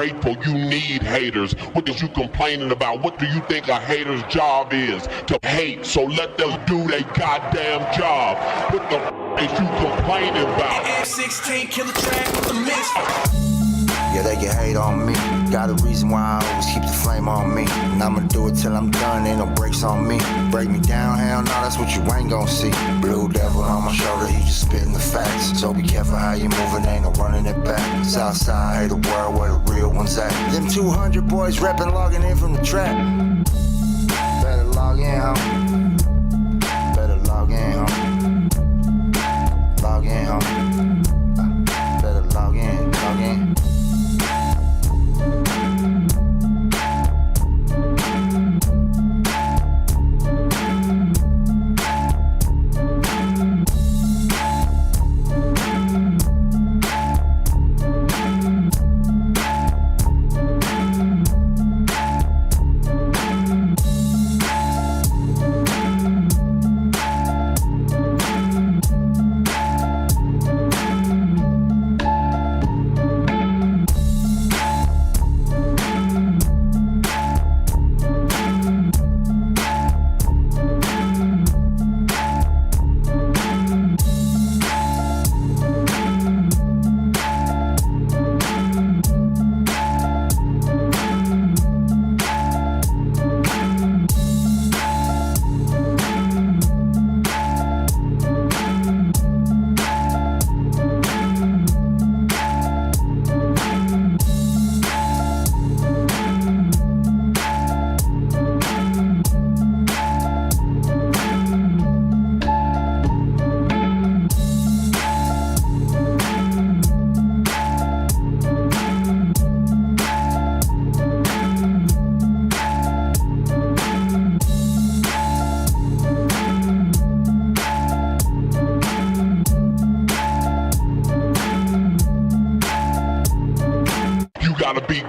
grateful you need haters. What is you complaining about? What do you think a hater's job is? To hate, so let them do their goddamn job. What the is you complaining about? F16 killer track with the mix. Yeah, they can hate on me. Got a reason why I always keep the flame on me. And I'ma do it till I'm done, ain't no brakes on me. Break me down, hell no, that's what you ain't gon' see. Blue devil on my shoulder, he just spitting the facts. So be careful how you moving, ain't no running it back. Southside, hate the world where the real ones at. Them 200 boys reppin', logging in from the trap. Better log in, homie. Better log in, homie. Log in, homie. Better log in, log in.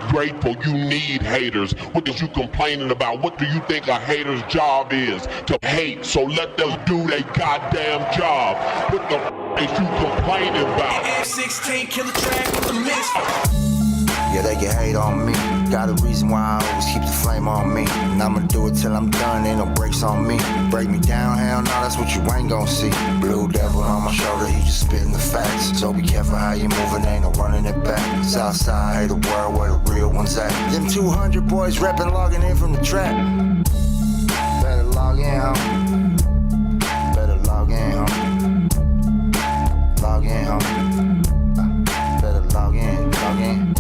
Grateful you need haters. What is you complaining about? What do you think a hater's job is? To hate, so let them do their goddamn job. What the is you complaining about? F16 killer track with the mix. Yeah, they can hate on me. Got a reason why I always keep the flame on me. And I'ma do it till I'm done, ain't no brakes on me. Break me down, hell no, that's what you ain't gon' see. Blue devil on my shoulder, he just spitting the facts. So be careful how you moving, ain't no running it back. Southside, hate the world where the real ones at. Them 200 boys reppin', logging in from the trap. Better log in, homie. Better log in, homie. Log in, homie. Better log in, log in.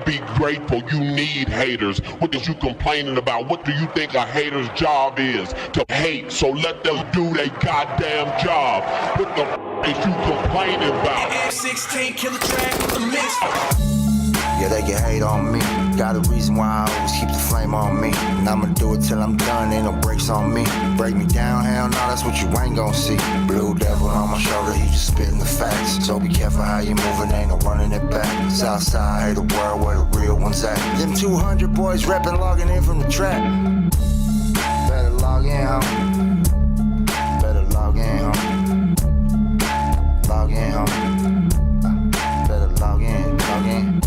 Be grateful you need haters. What is you complaining about? What do you think a hater's job is? To hate, so let them do their goddamn job. What the is you complaining about? F16 killer track with the mix. Yeah, they can hate on me. Got a reason why I always keep the flame on me. And I'ma do it till I'm done, ain't no brakes on me. Break me down, hell no, that's what you ain't gon' see. Blue devil on my shoulder, he just spitting the facts. So be careful how you moving, ain't no running it back. Southside, hey, the world where the real ones at. Them 200 boys reppin', logging in from the trap. Better log in, homie. Better log in, homie. Log in, homie. Better log in, log in.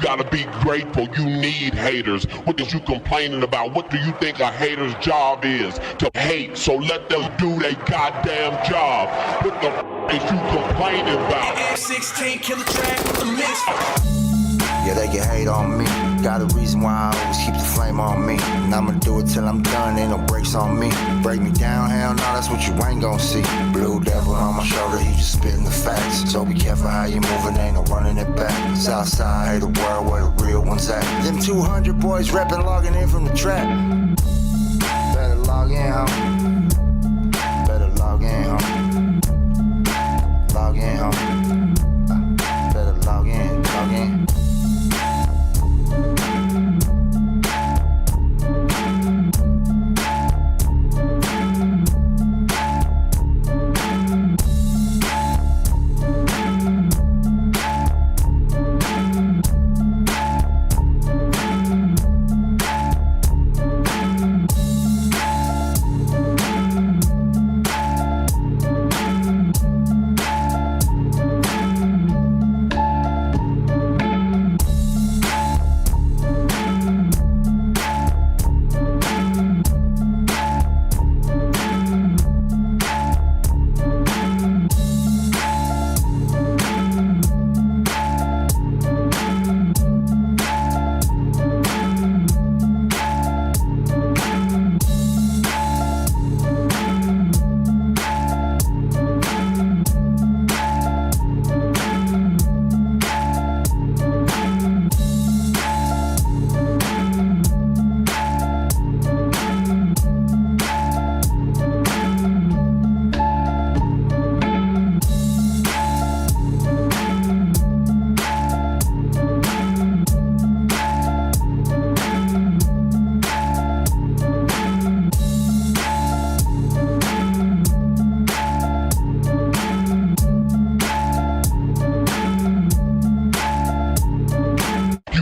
Gotta be grateful, you need haters. What is you complaining about? What do you think a hater's job is? To hate, so let them do their goddamn job. What the is you complaining about? F16 killer track with the mix. Yeah, they can hate on me. Got a reason why I always keep the flame on me. And I'ma do it till I'm done, ain't no brakes on me. Break me down, hell no, that's what you ain't gon' see. Blue devil on my shoulder, he just spitting the facts. So be careful how you moving, ain't no running it back. Southside, hey, the world where the real ones at. Them 200 boys reppin', logging in from the trap. Better log in, homie. Better log in, homie. Log in, homie. Better log in, log in.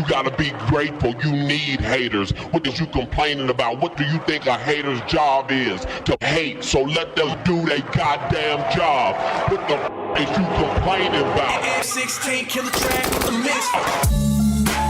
Gotta be grateful, you need haters. What is you complaining about? What do you think a hater's job is? To hate, so let them do their goddamn job. What the is you complaining about? F16 killer track with the mix.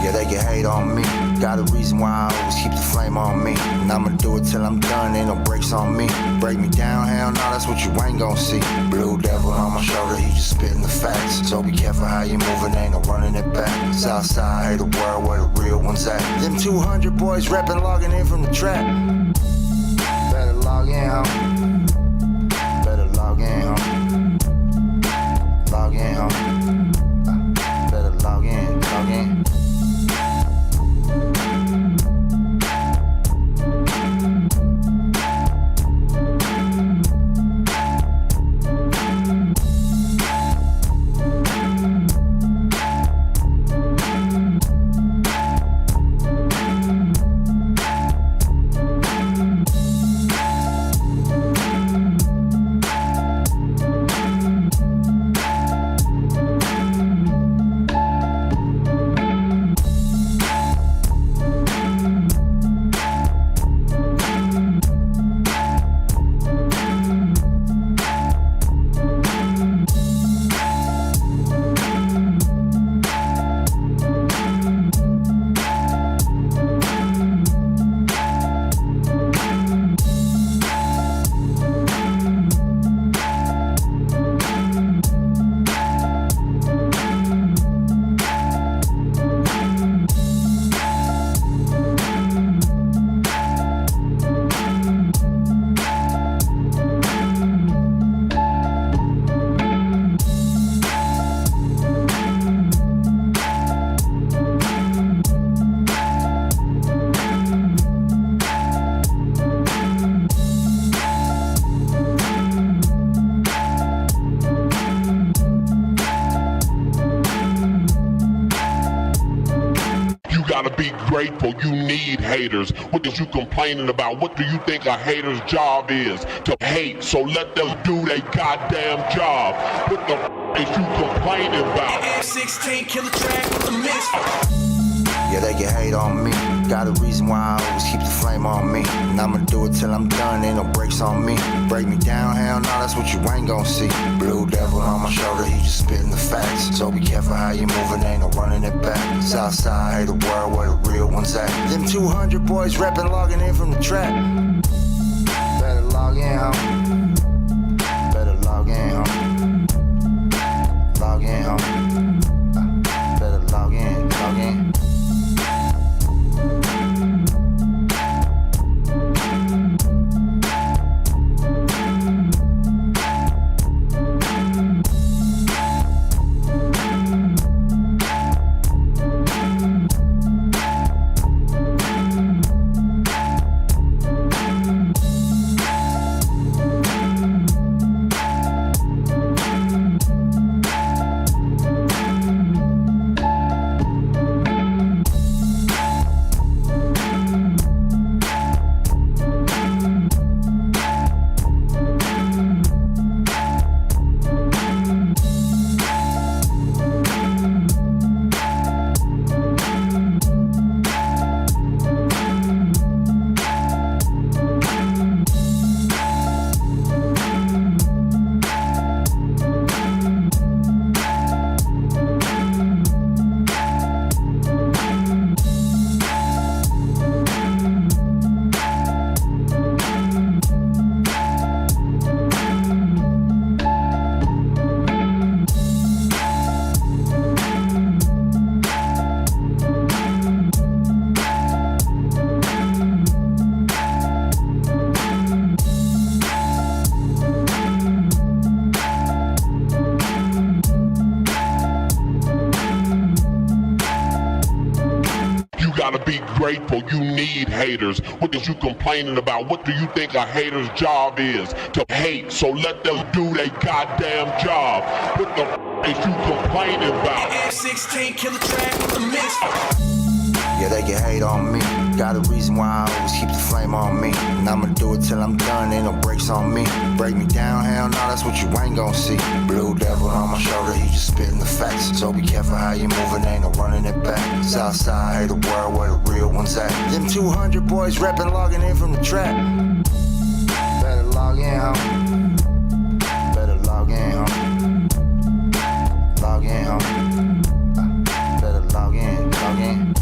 Yeah, they can hate on me. Got a reason why I always keep the flame on me. And I'ma do it till I'm done, ain't no brakes on me. Break me down, hell no, that's what you ain't gon' see. Blue devil on my shoulder, he just spitting the facts. So be careful how you moving, ain't no running it back. Southside, hey, the world where the real ones at. Them 200 boys reppin', logging in from the trap. Better log in, homie. Better log in, homie. Log in, homie. Better log in, log in. gotta be grateful. You need haters. What is you complaining about? What do you think a hater's job is? To hate. So let them do their goddamn job. What the is you complaining about? F-16 killer track with the mix. Yeah, they can hate on me. Got a reason why I always keep the flame on me. And I'ma do it till I'm done, ain't no brakes on me. Break me down, hell no, that's what you ain't gon' see. Blue devil on my shoulder, he just spitting the facts. So be careful how you moving, ain't no running it back. Southside, hate the world where the real ones at. Them 200 boys reppin', logging in from the trap. Better log in, homie. Better log in, homie. Log in, homie. Better log in, log in. Gotta be grateful. You need haters. What is you complaining about? What do you think a hater's job is? To hate. So let them do their goddamn job. What the is you complaining about? F-16 killer track with the mix. Yeah, they can hate on me. Got a reason why I always keep the flame on me. And I'ma do it till I'm done, ain't no brakes on me. Break me down, hell no, that's what you ain't gon' see. Blue devil on my shoulder, he just spitting the facts. So be careful how you moving, ain't no running it back. Southside, hate the world where the real ones at. Them 200 boys reppin', logging in from the trap. Better log in, homie. Better log in, homie. Log in, homie. Better log in, log in.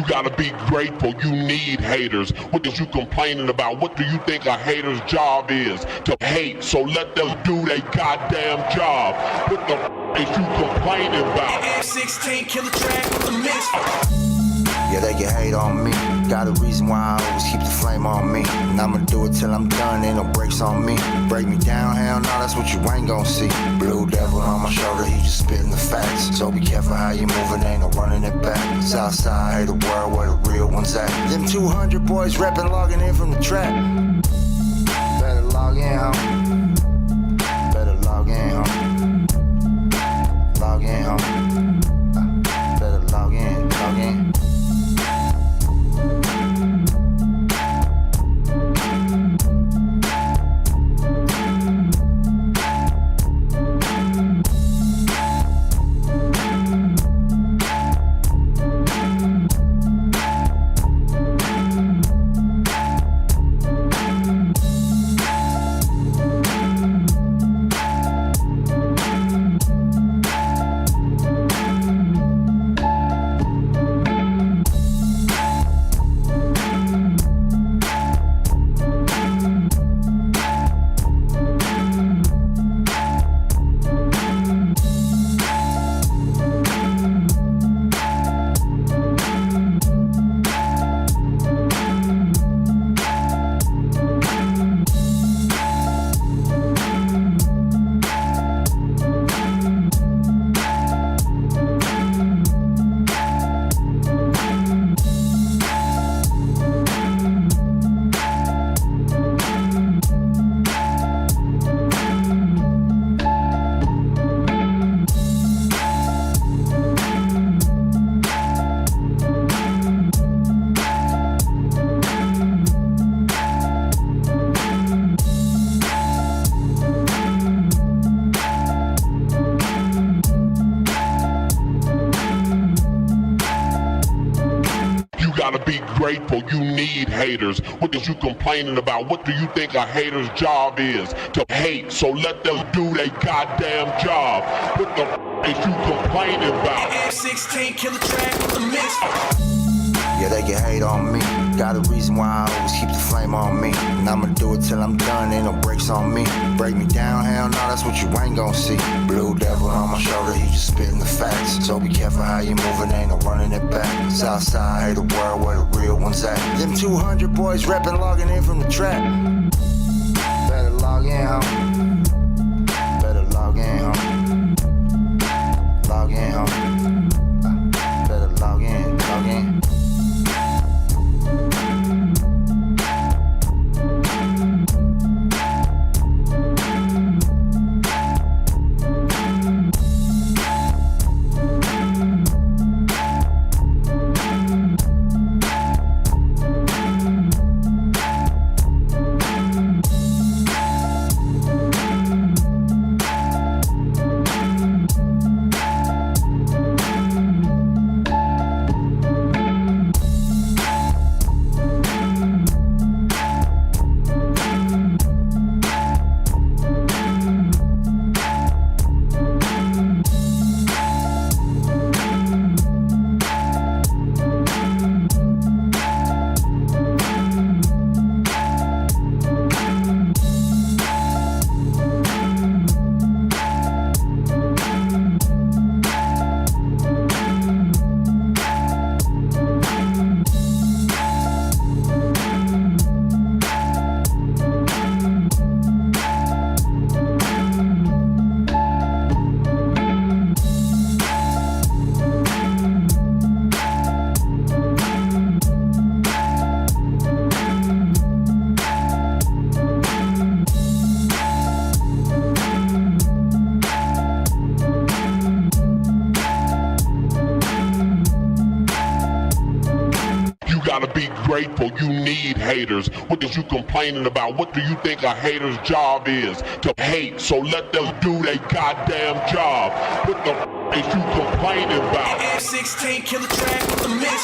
Gotta be grateful. You need haters. What is you complaining about? What do you think a hater's job is? To hate. So let them do their goddamn job. What the is you complaining about? F-16 killer track with the mix. Yeah, Yeah, they can hate on me. Got a reason why I always keep the flame on me. And I'ma do it till I'm done, ain't no breaks on me. Break me down, hell no, that's what you ain't gon' see. Blue devil on my shoulder, he just spitting the facts. So be careful how you moving, ain't no running it back. Southside, hey, the world where the real ones at. Them 200 boys reppin', logging in from the trap. Better log in, homie. Better log in, homie. Log in, homie. Better log in, log in. Gotta be grateful, you need haters. What is you complaining about? What do you think a hater's job is? To hate, so let them do their goddamn job. What the is you complaining about? F16 killer track with the mix. Yeah, they can hate on me. Got a reason why I always keep the flame on me. And I'ma do it till I'm done, ain't no breaks on me. Break me down, hell no, that's what you ain't gon' see. Blue devil on my shoulder, he just spitting the facts. So be careful how you moving, ain't no running it back. Southside, hey, the world where the real ones at. Them 200 boys reppin', logging in from the trap. Better log in, homie. Better log in, homie. Log in, homie. Better log in, log in. Gotta be grateful, you need haters. What is you complaining about? What do you think a hater's job is? To hate, so let them do their goddamn job. What the is you complaining about? F16 killer track with the mix.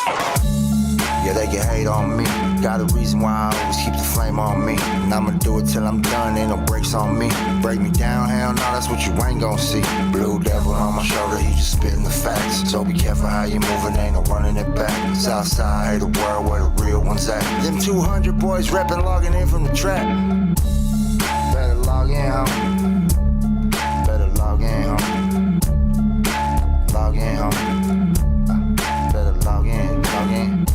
Yeah, they can hate on me. Got a reason why I always keep the flame on me. And I'ma do it till I'm done, ain't no breaks on me. Break me down, hell no, that's what you ain't gon' see. Blue devil on my shoulder, he just spitting the facts. So be careful how you moving, ain't no running it back. Southside, hey, the world where the real ones at. Them 200 boys reppin', logging in from the trap. Better log in, homie. Better log in, homie. Log in, homie. Better log in, log in.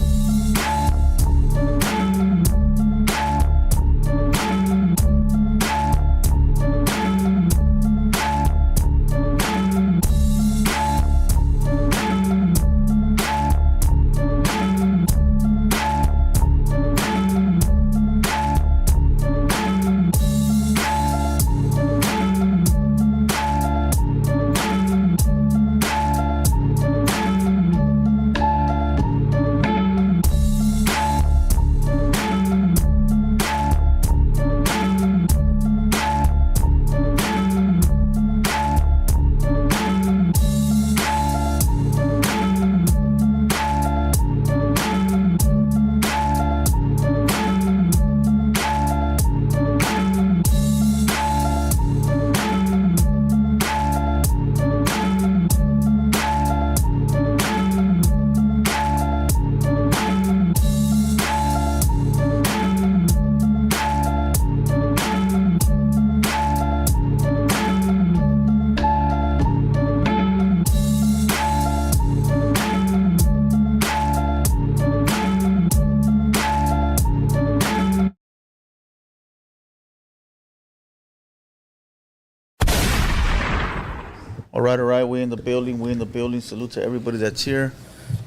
All right. We in the building. Salute to everybody that's here.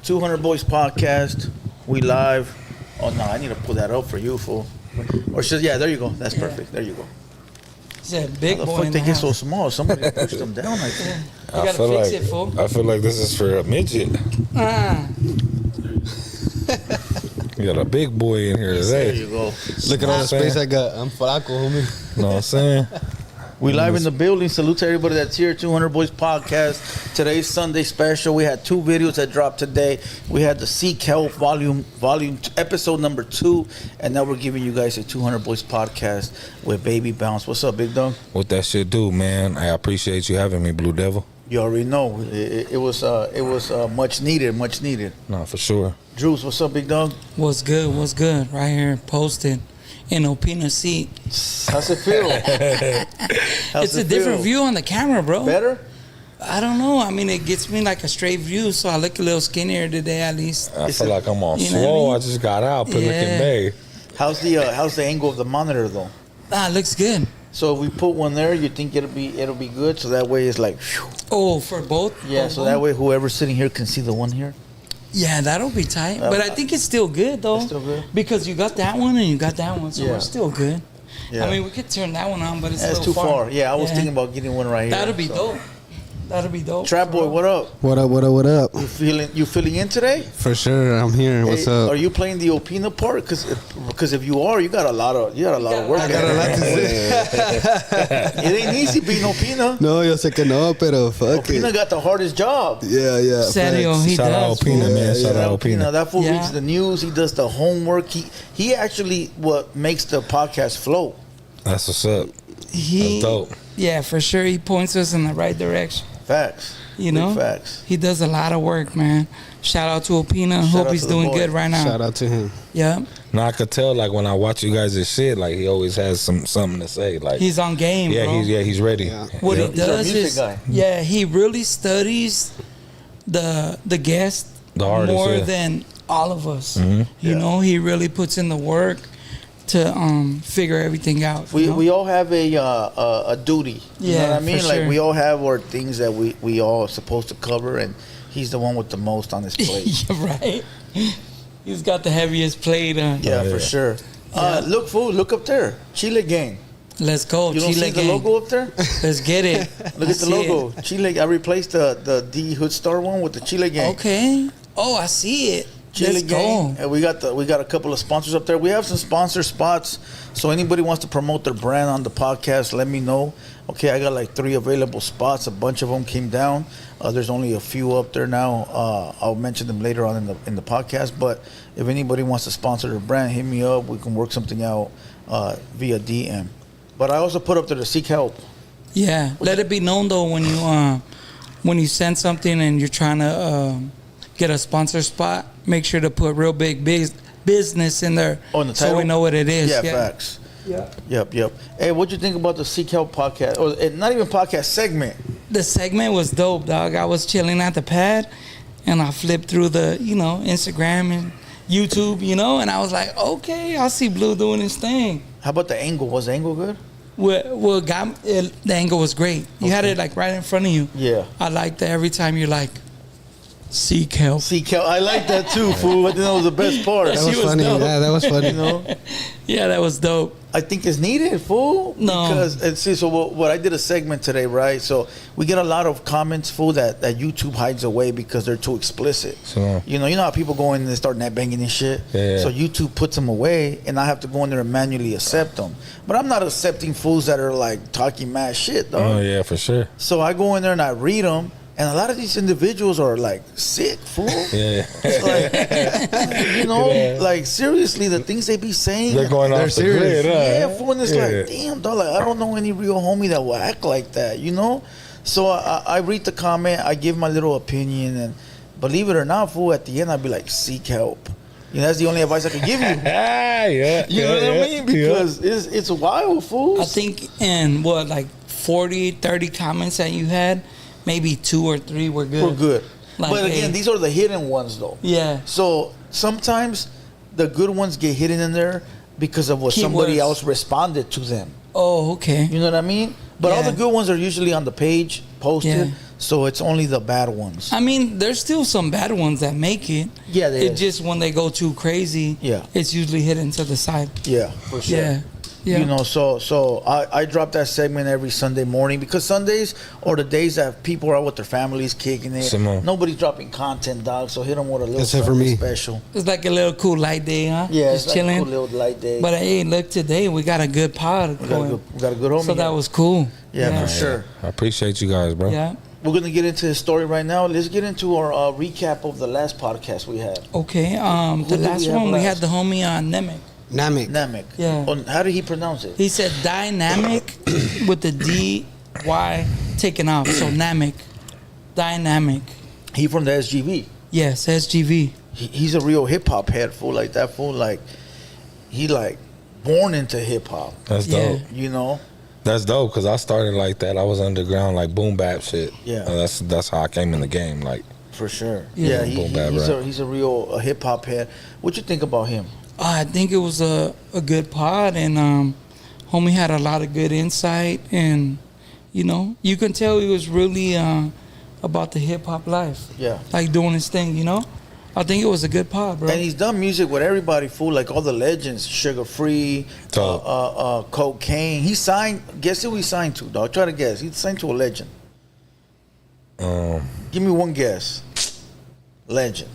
200 Boys Podcast. We live. Oh, no, I need to pull that up for you, fool. Or should, yeah, there you go. That's perfect. There you go. He's a big How the boy fuck in they the get house. so small? Somebody pushed them down like that. You gotta fix it, fool. I feel like this is for a midget. You got a big boy in here There today. you go. Look at all the space I got. I'm flaco, homie. You know what I'm saying? We live in the building. Salute to everybody that's here. 200 Boys Podcast. Today's Sunday special. We had 2 videos that dropped today. We had the Seek Help volume episode number 2, and now we're giving you guys a 200 Boys Podcast with Baby Bounce. What's up, big dog? What that shit do, man? I appreciate you having me, Blue Devil. You already know it was much needed. No, for sure. Drews, what's up, big dog? What's good? Right here, posted in Opina seat. How's it feel? It's a different view on the camera, bro. Better? I don't know. I mean, it gets me like a straight view, so I look a little skinnier today at least. I feel like I'm on You know what I swole. mean? I just got out, Pelican Yeah. Bay. How's the angle of the monitor though? It looks good. So if we put one there, you think it'll be good? So that way it's like, whew. Oh, for both? Yeah, so that way whoever's sitting here can see the one here. Yeah, that'll be tight. But I think it's still good, though. It's still good? Because you got that one and you got that one, so Yeah. we're still good. Yeah. I mean, we could turn that one on, but it's a That's little too far. Yeah, I was thinking about getting one right here. That'll be so. dope. That'll be dope. Trap Boy, what up? What up? You feeling in today? For sure, I'm here. What's Hey, up? Are you playing the Opina part? Because if you are, you got a lot of work. I got a lot to say. It ain't easy being Opina. No, yo sé que no, pero fuck Opina it. got the hardest job. Yeah. Serio, facts. he Shout out does. Opina, fool. man. Shout out Opina. That fool Yeah. reads the news. He does the homework. He actually what makes the podcast flow. That's what's up. He, That's dope. Yeah, for sure. He points us in the right direction. Facts. You Big know, facts. he does a lot of work, man. Shout out to Opina. Shout Hope out he's to the doing boy. good right now. Shout out to him. Yeah, Now I could tell, like when I watch you guys' shit, like he always has something to say. Like he's on game, yeah, bro. he's ready. Yeah. What Yep. he does He's our music is, guy. yeah, he really studies the guest The artist, more yeah. than all of us. Mhm. You know, he really puts in the work to figure everything out. you know? We all have a duty. You know Yeah, what I mean? for Like sure. we all have our things that we all are supposed to cover, and he's the one with the most on his plate. Yeah, right. He's got the heaviest plate. Yeah, for sure. Look, fool, look up there. Chile gang. Let's go, You don't Chile see the gang. logo up there? Let's get it. Look at the logo. Chile. I replaced the D Hood Star one with the Chile gang. Okay. Oh, I see it. Chile Let's gang. go. And we got a couple of sponsors up there. We have some sponsor spots. So anybody wants to promote their brand on the podcast, let me know. Okay, I got like 3 available spots. A bunch of them came down. There's only a few up there now. I'll mention them later on in the podcast. But if anybody wants to sponsor their brand, hit me up. We can work something out via DM. But I also put up there to seek help. Yeah. Let it be known though when you send something and you're trying to get a sponsor spot, make sure to put real big business in there. Oh, in the so title? we know what it is. Yeah, facts. Yep. Hey, what'd you think about the Seek Help podcast? Or not even podcast segment. The segment was dope, dog. I was chilling at the pad and I flipped through the, Instagram and YouTube, and I was like, okay, I see Blue doing his thing. How about the angle? Was the angle good? Well, the angle was great. You had it like right in front of you. Yeah. I like that every time you're like, seek help. Seek Help. I like that too, fool. I think that was the best part. That She was was funny. dope. Yeah, that was funny. You know? Yeah, that was dope. I think it's needed, fool. No. Because, and see, so what I did a segment today, right? So we get a lot of comments, fool, that YouTube hides away because they're too explicit. So- You know how people go in and they start net banging and shit? Yeah. So YouTube puts them away, and I have to go in there and manually accept them. But I'm not accepting fools that are like talking mad shit, dog. Oh yeah, for sure. So I go in there and I read them, and a lot of these individuals are like sick, fool. Yeah. It's like, like seriously, the things they be saying. They're going They're off the serious. grid, huh? Yeah, fool, and it's Yeah. like, damn, dog, like, I don't know any real homie that will act like that, So I read the comment, I give my little opinion, and believe it or not, fool, at the end, I'd be like, seek help. That's the only advice I can give you. Yeah. You know what I mean? Because it's wild, fool. I think in 40, 30 comments that you had, maybe 2 or 3 were good. we're good. Like, But again, hey. these are the hidden ones, though. Yeah. So sometimes the good ones get hidden in there because of what somebody Keywords. else responded to them. Oh, okay. You know what I mean? But all Yeah. the good ones are usually on the page posted. Yeah. So it's only the bad ones. I mean, there's still some bad ones that make it. Yeah, there It is. just when they go too crazy, Yeah. it's usually hidden to the side. Yeah, for sure. Yeah. Yeah. You know, so I drop that segment every Sunday morning because Sundays are the days that people are with their families kicking it. Simone. Nobody's dropping content, dog. So hit them with a little Except for something me. special. It's like a little cool light day, huh? Yeah, just it's chilling. like a cool little light day. But hey, look, today we got a good pod we going. got a good homie. So that here. was cool. Yeah, for sure. I appreciate you guys, bro. Yeah. We're gonna get into his story right now. Let's get into our recap of the last podcast we had. Okay. The did we last have one we last? had the homie Nemec. Namek. Namek. Yeah. How did he pronounce it? He said dynamic with the D-Y taken off. So Namek. Dynamic. He from the SGV. Yes, SGV. He's a real hip hop head, fool. Like that fool. Like he like born into hip hop. That's Yeah. dope. You know. That's dope because I started like that. I was underground, like boom bap shit. Yeah. And that's how I came in the game. Like, For sure. Yeah. Yeah, Boom bap he's rap. he's a real hip hop head. What you think about him? I think it was a good pod, and homie had a lot of good insight, and you know, you can tell he was really about the hip hop life. Yeah. Like doing his thing, you know. I think it was a good pod, bro. And he's done music with everybody, fool. Like all the legends, Sugar Free, Dope. Cocaine. He signed. Guess who he signed to, dog? Try to guess. He signed to a legend. Give me one guess. Legend.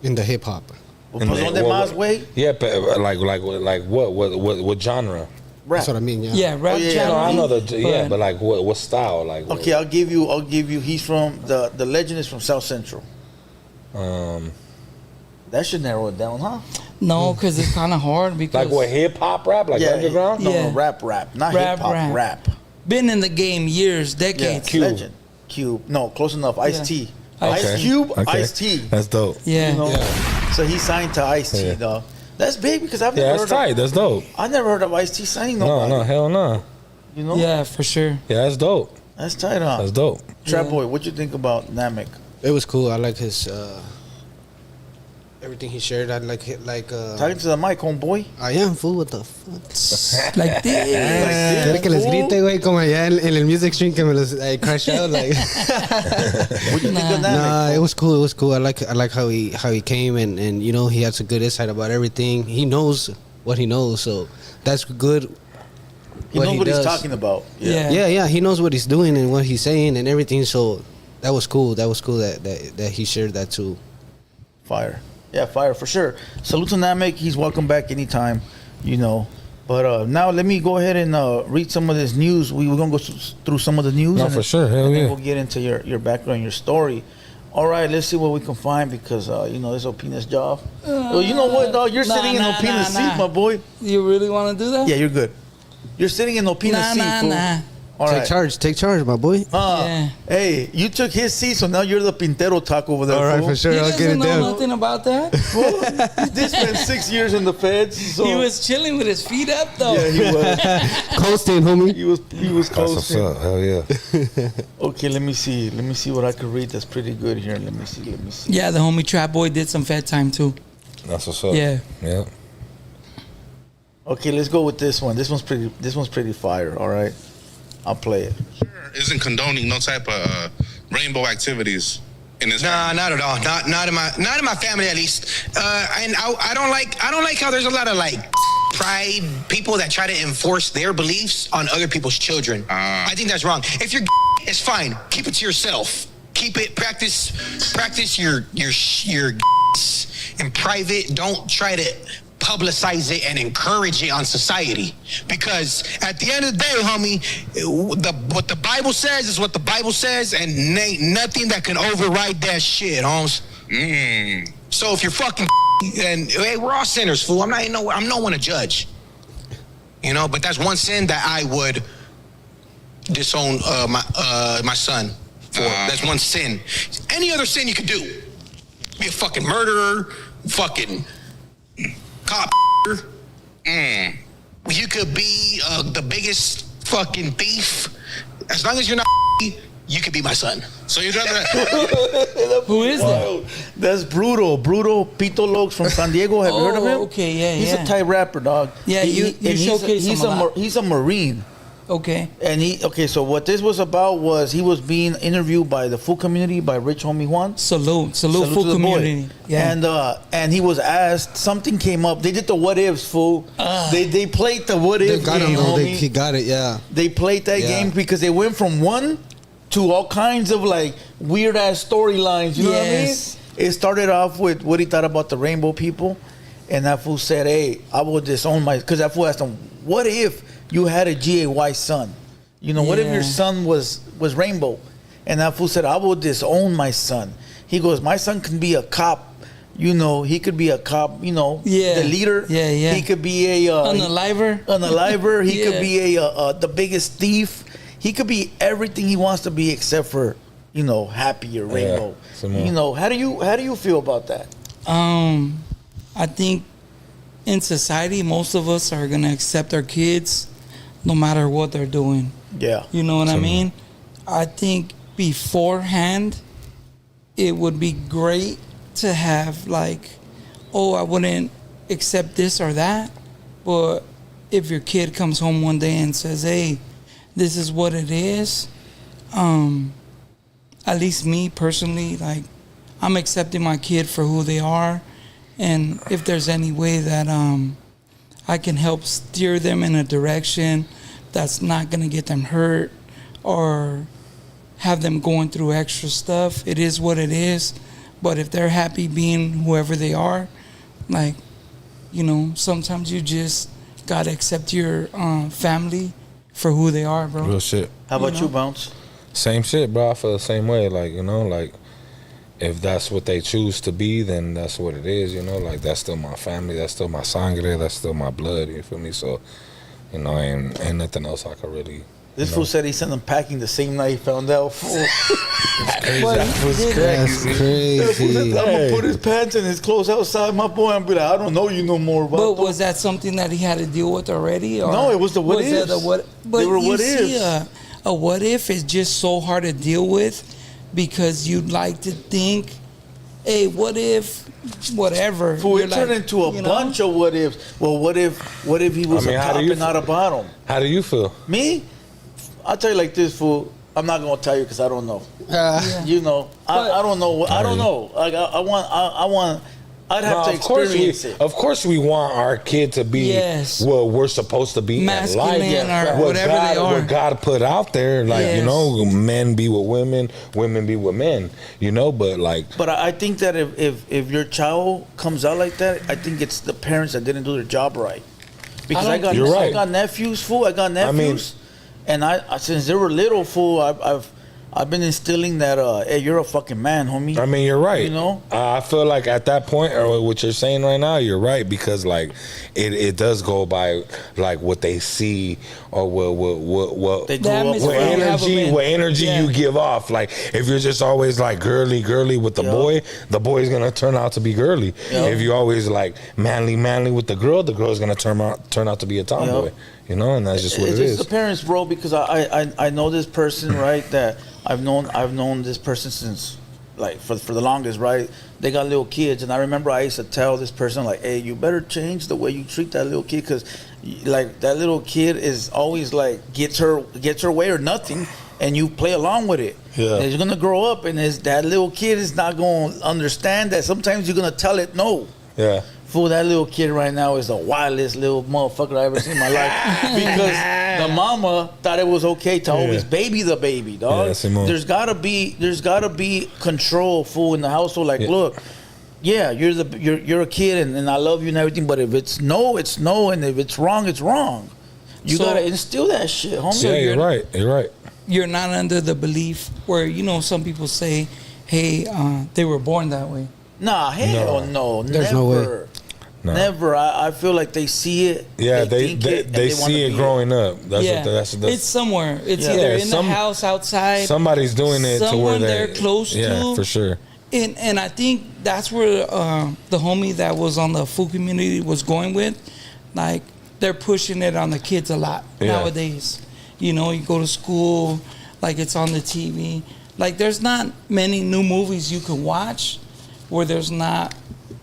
In the hip hop. Pues donde más, güey? Yeah, but like what genre? Rap. That's what I mean. Yeah. yeah, rap. Oh, yeah, genre, No, I know the but- but like what style? Like Okay, I'll give you. He's from the legend is from South Central. That should narrow it down, huh? No, because it's kind of hard because like what hip hop rap? Like underground? No, Yeah. no, rap, not Rap, hip hop, rap. rap. been in the game years, Yeah, decades. Cube. legend. Cube. No, close enough. Ice T. Ice Ice Okay. Cube. Okay. Ice T. That's dope. Yeah. You know? So he signed to Ice T, Yeah. dog. That's big because I've Yeah, never that's heard tight. of. That's dope. I never heard of Ice T signing No, nobody. no, hell no. You know. Yeah, for sure. Yeah, that's dope. That's tight, huh? That's dope. Trap Yeah. Boy, what you think about Namek? It was cool. I like his everything he shared. I like Talking to the mic, homeboy. I am fool. What the fuck? Like this. ¿Quiere que les grite, güey? Como allá en el music stream que me los crash out like. What you think of Namek? Nah, it was cool. It was cool. I like how he came and you know he had some good insight about everything. He knows what he knows, so that's good. He knows what he's does. talking about. Yeah. Yeah. He knows what he's doing and what he's saying and everything. So that was cool. That was cool that he shared that too. Fire. Yeah, fire for sure. Salute to Namek. He's welcome back anytime, you know. But now let me go ahead and read some of this news. We're going to go through some of the news. No, and for then- sure. Hell and then yeah. we'll get into your background, your story. All right, let's see what we can find because, you know, it's Opina's job. Well, you know what, dog? You're sitting in Opina's seat, my boy. You really want to do that? Yeah, you're good. You're sitting in Opina's seat, fool. All Take right. Take charge, my boy. Yeah. Hey, you took his seat, so now you're the Pintero talk over there, All right, fool. for sure. He I'll doesn't get it know down. nothing about that. Fool, he did spend 6 years in the feds. So. He was chilling with his feet up, though. Yeah, he was. Coasting, homie. He was That's what's coasting. up. Hell yeah. Okay, let me see. Let me see what I could read. That's pretty good here. Let me see. Yeah, the homie Trap Boy did some fat time, too. That's what's up. Yeah. Yeah. Okay, let's go with this one. This one's pretty fire. All right, I'll play it. Isn't condoning no type of rainbow activities in this. Nah, not at all. Not in my family at least. And I don't like how there's a lot of like pride people that try to enforce their beliefs on other people's children. I think that's wrong. If you're, it's fine. Keep it to yourself. Keep it. Practice your in private. Don't try to publicize it and encourage it on society, because at the end of the day, homie, what the Bible says is what the Bible says, and ain't nothing that can override that shit, homes. So if you're fucking and hey, we're all sinners, fool. I'm no one to judge, you know. But that's one sin that I would disown my son for. That's one sin. Any other sin you could do, be a fucking murderer, fucking cop. You could be the biggest fucking thief. As long as you're not, you could be my son. So you'd rather. Who is that? That's Brutal Pito Lokes from San Diego. Have you heard of him? Okay, yeah, He's yeah. a Thai rapper, dog. Yeah, you and showcase he's him a lot. He's a Marine. Okay. And so what this was about was he was being interviewed by the food community, by Rich Homie Juan. Salute to food the boy. community. Yeah. And he was asked, something came up. They did the what ifs, fool. They played the what They if got game, him though. homie. He got it. Yeah. They played that game because they went from one to all kinds of like weird ass storylines. You know what I mean? It started off with what he thought about the rainbow people, and that fool said, "Hey, I will disown my." Because that fool asked him, "What if you had a GAY son? You know, what if your son was rainbow?" And that fool said, "I will disown my son." He goes, "My son can be a cop. You know, he could be a cop. You know, the leader. Yeah. He could be a unaliver. He could be the biggest thief. He could be everything he wants to be except for, you know, happy or rainbow. You know, how do you feel about that?" I think in society, most of us are gonna accept our kids, no matter what they're doing. Yeah, you know what I mean. I think beforehand, it would be great to have like, oh, I wouldn't accept this or that, but if your kid comes home one day and says, "Hey, this is what it is," at least me personally, like, I'm accepting my kid for who they are, and if there's any way that I can help steer them in a direction that's not gonna get them hurt or have them going through extra stuff, it is what it is. But if they're happy being whoever they are, like, you know, sometimes you just gotta accept your family for who they are, bro. Real shit. How about you, Bounce? Same shit, bro. I feel the same way. Like, you know, like, if that's what they choose to be, then that's what it is, you know? Like, that's still my family. That's still my sangre. That's still my blood, you feel me? So, you know, ain't nothing else I could really... This fool said he sent them packing the same night he found out. Fool. That's crazy. I'm gonna put his pants and his clothes outside, my boy. I'm be like, I don't know you no more. But was that something that he had to deal with already? Or no, it was the what ifs. But they were you what see, ifs. A what if is just so hard to deal with because you'd like to think, hey, what if, whatever. Fool, it turned into a bunch of what ifs. Well, what if he was a top and not a bottom? How do you feel? Me? I'll tell you like this, fool. I'm not gonna tell you because I don't know. You know, I don't know. I don't know. Like I want. I'd have to experience it. Of course, we want our kid to be what we're supposed to be, masculine or whatever they are. What God put out there, like you know, men be with women, women be with men. You know, but like. But I think that if your child comes out like that, I think it's the parents that didn't do their job right. Because I got nephews, fool. I got nephews. And I since they were little, fool, I've been instilling that, hey, you're a fucking man, homie. I mean, you're right. You know? I feel like at that point, or what you're saying right now, you're right. Because, like, it does go by, like, what they see or what energy you give off. Like, if you're just always, like, girly with the boy, the boy's going to turn out to be girly. If you're always, like, manly with the girl's going to turn out to be a tomboy. You know, and that's just what it is. It's the parents, bro, because I know this person, right, that I've known this person since, like, for the longest, right? They got little kids, and I remember I used to tell this person, like, hey, you better change the way you treat that little kid, because, like, that little kid is always, like, gets her way or nothing, and you play along with it. Yeah. He's going to grow up, and that little kid is not going to understand that sometimes you're going to tell it no. Yeah. Fool, that little kid right now is the wildest little motherfucker I ever seen in my life because the mama thought it was okay to always baby the baby, dog. There's gotta be control, fool, in the household. Like, look, you're a kid and I love you and everything, but if it's no, it's no, and if it's wrong, it's wrong. You gotta instill that shit, homie. Yeah, you're right. You're right. You're not under the belief where, you know, some people say, hey, they were born that way. Nah, hell no. There's no way. No. Never. I feel like they see it. Yeah, they see it growing up. That's it's somewhere. It's either in the house, outside. Somebody's doing it to where they're close to. Yeah, for sure. And I think that's where the homie that was on the food community was going with. Like, they're pushing it on the kids a lot nowadays. You know, you go to school, like, it's on the TV. Like, there's not many new movies you can watch where there's not,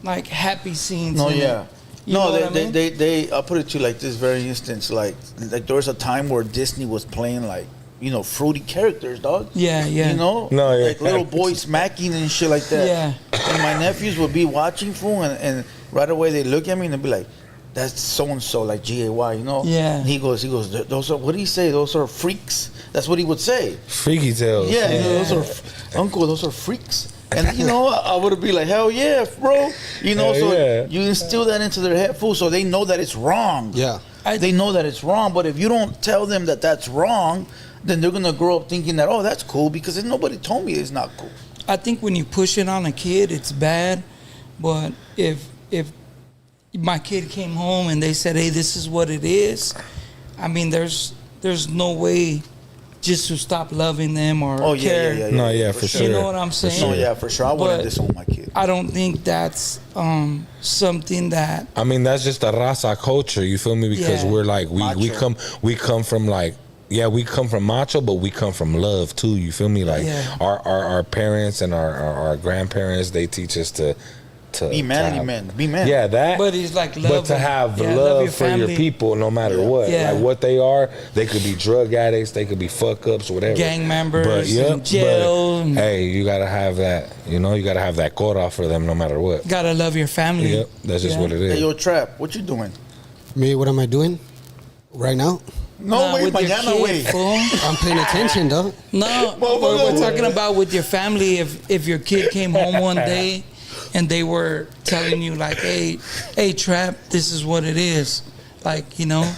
like, happy scenes in it. You know No, what I mean? they. I'll put it to you like this very instance. Like there was a time where Disney was playing like, you know, fruity characters, dog. Yeah, yeah. You know, No, yeah. like little boys smacking and shit like that. Yeah. And my nephews would be watching fool, and right away they look at me and they be like, "That's so and so, like GAY," you know. Yeah. And he goes, "Those are, what did he say? Those are freaks." That's what he would say. Freaky tales. Yeah, you know, those are, uncle, those are freaks. And you know, I would be like, hell yeah, bro. You know, Hell so yeah. you instill that into their head, fool, so they know that it's wrong. Yeah. They know that it's wrong, but if you don't tell them that that's wrong, then they're gonna grow up thinking that, oh, that's cool, because nobody told me it's not cool. I think when you push it on a kid, it's bad. But if my kid came home and they said, "Hey, this is what it is," I mean, there's no way just to stop loving them or care. Yeah. No, yeah, for sure. You know what I'm saying? No, yeah, for sure. I wouldn't But disown my kid. I don't think that's something that. I mean, that's just a raza culture. You feel me? Because Yeah. we're like we Macho. come from like. Yeah, we come from macho, but we come from love too. You feel me? Like Yeah. our parents and our grandparents, they teach us to Be manly have- men. Be men. Yeah, that. But it's like love. But to have yeah, love your for your family. people, no matter what, Yeah. like what they are, they could be drug addicts, they could be fuck ups, whatever, Gang members, But in jail. but, hey, you gotta have that. You know, you gotta have that quota for them, no matter what. Gotta love your family. Yep, that's just Yeah. what it Hey, is. yo, Trap, what you doing? Me, what am I doing right now? No, Nah, wait, with your mañana, kid, wait. fool. I'm paying attention, though. No, we're talking about with your family. If your kid came home one day and they were telling you like, hey, Trap, this is what it is. Like, you know,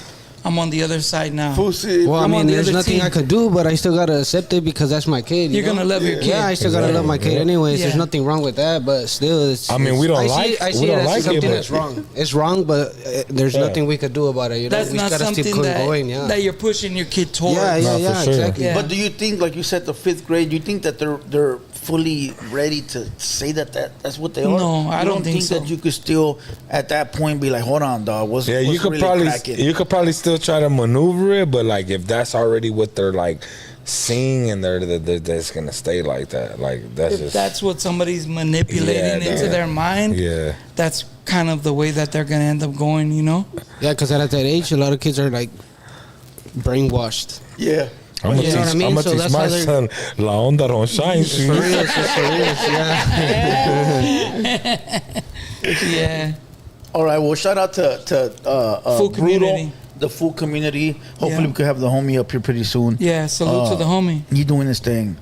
I'm on the other side now. Pussy. Well, I I'm on mean, the there's other nothing team. I could do, but I still gotta accept it because that's my kid. You're gonna love your kid. Yeah, I still gotta love my kid. Anyways, there's Yeah. nothing wrong with that, but still, it's. I mean, we don't I like- See it, I we see don't it as like it, something but- that's wrong. It's wrong, but there's Yeah. nothing we could do about it. You know, That's we not just gotta keep something going. Yeah. that you're pushing your kid towards. Yeah, No, yeah, for sure. exactly. Yeah. But do you think, like you said, the 5th grade, do you think that they're fully ready to say that's what they are? No, I You don't think so. that you could still at that point be like, hold on, dog. What's Yeah, what's really cracking? you could probably still try to maneuver it, but like if that's already what they're like seeing, and they're just gonna stay like that. Like that's If just that's what somebody's manipulating Yeah, into yeah. their mind, yeah. that's kind of the way that they're gonna end up going. You know? Yeah, because at that age, a lot of kids are like brainwashed. Yeah. I'm gonna You know what I mean? teach So that's my how they're- son La Onda Don't Shine. For real, yeah. Yeah. All right. Well, shout out to Food Brutal, community. the food community. Hopefully, Yeah. we could have the homie up here pretty soon. Yeah. Salute to the homie. You doing this thing.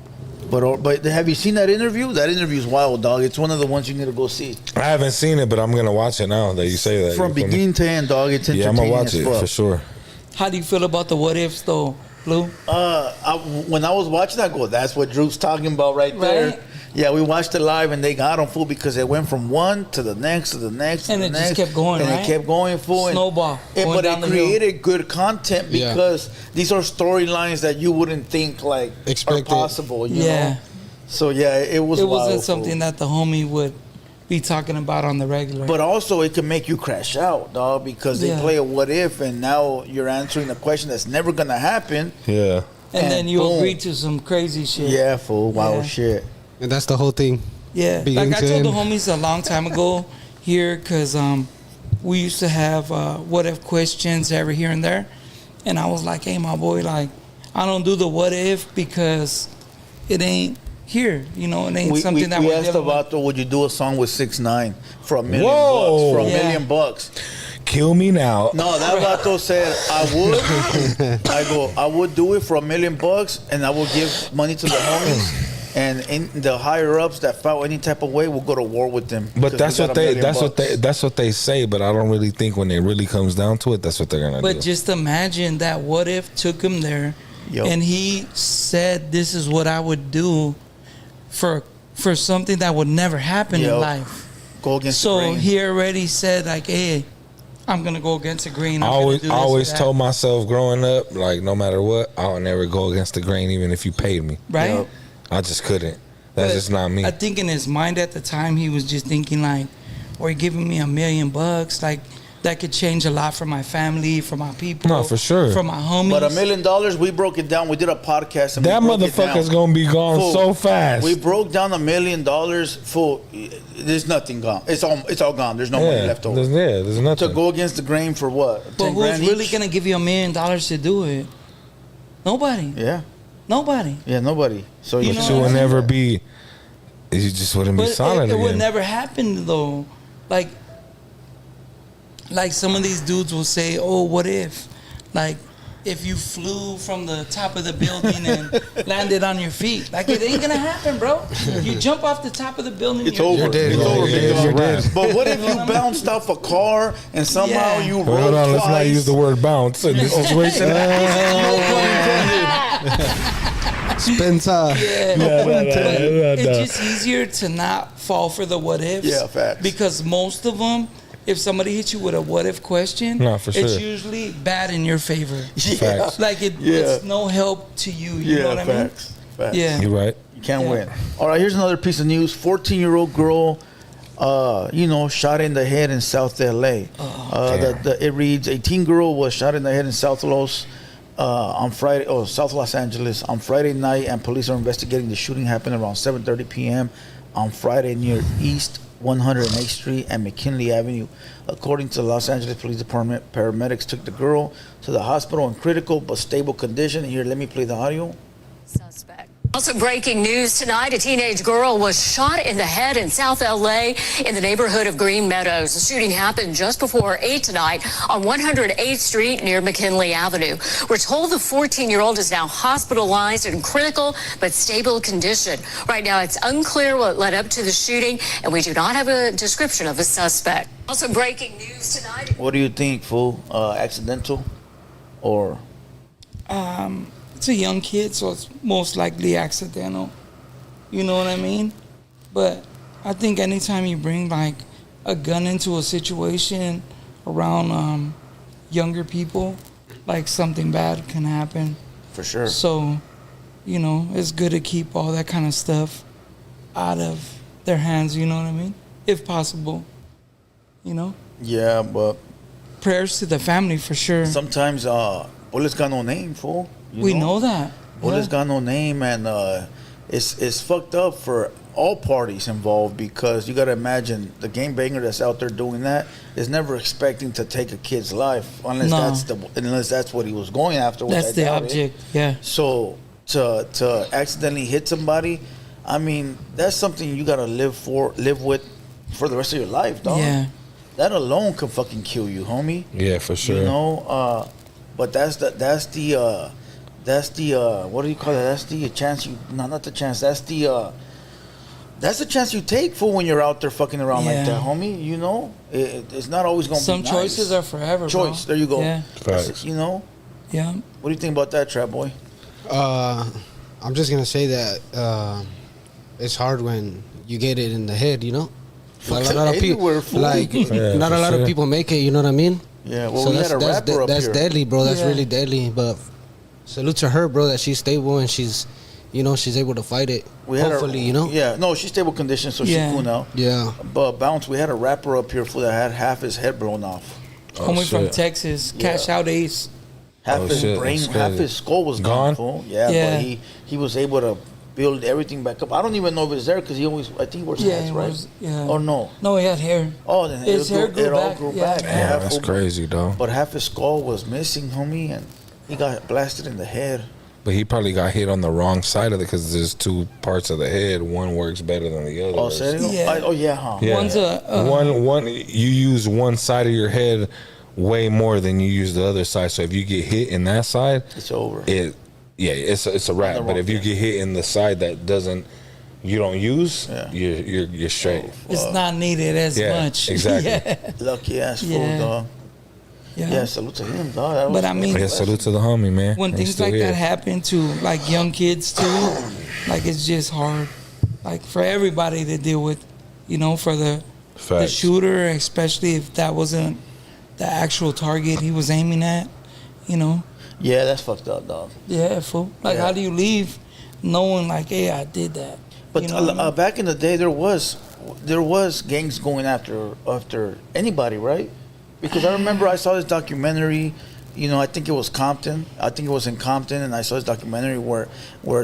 But have you seen that interview? That interview's wild, dog. It's one of the ones you need to go see. I haven't seen it, but I'm gonna watch it now that you say that. From You feel me? beginning to end, dog. It's Yeah, I'm entertaining gonna watch as it fuck. for sure. How do you feel about the what ifs though, Blue? When I was watching, I go, that's what Drew's talking about right there. Right. Yeah, we watched it live, and they got him full because it went from one to the next to the next, And to it the just next, kept going, and right? it kept going full. Snowball, going But down it the hill. created good content Yeah. because these are storylines that you wouldn't think like Expected. are possible. You Yeah. know? So yeah, it was. It wild, wasn't something fool. that the homie would be talking about on the regular. But also, it can make you crash out, dog, because they Yeah. play a what if, and now you're answering a question that's never gonna happen. Yeah. and then you boom. agree to some crazy shit. Yeah, fool. Wild Yeah. shit. And that's the whole thing. Yeah, Begin like I to told the end. homies a long time ago here, because we used to have what if questions every here and there, and I was like, hey, my boy, like I don't do the what if because it ain't here, you know, it ain't something that we we're asked dealing with. about, would you do a song with 6ix9ine for $1 million Whoa. bucks? For $1 Yeah. million bucks. Kill me now. No, that vato said I would. I would do it for $1 million bucks, and I will give money to the homies. And in the higher ups that felt any type of way will go to war with them. But because that's we got what $1 they million that's what they say. But I don't really think when it really comes down to it, that's what they're gonna But do. just imagine that what if took him there, Yo. and he said, "This is what I would do for something that would never happen Yo. in life." Go against the So grain. he already said, like, "Hey, I'm gonna go against the grain." I I'm gonna always do this or always that." told myself growing up, like no matter what, I'll never go against the grain, even if you paid me. right. Yo. I just couldn't. That's But just not me. I think in his mind at the time, he was just thinking like, "Or you giving me $1 million bucks? Like, that could change a lot for my family, for my people. No, for sure. For my homies. But $1 million, we broke it down. We did a podcast. And that we broke motherfucker's gonna be gone Fool, so fast. We broke down $1 million. Fool, there's nothing gone. It's all gone. There's no money left over. There's nothing. To go against the grain for what? But who's really going to give you $1 million to do it? Nobody. Yeah. Nobody. Yeah, nobody. So you will never be. You just wouldn't be solid it again. would never happen though. Like some of these dudes will say, "Oh, what if?" Like if you flew from the top of the building and landed on your feet. Like it ain't gonna happen, bro. You jump off the top of the building, it's over. You're dead. It's over. You're dead. But what if you bounced off a car and somehow you rolled Hold on, twice? let's not use the word bounce in this situation. Spencer. It's just easier to not fall for the what ifs. Yeah, facts. Because most of them, if somebody hits you with a what if question, No, for it's sure. usually bad in your favor. Yeah. Facts. Like it's no help to you. You know what I mean? Facts. Yeah. You're right. You can't win. All right, here's another piece of news. 14-year-old girl, shot in the head in South L.A. It reads, a teen girl was shot in the head in South Los Angeles on Friday night, and police are investigating. The shooting happened around 7:30 p.m. on Friday near East 108th Street and McKinley Avenue. According to the Los Angeles Police Department, paramedics took the girl to the hospital in critical but stable condition. Here, let me play the audio. Suspect. Also breaking news tonight, a teenage girl was shot in the head in South LA in the neighborhood of Green Meadows. The shooting happened just before 8 tonight on 108th Street near McKinley Avenue. We're told the 14-year-old is now hospitalized in critical but stable condition. Right now, it's unclear what led up to the shooting, and we do not have a description of a suspect. Also breaking news tonight. What do you think, fool? Accidental or? It's a young kid, so it's most likely accidental. You know what I mean? But I think anytime you bring like a gun into a situation around younger people, like something bad can happen. For sure. So, it's good to keep all that kind of stuff out of their hands, you know what I mean? If possible, Yeah, but prayers to the family for sure. sometimes bullets got no name, fool. We know that. Bullets Yeah. got no name, and it's fucked up for all parties involved, because you got to imagine the gangbanger that's out there doing that is never expecting to take a kid's life unless that's what he was going after. That's the object. Yeah. So to accidentally hit somebody, I mean, that's something you got to live with for the rest of your life, dog. Yeah. That alone could fucking kill you, homie. Yeah, for sure. But that's the what do you call it? That's the chance you not the chance. That's the chance you take for when you're out there fucking around like that, homie. It's not always gonna be Some nice. choices are forever. Choice. Bro. There you go. Yeah. Facts. Yeah. What do you think about that, Trap Boy? I'm just gonna say that it's hard when you get it in the head, Not a lot of people, not a lot of people make it. You know what I mean? Yeah. Well, we had a rapper up that's here. deadly, bro. That's really deadly. But salute to her, bro. That she's stable and she's able to fight it. Hopefully, Yeah. No, she's stable condition, so she's cool now. Yeah. But Bounce, we had a rapper up here that had half his head blown off. Homie from Texas, Cash Out Ace. Half his brain, half his skull was gone. Fool. Yeah. But he was able to build everything back up. I don't even know if it's there because I think he wears hats, right? Or no? No, he had hair. Oh, then his hair all grew back. Damn, that's crazy, though. But half his skull was missing, homie, and he got blasted in the head. But he probably got hit on the wrong side of it because there's two parts of the head. One works better than the other. Oh, serio? Yeah. Huh? Yeah. One's one. You use one side of your head way more than you use the other side. So if you get hit in that side, it's over. It's a wrap. But if you get hit in the side that you don't use, you're straight. It's not needed as much. Exactly. Lucky ass fool, dog. Yeah, salute to him, dog. But I mean, salute to the homie, man. When things like that happen to like young kids too, like it's just hard, like for everybody to deal with, for the shooter, especially if that wasn't the actual target he was aiming at, Yeah, that's fucked up, dog. Yeah, fool. Like, how do you leave knowing like, hey, I did that? But back in the day, there was gangs going after anybody, right? Because I remember I saw this documentary. You know, I think it was Compton. I think it was in Compton, and I saw this documentary where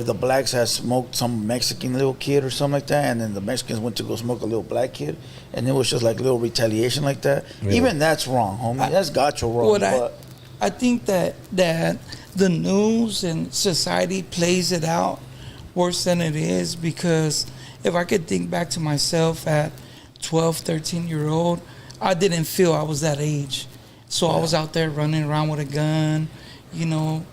the blacks had smoked some Mexican little kid or something like that, and then the Mexicans went to go smoke a little black kid, and it was just like little retaliation like that. Yeah. Even that's wrong, homie. That's gotcha wrong. I think that the news and society plays it out worse than it is, because if I could think back to myself at 12, 13-year-old, I didn't feel I was that age. So I was out there running around with a gun, you know,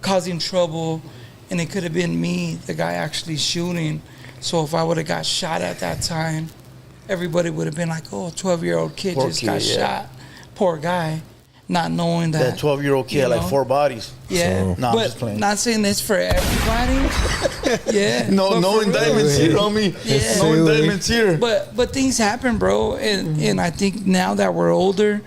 causing trouble, and it could have been me, the guy actually shooting. So if I would have got shot at that time, everybody would have been like, oh, a 12-year-old kid got shot. Poor guy, not knowing that. That 12-year-old kid had like 4 bodies. Yeah, no, but I'm just playing. Not saying this for everybody. Yeah. No indictments here, homie. Yeah. No indictments here. But things happen, bro. And I think now that we're older,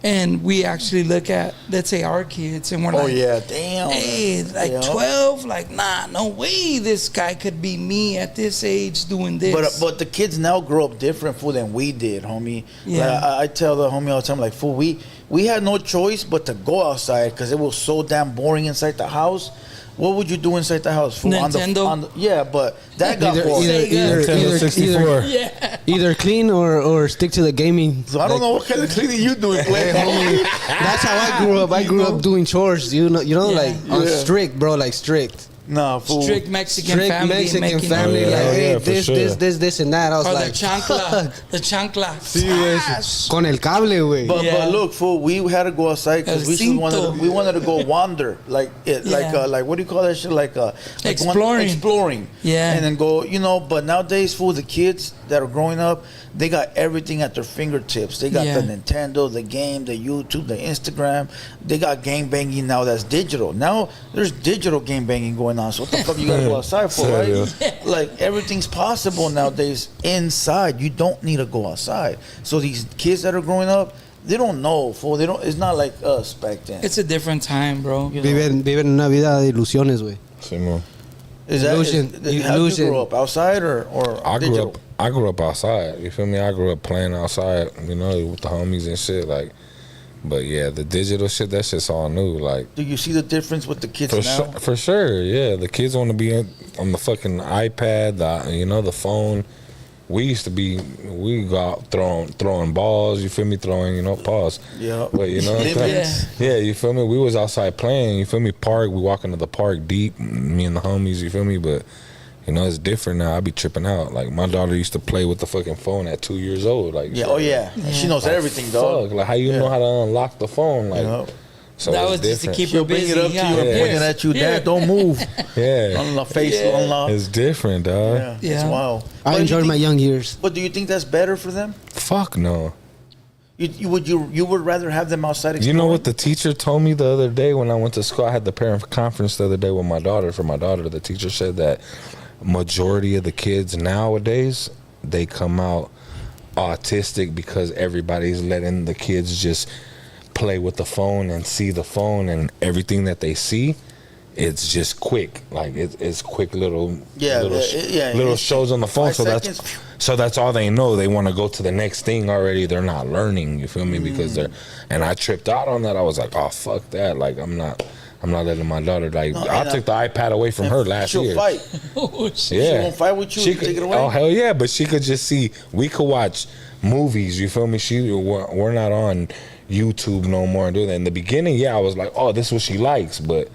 and we actually look at, let's say, our kids, and we're like, oh yeah, damn, hey, like 12, like, nah, no way this guy could be me at this age doing this. But the kids now grow up different, fool, than we did, homie. Yeah. Like, I tell the homie all the time, like, fool, we had no choice but to go outside because it was so damn boring inside the house. What would you do inside the house? Fool? Nintendo? Yeah, but that got boring. Nintendo 64. Either clean or stick to the gaming. So I don't know what kind of cleaning you doing, play, homie. That's how I grew up. I grew up doing chores. You know, like on strict, bro, like strict. No, fool. Strict Mexican family. Hey, this, and that. I was like, the chancla. Sí, güey. Con el cable, güey. But look, fool, we had to go outside because we wanted to go wander, like what do you call that shit? Like exploring. Yeah. And then go, you know. But nowadays, fool, the kids that are growing up, they got everything at their fingertips. They got the Nintendo, the game, the YouTube, the Instagram. They got game banging now that's digital. Now there's digital game banging going on. So what the fuck you gotta go outside for, right? Yeah. Like everything's possible nowadays inside. You don't need to go outside. So these kids that are growing up, they don't know, fool. They don't. It's not like us back then. It's a different time, bro. Viven una vida de ilusiones, güey. Sí, mo. How you grow up outside or digital? I grew up outside. You feel me? I grew up playing outside, you know, with the homies and shit. Like, but yeah, the digital shit, that shit's all new. Like, do you see the difference with the kids now? For sure, yeah. The kids want to be on the fucking iPad, the phone. We go out throwing balls, you feel me, pause. Yeah. But yeah, you feel me? We was outside playing, you feel me, park, we walk into the park deep, me and the homies, you feel me, but you know, it's different now. I be tripping out. Like, my daughter used to play with the fucking phone at 2 years old. Like, she knows everything, dog. Like, how you know how to unlock the phone? Like, so that was just to keep her busy. Bring it up to you and point it at you, Dad. Don't move. On the face, unlock. It's different, dog. Yeah. It's wild. I enjoyed my young years. But do you think that's better for them? Fuck no. You would rather have them outside exploring? You know what the teacher told me the other day when I went to school? I had the parent conference the other day with my daughter. For my daughter, the teacher said that majority of the kids nowadays, they come out autistic because everybody's letting the kids just play with the phone and see the phone, and everything that they see, it's just quick. Like it's quick little shows on the phone. So that's all they know. They want to go to the next thing already. They're not learning. You feel me? Because and I tripped out on that. I was like, oh fuck that. Like I'm not letting my daughter, like, I took the iPad away from her last year. She'll fight. Yeah. She won't fight with you? Take it away? Oh, hell yeah. But she could just see, we could watch movies, you feel me? We're not on YouTube no more and do that. In the beginning, I was like, oh, this is what she likes. But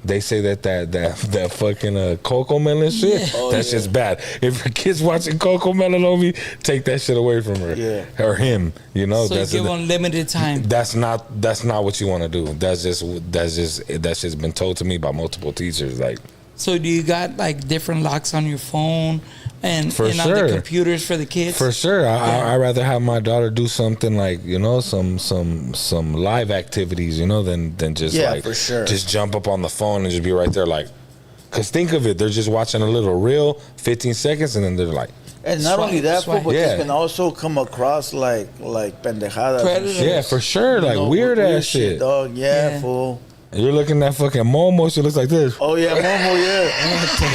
they say that fucking Coco Melon shit, that's just bad. If your kid's watching Coco Melon on me, take that shit away from her. Yeah. Or him, you know. So that's give them limited time. That's not what you want to do. That's just been told to me by multiple teachers. Like, so do you got like different locks on your phone and for on sure. the computers for the kids? For sure. I'd rather have my daughter do something like, you know, some live activities, you know, than just for sure. just jump up on the phone and just be right there, like, because think of it, they're just watching a little reel, 15 seconds, and then they're like, and not only that, but this can also come across like pendejadas. Predators. Yeah, for sure, like weird ass shit. Dog. Yeah, fool. You're looking at fucking Momo. She looks like this. Oh yeah, Momo.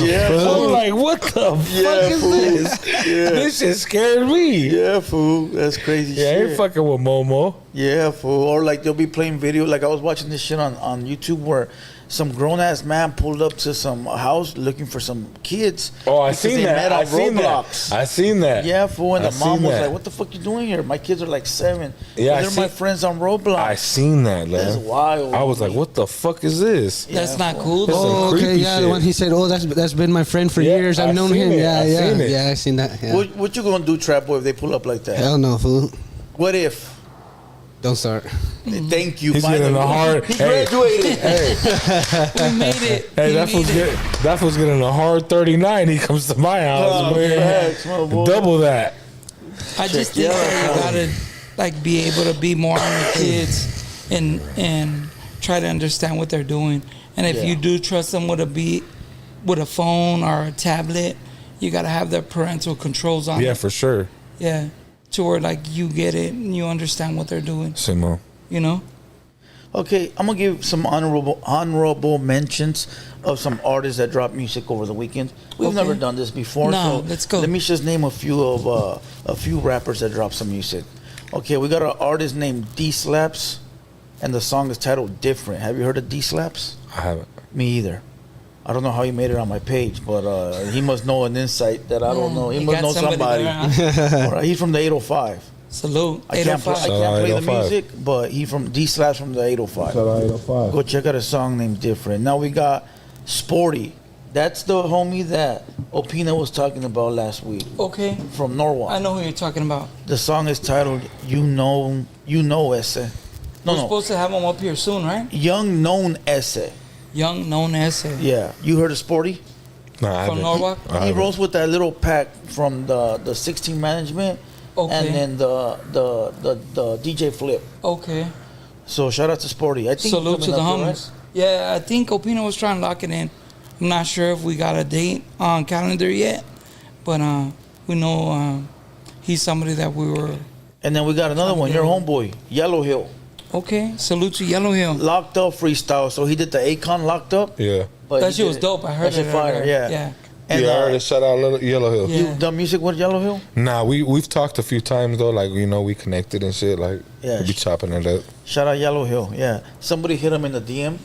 Yeah. I'm like, what the fuck is this? Yeah. This shit scared me. Yeah, fool. That's crazy shit. Yeah, I ain't fucking with Momo. Yeah, fool. Or like they'll be playing video. Like I was watching this shit on YouTube where some grown ass man pulled up to some house looking for some kids. Oh, I seen that. I seen that. Yeah, fool. And the mom was like, "What the fuck you doing here? My kids are like 7. Yeah, they're my friends on Roblox." I seen that. That's wild. I was like, "What the fuck is this?" That's not cool. Oh, okay, yeah. The one he said, "Oh, that's been my friend for years. I've known him." Yeah, I seen that. Yeah. What you gonna do, Trap Boy, if they pull up like that? Hell no, fool. What if? Don't start. Thank you. He's getting a hard. He graduated. Hey, we made it. Hey, that was getting a hard 39. He comes to my house, man. Double that. I just think that you gotta like be able to be more on your kids and try to understand what they're doing. And if you do trust them with a phone or a tablet, you gotta have their parental controls on. Yeah, for sure. Yeah. To where like you get it and you understand what they're doing. Simo. You know? Okay, I'm gonna give some honorable mentions of some artists that dropped music over the weekend. We've never done this before, no, so let's go. Let me just name a few rappers that dropped some music. Okay, we got an artist named D Slaps, and the song is titled "Different." Have you heard of D Slaps? I haven't. Me either. I don't know how he made it on my page, but he must know an insight that I don't know. He must know somebody. All right, he's from the 805. Salute. I can't play the 805. music, but he from D Slaps from the 805. Go check out a song named Different. Now we got Sporty. That's the homie that Opina was talking about last week. Okay. From Norwalk. I know who you're talking about. The song is titled You Know Esse. We're supposed to have him up here soon, right? Young Known Esse. Young Known Esse. Yeah. You heard of Sporty? No, from Norwalk? He rolls with that little pack from the 16 management. Okay. And then the DJ Flip. Okay. So shout out to Sporty. I think salute to the homies. Right? Yeah, I think Opina was trying to lock it in. I'm not sure if we got a date on calendar yet, but we know he's somebody that we were. And then we got another one. Your homeboy, Yellow Hill. Okay, salute to Yellow Hill. Locked Up freestyle. So he did the Akon Locked Up. Yeah. But that shit was dope. I heard that it. Fire. Yeah. And I heard it. Shout out Yellow Hill. Yeah. You done music with Yellow Hill? Nah, we've talked a few times though. Like we connected and shit. Like we be chopping it up. Shout out Yellow Hill. Yeah. Somebody hit him in the DM,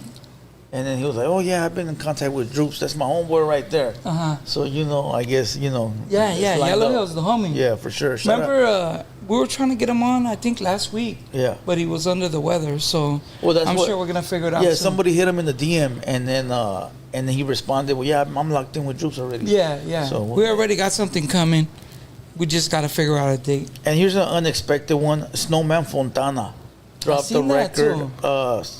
and then he was like, "Oh yeah, I've been in contact with Droops. That's my homeboy right there." So I guess Yeah. Yellow Hill's the homie. Yeah, for sure. Remember, we were trying to get him on. I think last week. Yeah. But he was under the weather, so I'm sure we're gonna figure it out. Yeah, soon. somebody hit him in the DM, and then he responded, "Well, yeah, I'm locked in with Droops already." Yeah. So we already got something coming. We just got to figure out a date. And here's an unexpected one. Snowman Fontana dropped a record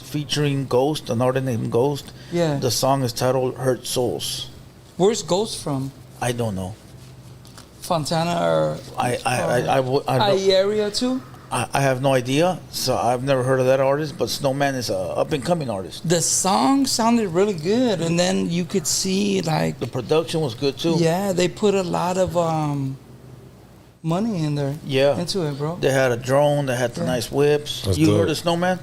featuring Ghost, an artist named Ghost. Yeah. The song is titled Hurt Souls. Where's Ghost from? I don't know. Fontana or I area too? I have no idea. So I've never heard of that artist, but Snowman is a up and coming artist. The song sounded really good, and then you could see like the production was good too. Yeah, they put a lot of money in there. Yeah, into it, bro. They had a drone. They had the nice whips. That's you dope. Heard of Snowman?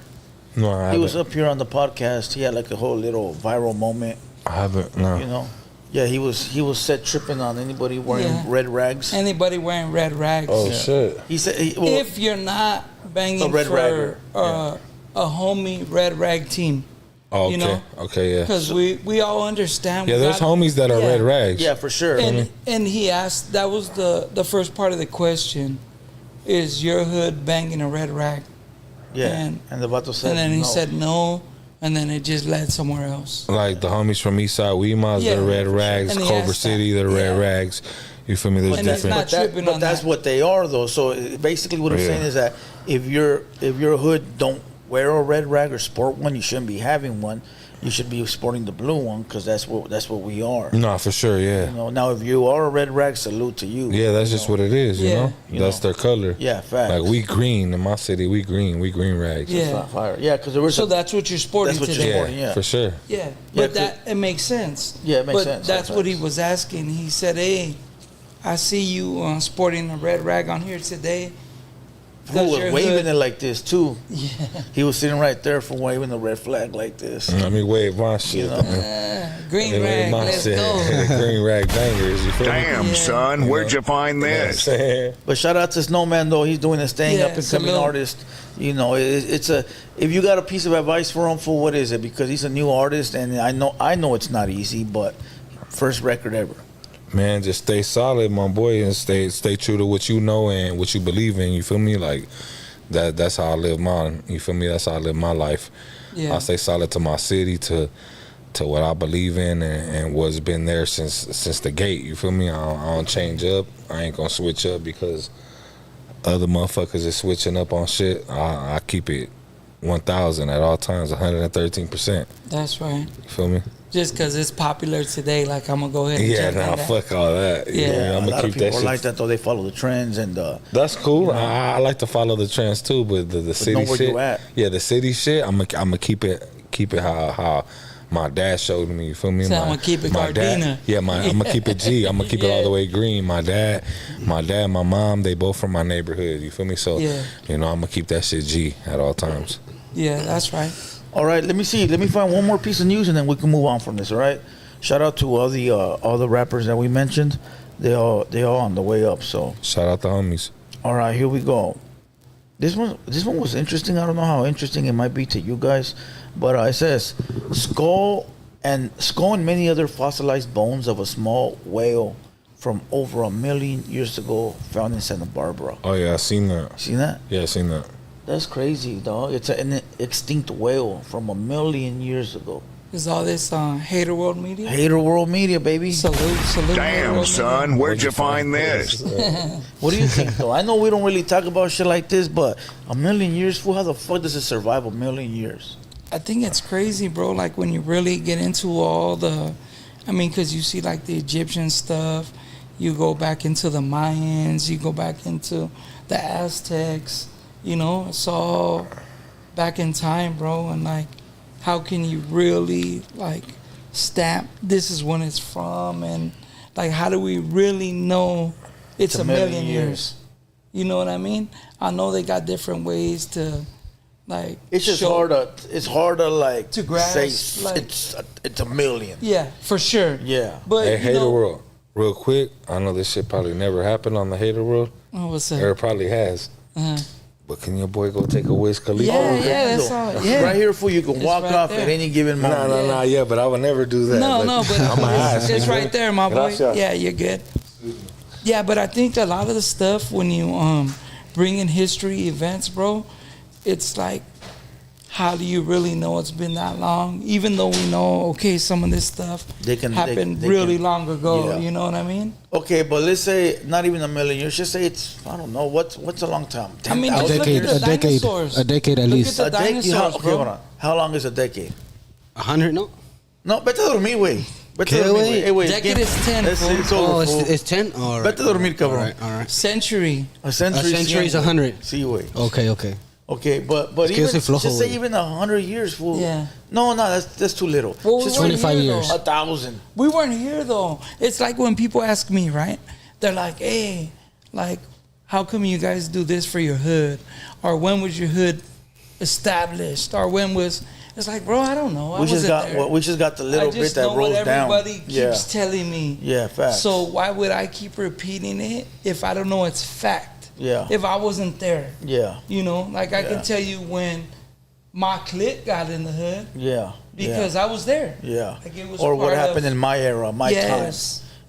No, I haven't. He was up here on the podcast. He had like a whole little viral moment. I haven't. No. Yeah, he was set tripping on anybody wearing red rags. Anybody wearing red rags. Oh shit. He said, if you're not banging a red for a homie red rag team. Oh, okay. You know? Okay, yeah. Because we all understand. Yeah, there's homies that are red rags. Yeah, for sure. And he asked, that was the first part of the question, is your hood banging a red rag? Yeah, and the vato said and then he no. said no, and then it just led somewhere else. Like the homies from Eastside Weemas, they're red rags. Culver City, they're red rags. You feel me? There's different. But that's what they are, though. So basically, what I'm saying is that if your hood don't wear a red rag or sport one, you shouldn't be having one. You should be sporting the blue one because that's what we are. No, for sure, yeah. Now if you are a red rag, salute to you. Yeah, that's just what it is. You know, that's their color. Yeah, facts. Like we green in my city, we green rags. Yeah, fire. Yeah, because there was. So that's what you're sporting. That's what today. you're sporting. Yeah, for sure. Yeah, but it makes sense. Yeah, it makes sense. That's what he was asking. He said, "Hey, I see you sporting a red rag on here today. Who was waving it like this too? Yeah, he was sitting right there for waving the red flag like this. Let me wave my shit. Green rag, let's go. Green rag bangers. You feel Damn, me? son, where'd you find this? But shout out to Snowman though. He's doing his thing, up and coming artist. You know, it's a. If you got a piece of advice for him, for what is it? Because he's a new artist, and I know it's not easy, but first record ever. Man, just stay solid, my boy, and stay true to what you know and what you believe in. You feel me? Like that's how I live mine. You feel me? That's how I live my life. Yeah. I stay solid to my city, to what I believe in, and what's been there since the gate. You feel me? I don't change up. I ain't gonna switch up because other motherfuckers is switching up on shit. I keep it 1,000 at all times, 113%. That's right. You feel me? Just because it's popular today, like I'm gonna go ahead and fuck all that. Yeah, I'm a gonna lot keep of people that are shit. like that though. They follow the trends and that's cool. I like to follow the trends too, but the city shit. You at. Yeah, the city shit. I'm gonna keep it how my dad showed me. You feel me? So I'm gonna keep it Gardena. I'm gonna keep it G. I'm gonna keep it all the way green. My dad, my mom, they both from my neighborhood. You feel me? So I'm gonna keep that shit G at all times. Yeah, that's right. All right, let me see. Let me find one more piece of news, and then we can move on from this. All right. Shout out to all the rappers that we mentioned. They all on the way up. So shout out the homies. All right, here we go. This one was interesting. I don't know how interesting it might be to you guys, but it says skull and many other fossilized bones of a small whale from over 1 million years ago found in Santa Barbara. Oh yeah, I seen that. Seen that? Yeah, I seen that. That's crazy, dog. It's an extinct whale from 1 million years ago. Is all this Hater World Media? Hater World Media, baby. Salute. Damn, son, where'd you find this? What do you think, though? I know we don't really talk about shit like this, but 1 million years, fool, how the fuck does it survive 1 million years? I think it's crazy, bro. Like, when you really get into all because you see, like, the Egyptian stuff, you go back into the Mayans, you go back into the Aztecs, it's all back in time, bro, and, like, how can you really, like, stamp this is when it's from, and, like, how do we really know it's 1 million years? You know what I mean? I know they got different ways to, like, it's just hard to like to grasp, say like, it's 1 million. Yeah, for sure. Yeah. But hey, Hater World, real quick, I know this shit probably never happened on the Hater World. Oh, what's up? Or it probably has. But can your boy go take a Wiz Khalifa? Yeah, that's all. Yeah. Right here for you can walk off at any given moment. No, but I would never do that. No, but I'm gonna ask. It's right there, my boy. Gracias. Yeah, you're good. Yeah, but I think a lot of the stuff when you bring in history events, bro, it's like, how do you really know it's been that long? Even though we know, okay, some of this stuff happened really long ago. Yeah. You know what I mean? Okay, but let's say not even 1 million years. Just say it's, I don't know, what's a long time? A decade at least. A decade. Hold on. How long is a decade? 100? No, vete a dormir, güey. Vete a dormir, güey. Decade is 10. It's 10. All right. Vete a dormir, cabrón. All right. Century. A century is 100. Sí, güey. Okay, but even just say even 100 years, fool. Yeah. No, that's too little. Well, just 25 years. 1,000. We weren't here though. It's like when people ask me, right? They're like, "Hey, like, how come you guys do this for your hood? Or when was your hood established? Or when was?" It's like, bro, I don't know. We just got the little bit that rolls down. Everybody keeps telling me. Yeah, fact. So why would I keep repeating it if I don't know it's fact? Yeah. If I wasn't there. Yeah. I can tell you when my clique got in the hood. Yeah. Because I was there. Yeah. Like it was or what happened in my era, my time.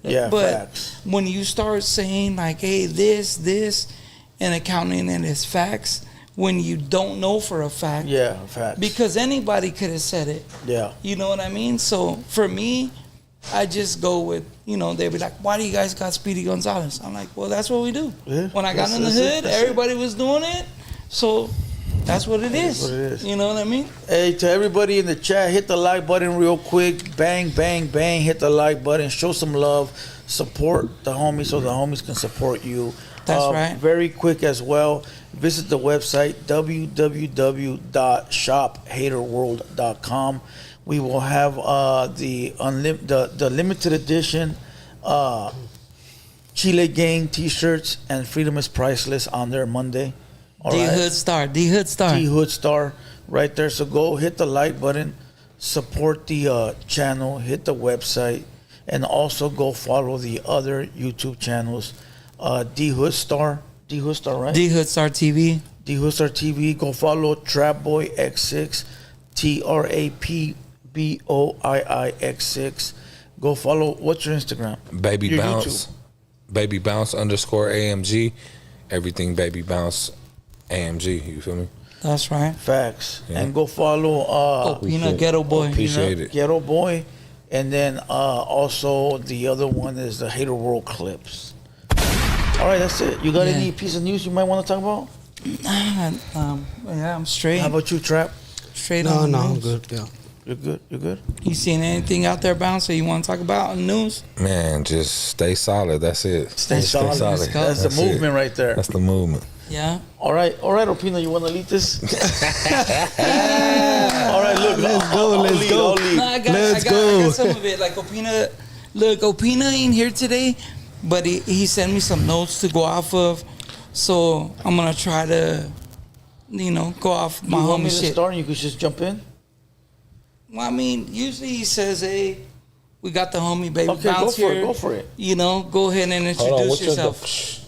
Yeah, but facts. When you start saying like, hey, this, and accounting it as facts, when you don't know for a fact. Yeah, facts. Because anybody could have said it. Yeah. You know what I mean? So for me, I just go with, they'd be like, why do you guys got Speedy Gonzalez? I'm like, well, that's what we do. Yeah, when I got in the hood, everybody was doing it. So that's what it is. You know what I mean? Hey, to everybody in the chat, hit the like button real quick. Bang, bang, bang. Hit the like button. Show some love. Support the homies so the homies can support you. That's right. Very quick as well. Visit the website, www.shophaterworld.com. We will have the limited edition Chile Gang T-shirts and Freedom is Priceless on there Monday. Hood Star. D Hood Star, right there. So go hit the like button, support the channel, hit the website, and also go follow the other YouTube channels. D Hood Star, right? D Hood Star TV. D Hood Star TV. Go follow Trapboy X6, TRAPBOIIX6. Go follow. What's your Instagram? Baby your Bounce. YouTube. Baby Bounce _AMG. Everything Baby Bounce AMG. You feel me? That's right. Facts. Yeah. And go follow Peanut Ghetto Boy. Appreciate it. Ghetto Boy. And then also the other one is the Hater World Clips. All right, that's it. You got any piece of news you might want to talk about? Yeah, I'm straight. How about you, Trap? Straight no, on. No, I'm good. Yeah. You're good? You seen anything out there, Bounce, that you want to talk about in the news? Man, just stay solid. That's it. Stay solid. That's the movement right there. That's the movement. Yeah. All right, Opina, you want to lead this? All right, look. Let's go. No, I got some of it. Like Opina, Opina ain't here today, but he sent me some notes to go off of. So I'm going to try to, go off my homie homie to shit. Start and you could just jump in? Well, I mean, usually he says, hey, we got the homie Baby Bounce here. Go for it. Go ahead and introduce yourself.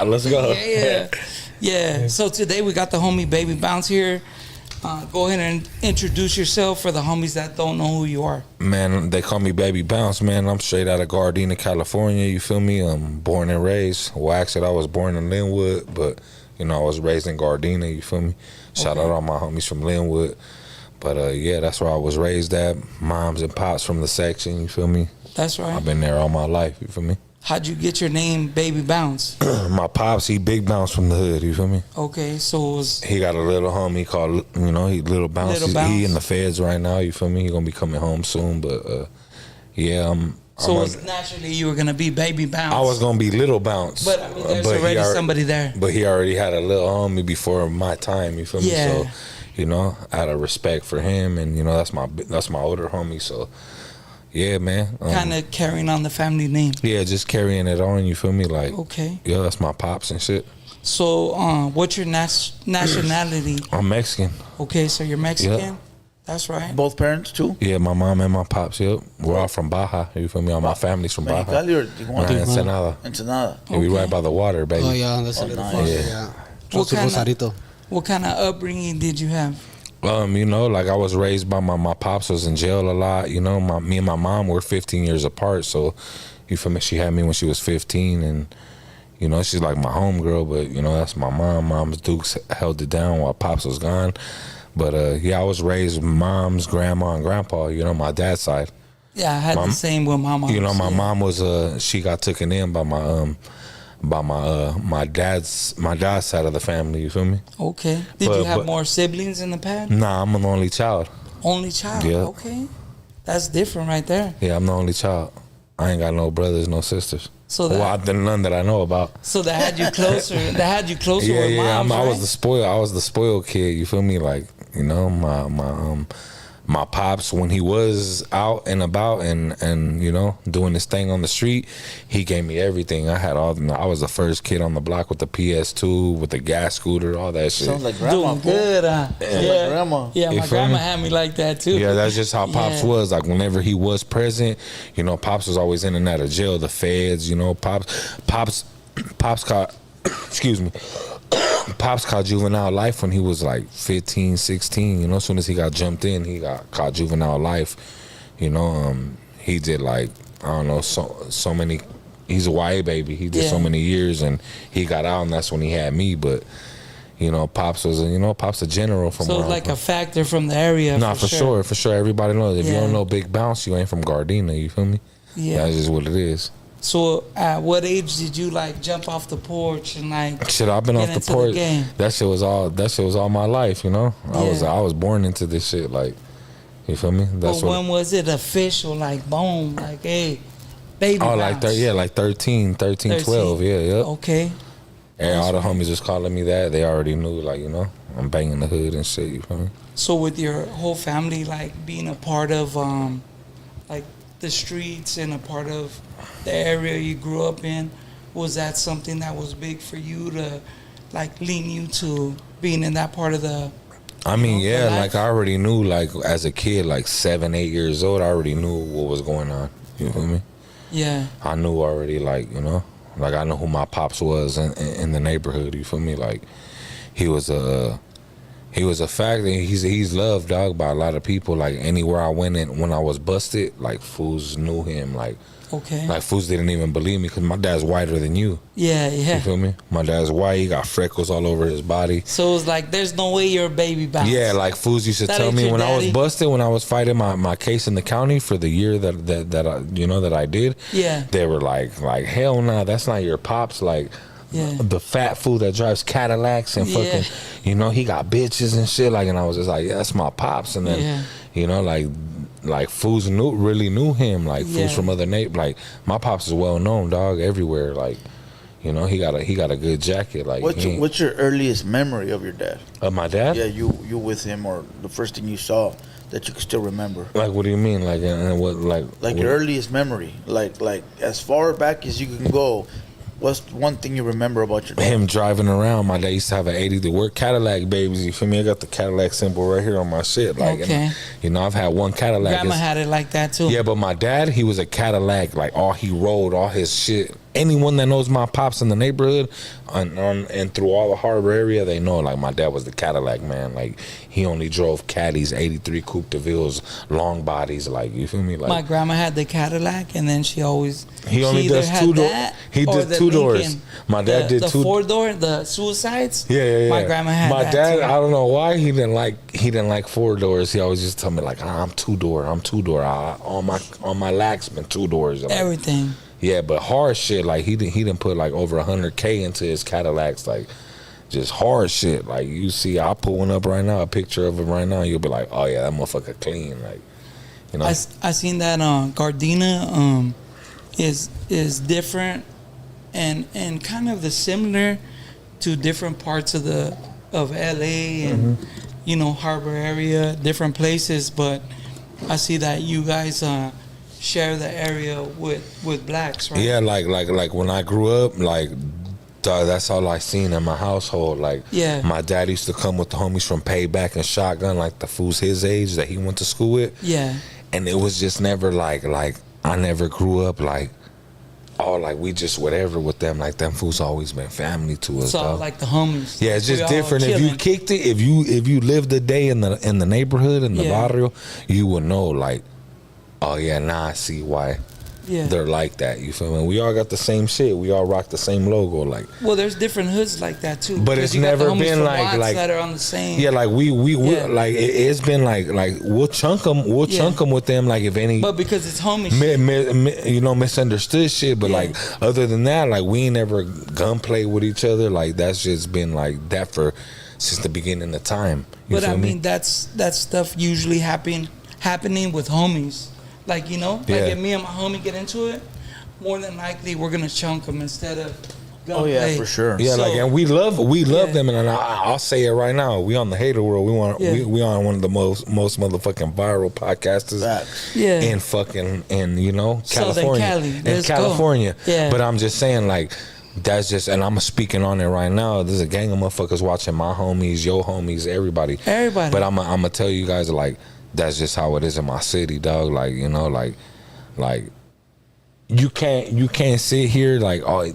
Let's go. Yeah. So today we got the homie Baby Bounce here. Go ahead and introduce yourself for the homies that don't know who you are. Man, they call me Baby Bounce, man. I'm straight out of Gardena, California. You feel me? I'm born and raised. Well, actually, I was born in Linwood, but, I was raised in Gardena. You feel me? Shout out all my homies from Linwood. But, that's where I was raised at. Moms and pops from the section. You feel me? That's right. I've been there all my life. You feel me? How'd you get your name, Baby Bounce? My pops, he Big Bounce from the hood. You feel me? Okay, so he got a little homie called, he Little Bounce. He in the feds right now. You feel me? He gonna be coming home soon. But So naturally you were gonna be Baby Bounce. I was gonna be Little Bounce. But there's already somebody there. But he already had a little homie before my time. You feel me? Yeah. So, out of respect for him, and that's my older homie. So. Yeah, man. Kind of carrying on the family name. Yeah, just carrying it on. You feel me? Like, okay. Yeah, that's my pops and shit. So, what's your nationality? I'm Mexican. Okay, so you're Mexican. Yep. That's right. Both parents too? Yeah, my mom and my pops. Yep, we're all from Baja. You feel me? All my family's from Baja. Ensenada. Ensenada. Yeah, we right by the water, baby. Oh yeah, that's a little far. Yeah. What kind of upbringing did you have? Like I was raised by my pops was in jail a lot. Me and my mom were 15 years apart. So, you feel me? She had me when she was 15, and she's like my homegirl. But that's my mom. Mom's Dukes held it down while pops was gone. But I was raised with mom's grandma and grandpa. My dad's side. Yeah, I had the same with my mom. My mom was she got taken in by my dad's side of the family. You feel me? Okay. Did you have more siblings in the past? Nah, I'm an only child. Only child. Yeah. Okay. That's different right there. Yeah, I'm the only child. I ain't got no brothers, no sisters. So none that I know about. So that had you closer. with moms, I right? was the spoiled kid. You feel me? Like my pops, when he was out and about and doing his thing on the street, he gave me everything. I was the first kid on the block with the PS2, with the gas scooter, all that shit. Sounds like grandma. Doing good, Yeah. Like grandma. Yeah, my grandma had me like that too. Yeah, that's just how Pops was. Like whenever he was present, Pops was always in and out of jail, the feds, Pops caught excuse me. Pops caught juvenile life when he was like 15, 16. As soon as he got jumped in, he got caught juvenile life. He did like, I don't know, so many. He's a YA baby. He did so many years, and he got out, and that's when he had me. But Pops was Pops a general from. So like a factor from the area. Nah, for sure. Everybody knows. If you don't know Big Bounce, you ain't from Gardena. You feel me? Yeah, that's just what it is. So at what age did you like jump off the porch and like shit? I've been off the porch. That shit was all my life, I was born into this shit, like, you feel me? When was it official, like boom, like hey, Baby Bounce? Like 13, 12, yeah. Okay. And all the homies was calling me that. They already knew, like, I'm banging the hood and shit, you feel me? So with your whole family, like being a part of like the streets and a part of the area you grew up in, was that something that was big for you to, like, lean you to being in that part of the? I mean, yeah, like I already knew, like as a kid, like 7, 8 years old, I already knew what was going on. You feel me? Yeah. I knew already, like, you know, like I know who my pops was in the neighborhood. You feel me? Like he was a fact, and he's loved, dog, by a lot of people. Like anywhere I went in, when I was busted, like fools knew him. Like, okay, like fools didn't even believe me because my dad's whiter than you. Yeah, yeah. You feel me? My dad's white. He got freckles all over his body. So it's like, there's no way you're a baby bounce. Yeah, like fools used to tell me when I was busted, when I was fighting my case in the county for the year that I, you know, that I did. Yeah. They were like hell nah, that's not your pops. Like. Yeah. The fat fool that drives Cadillacs and fucking, you know, he got bitches and shit. Like, and I was just like, yeah, that's my pops. And then, you know, like fools really knew him. Like fools from other neighbors. Like my pops is well known, dog, everywhere. Like, you know, he got a good jacket. Like, what's your earliest memory of your dad? Of my dad? Yeah, you with him, or the first thing you saw that you can still remember. Like, what do you mean? Like, and what? Like your earliest memory. Like as far back as you can go. What's one thing you remember about your dad? Him driving around. My dad used to have an 80 to work Cadillac, babies. You feel me? I got the Cadillac symbol right here on my shit. Like, okay. And, you know, I've had one Cadillac. Grandma had it like that too. Yeah, but my dad, he was a Cadillac. Like, he rode all his shit. Anyone that knows my pops in the neighborhood and through all the harbor area, they know, like, my dad was the Cadillac man. Like, he only drove Caddies, 83 Coupe de Villes, long bodies. Like, you feel me? Like, my grandma had the Cadillac, and then she always only does two doors. He did two doors. My dad did two. The 4-door, the Suicides. Yeah. My grandma had my that dad. too. I don't know why he didn't like 4 doors. He always just tell me like, I'm 2-door. All my lacks been 2 doors. Like, everything. Yeah, but hard shit, like he didn't put like over 100K into his Cadillacs, like just hard shit. Like you see, I'll put one up right now, a picture of him right now. You'll be like, oh yeah, that motherfucker clean. Like, you know. I seen that Gardena is different and kind of the similar to different parts of LA and you know, harbor area, different places. But I see that you guys share the area with blacks, right? Yeah, like when I grew up, like that's all I seen in my household. Like, my dad used to come with the homies from Payback and Shotgun, like the fools his age that he went to school with. Yeah, and it was just never like I never grew up like we just whatever with them. Like them fools always been family to us. So like the homies. Yeah, it's just different. If you kicked it, if you lived a day in the neighborhood in the barrio, you would know like. Oh yeah, now I see why they're like that. You feel me? We all got the same shit. We all rock the same logo. Like, well, there's different hoods like that too. But it's never been like that are on the same. Yeah, like we like it's been like we'll chunk them with them. Like if any, but because it's homie shit. You know, misunderstood shit. But like other than that, like we ain't never gunplay with each other. Like that's just been like that since the beginning of time. But I mean, that's stuff usually happening with homies. Like, you know, like if me and my homie get into it, more than likely we're gonna chunk them instead of gunplay. Oh yeah, for sure. Yeah, so, like, and we love them, and I'll say it right now. We on the hater world. We on one of the most motherfucking viral podcasters in you know, California. In California. Yeah. But I'm just saying, like, that's just, and I'm speaking on it right now. There's a gang of motherfuckers watching my homies, your homies, everybody. But I'm gonna tell you guys, like, that's just how it is in my city, dog. Like, you know, like you can't sit here like, oh,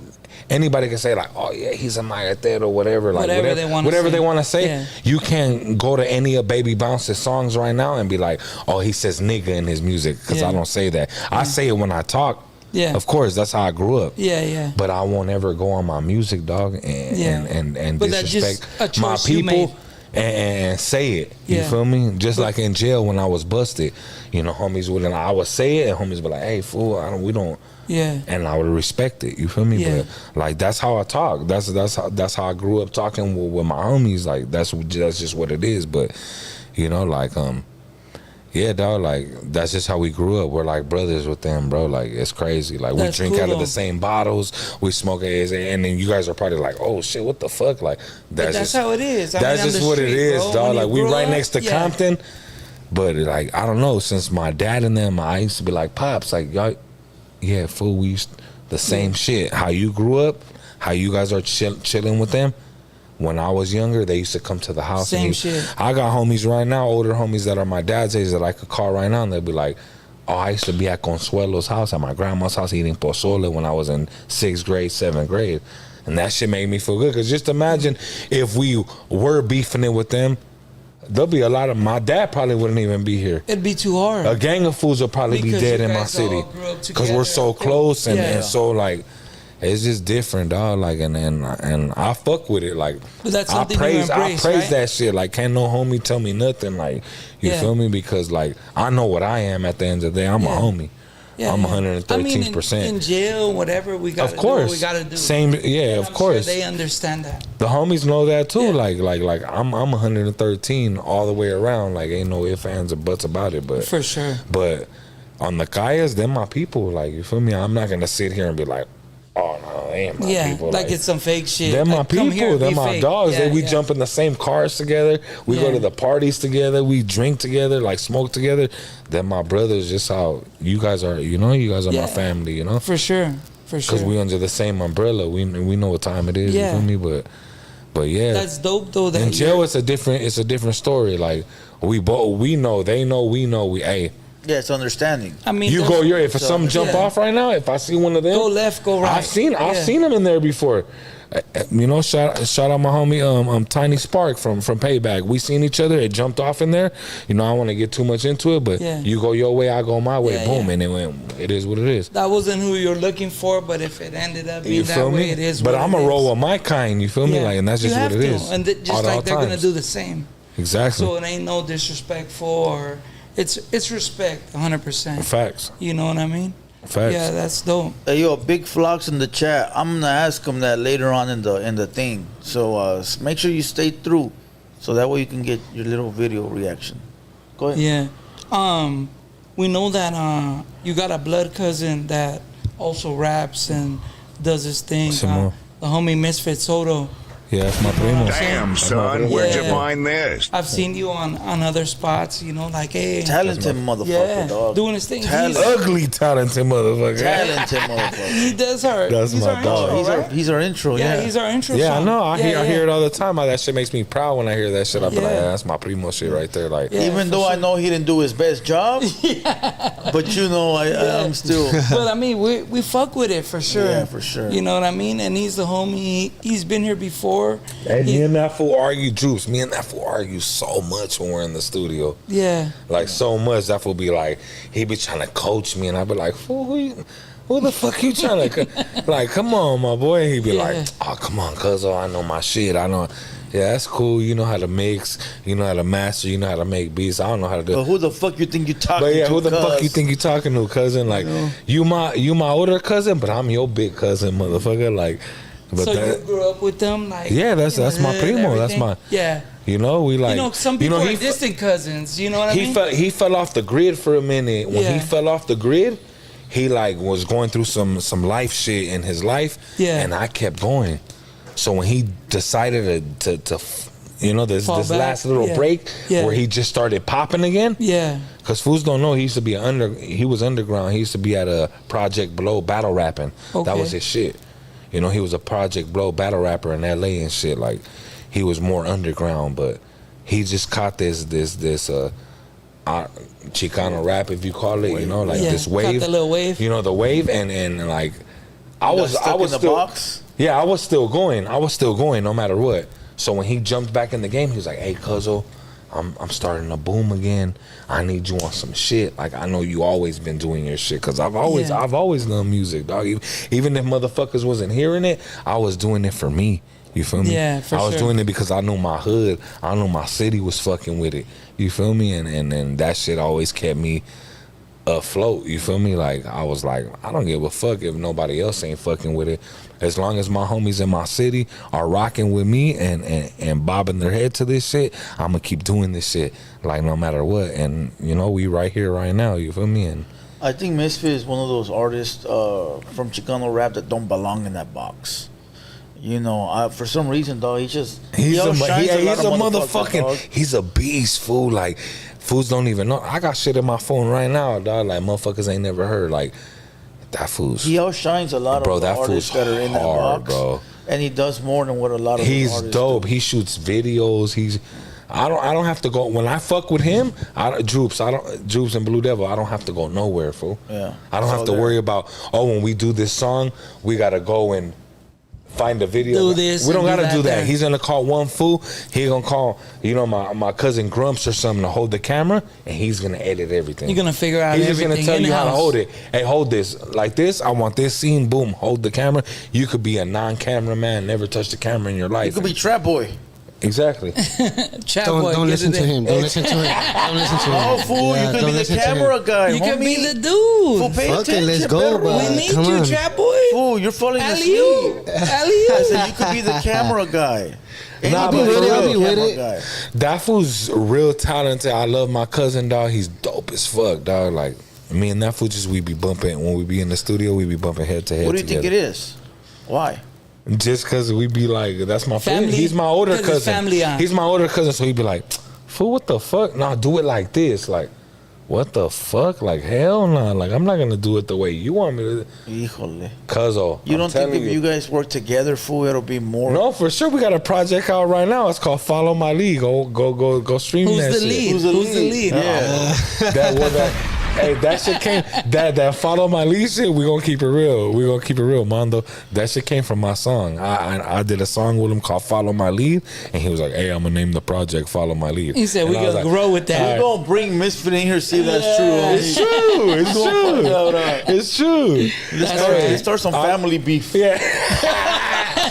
anybody can say like, oh yeah, he's a magatero or whatever, like whatever they want to say. Yeah. You can't go to any of Baby Bounce's songs right now and be like, oh, he says nigga in his music, because I don't say that. I say it when I talk. Yeah, of course, that's how I grew up. Yeah. But I won't ever go on my music, dog, and but disrespect my people. And say it, you feel me? Just like in jail when I was busted, you know, homies wouldn't. I would say it, and homies be like, "Hey, fool, we don't." Yeah. And I would respect it. You feel me? Yeah. But like that's how I talk. That's how I grew up talking with my homies. Like that's just what it is. But you know, like yeah, dog. Like that's just how we grew up. We're like brothers with them, bro. Like it's crazy. Like we drink out of the same bottles. We smoke it, and then you guys are probably like, "Oh shit, what the fuck?" Like that's how it is. That's just what it is, dog. Like we right next to Compton, but like I don't know. Since my dad and them, I used to be like, "Pops, like y'all, yeah, fool. The same shit. How you grew up, how you guys are chilling with them. When I was younger, they used to come to the house. Same shit. I got homies right now, older homies that are my dad's age that I could call right now, and they'll be like, oh, I used to be at Consuelo's house, at my grandma's house, eating pozole when I was in 6th grade, 7th grade. And that shit made me feel good. Because just imagine if we were beefing it with them, there'll be a lot of, my dad probably wouldn't even be here. It'd be too hard. A gang of fools will probably be dead in my city. Because we're so close and so like, it's just different, dog. Like, and I fuck with it. Like, but that's something you embrace, I praise right? that shit. Like, can't no homie tell me nothing. Like, you feel me? Because like, I know what I am. At the end of the day, I'm a homie. Yeah, I'm 113%. I mean, in jail, whatever we got to do, what we got to do. Same, yeah, of course. Sure they understand that. The homies know that too. Yeah. Like I'm 113 all the way around. Like, ain't no ifs, ands, or buts about it. But for sure. But on the Kayas, them my people. Like, you feel me? I'm not gonna sit here and be like, oh no, they ain't my people. Like it's some fake shit. They're my like, people. They're my fake. dogs. We jump in the same cars together. We go to the parties together. We drink together, like smoke together. They're my brothers. Just how you guys are. You know, you guys are my family. You know, for sure. Because we under the same umbrella. We know what time it is. You feel me? But yeah, that's dope though. That in jail, it's a different story. Like we know, they know, we know. Hey. Yeah, it's understanding. I mean, you go. If something jump off right now, if I see one of them, go left, go right. I've seen them in there before. You know, shout out my homie, Tiny Spark from Payback. We seen each other. It jumped off in there. You know, I don't want to get too much into it, but you go your way, I go my way. Boom, and it is what it is. That wasn't who you're looking for, but if it ended up being that way, it is. But I'm a roll with my kind. You feel me? Like, and that's just what it is. And just like they're gonna do the same. Exactly. So it ain't no disrespectful or. It's respect, 100%. Facts. You know what I mean? Facts. Yeah, that's dope. Hey, yo, Big Flocks in the chat. I'm gonna ask him that later on in the thing. So make sure you stay through, so that way you can get your little video reaction. Go ahead. Yeah. We know that you got a blood cousin that also raps and does his thing. The homie Misfit Soto. Yeah, that's my primo. Damn, son, where'd you find this? I've seen you on other spots, you know, like, hey. Talented motherfucker, dog. Doing his thing. Ugly talented motherfucker. Talented motherfucker. He does her. That's my dog. He's our intro, yeah. He's our intro Yeah, song. I know. I hear it all the time. That shit makes me proud when I hear that shit. I be like, that's my primo shit right there. Like, even though I know he didn't do his best job, but you know, I'm still. But I mean, we fuck with it for sure. Yeah, for sure. You know what I mean? And he's the homie. He's been here before. And me and that fool argue, Juice. Me and that fool argue so much when we're in the studio. Yeah. Like, so much. That fool be like, he be trying to coach me, and I be like, fool, who the fuck you trying to, like, come on, my boy. He be like, oh, come on, cuz, I know my shit. I know. Yeah, that's cool. You know how to mix. You know how to master. You know how to make beats. I don't know how to do it. But who the fuck you think you talking to? But yeah, who the fuck you think you talking to, cousin? Like, you my older cousin, but I'm your big cousin, motherfucker. Like, but so you grew up with them, like that's my primo. That's my You know, we like. You know, some people are distant cousins. You know what I mean? He fell off the grid for a minute. When he fell off the grid, he like was going through some life shit in his life. Yeah. And I kept going. So when he decided to you know, this last little break where he just started popping again. Yeah. Because fools don't know, he used to be he was underground. He used to be at a Project Blow battle rapping. Okay. That was his shit. You know, he was a Project Blow battle rapper in LA and shit. Like, he was more underground, but he just caught this Chicano rap, if you call it, you know, like this wave. Caught the little wave. You know, the wave, and like, I was still, box? Yeah, I was still going no matter what. So when he jumped back in the game, he was like, hey, cuzzo, I'm starting to boom again. I need you on some shit. Like, I know you always been doing your shit, because I've always done music, dog. Even if motherfuckers wasn't hearing it, I was doing it for me. You feel me? Yeah, for sure. I was doing it because I knew my hood. I knew my city was fucking with it. You feel me? And that shit always kept me afloat. You feel me? Like, I was like, I don't give a fuck if nobody else ain't fucking with it. As long as my homies in my city are rocking with me and bobbing their head to this shit, I'm gonna keep doing this shit, like, no matter what. And, you know, we right here, right now. You feel me? And I think Misfit is one of those artists from Chicano rap that don't belong in that box. You know, for some reason, dog, he's a motherfucking, he's a beast, fool. Like, fools don't even know. I got shit in my phone right now, dog. Like, motherfuckers ain't never heard. Like, That fool's. He outshines a lot of the artists that are in that box, bro. And he does more than what a lot of He's artists dope. do. He shoots videos. I don't have to go when I fuck with him. Droops and Blue Devil. I don't have to go nowhere, fool. Yeah. I don't have to worry about when we do this song, we gotta go and find a video. Do this. We don't gotta do that. There. He's gonna call one fool. He's gonna call my cousin Grumps or something to hold the camera, and he's gonna edit everything. You're gonna figure out. He's just gonna tell you how to hold it. Hey, hold this like this. I want this scene. Boom, hold the camera. You could be a non-cameraman, never touch the camera in your life. You could be Trap Boy. Exactly. Don't listen to him. Don't listen to him. Don't listen to him. Oh, fool, you could be the camera guy. You could be the dude. Fool, pay Fucking attention, let's go, bro. We need Come you, on. Trap Boy. Fool, you're falling asleep. Alley-oop. I said you could be the camera guy. I'll be with it. I'll be with it. Guy. That fool's real talented. I love my cousin, dog. He's dope as fuck, dog. Like me and that fool we be bumping when we be in the studio. We be bumping head to head. What do you think it is? Why? Just because we be like, that's my Family. friend. He's my older cousin. Family on. He's my older cousin, so he be like, fool, what the fuck? Nah, do it like this. Like, what the fuck? Like, hell no. Like, I'm not going to do it the way you want me to. Híjole. Cuzzo. You don't think if you guys work together, fool, it'll be more? No, for sure. We got a project out right now. It's called Follow My Lead. Go stream that shit. Who's the lead? Yeah. Hey, that shit came. That Follow My Lead shit. We gonna keep it real, Mondo. That shit came from my song. I did a song with him called Follow My Lead, and he was like, "Hey, I'm gonna name the project Follow My Lead." He said, "We gonna grow with that." We're gonna bring Misfit in here, see if that's true. It's true. Let's start some family beef. Yeah.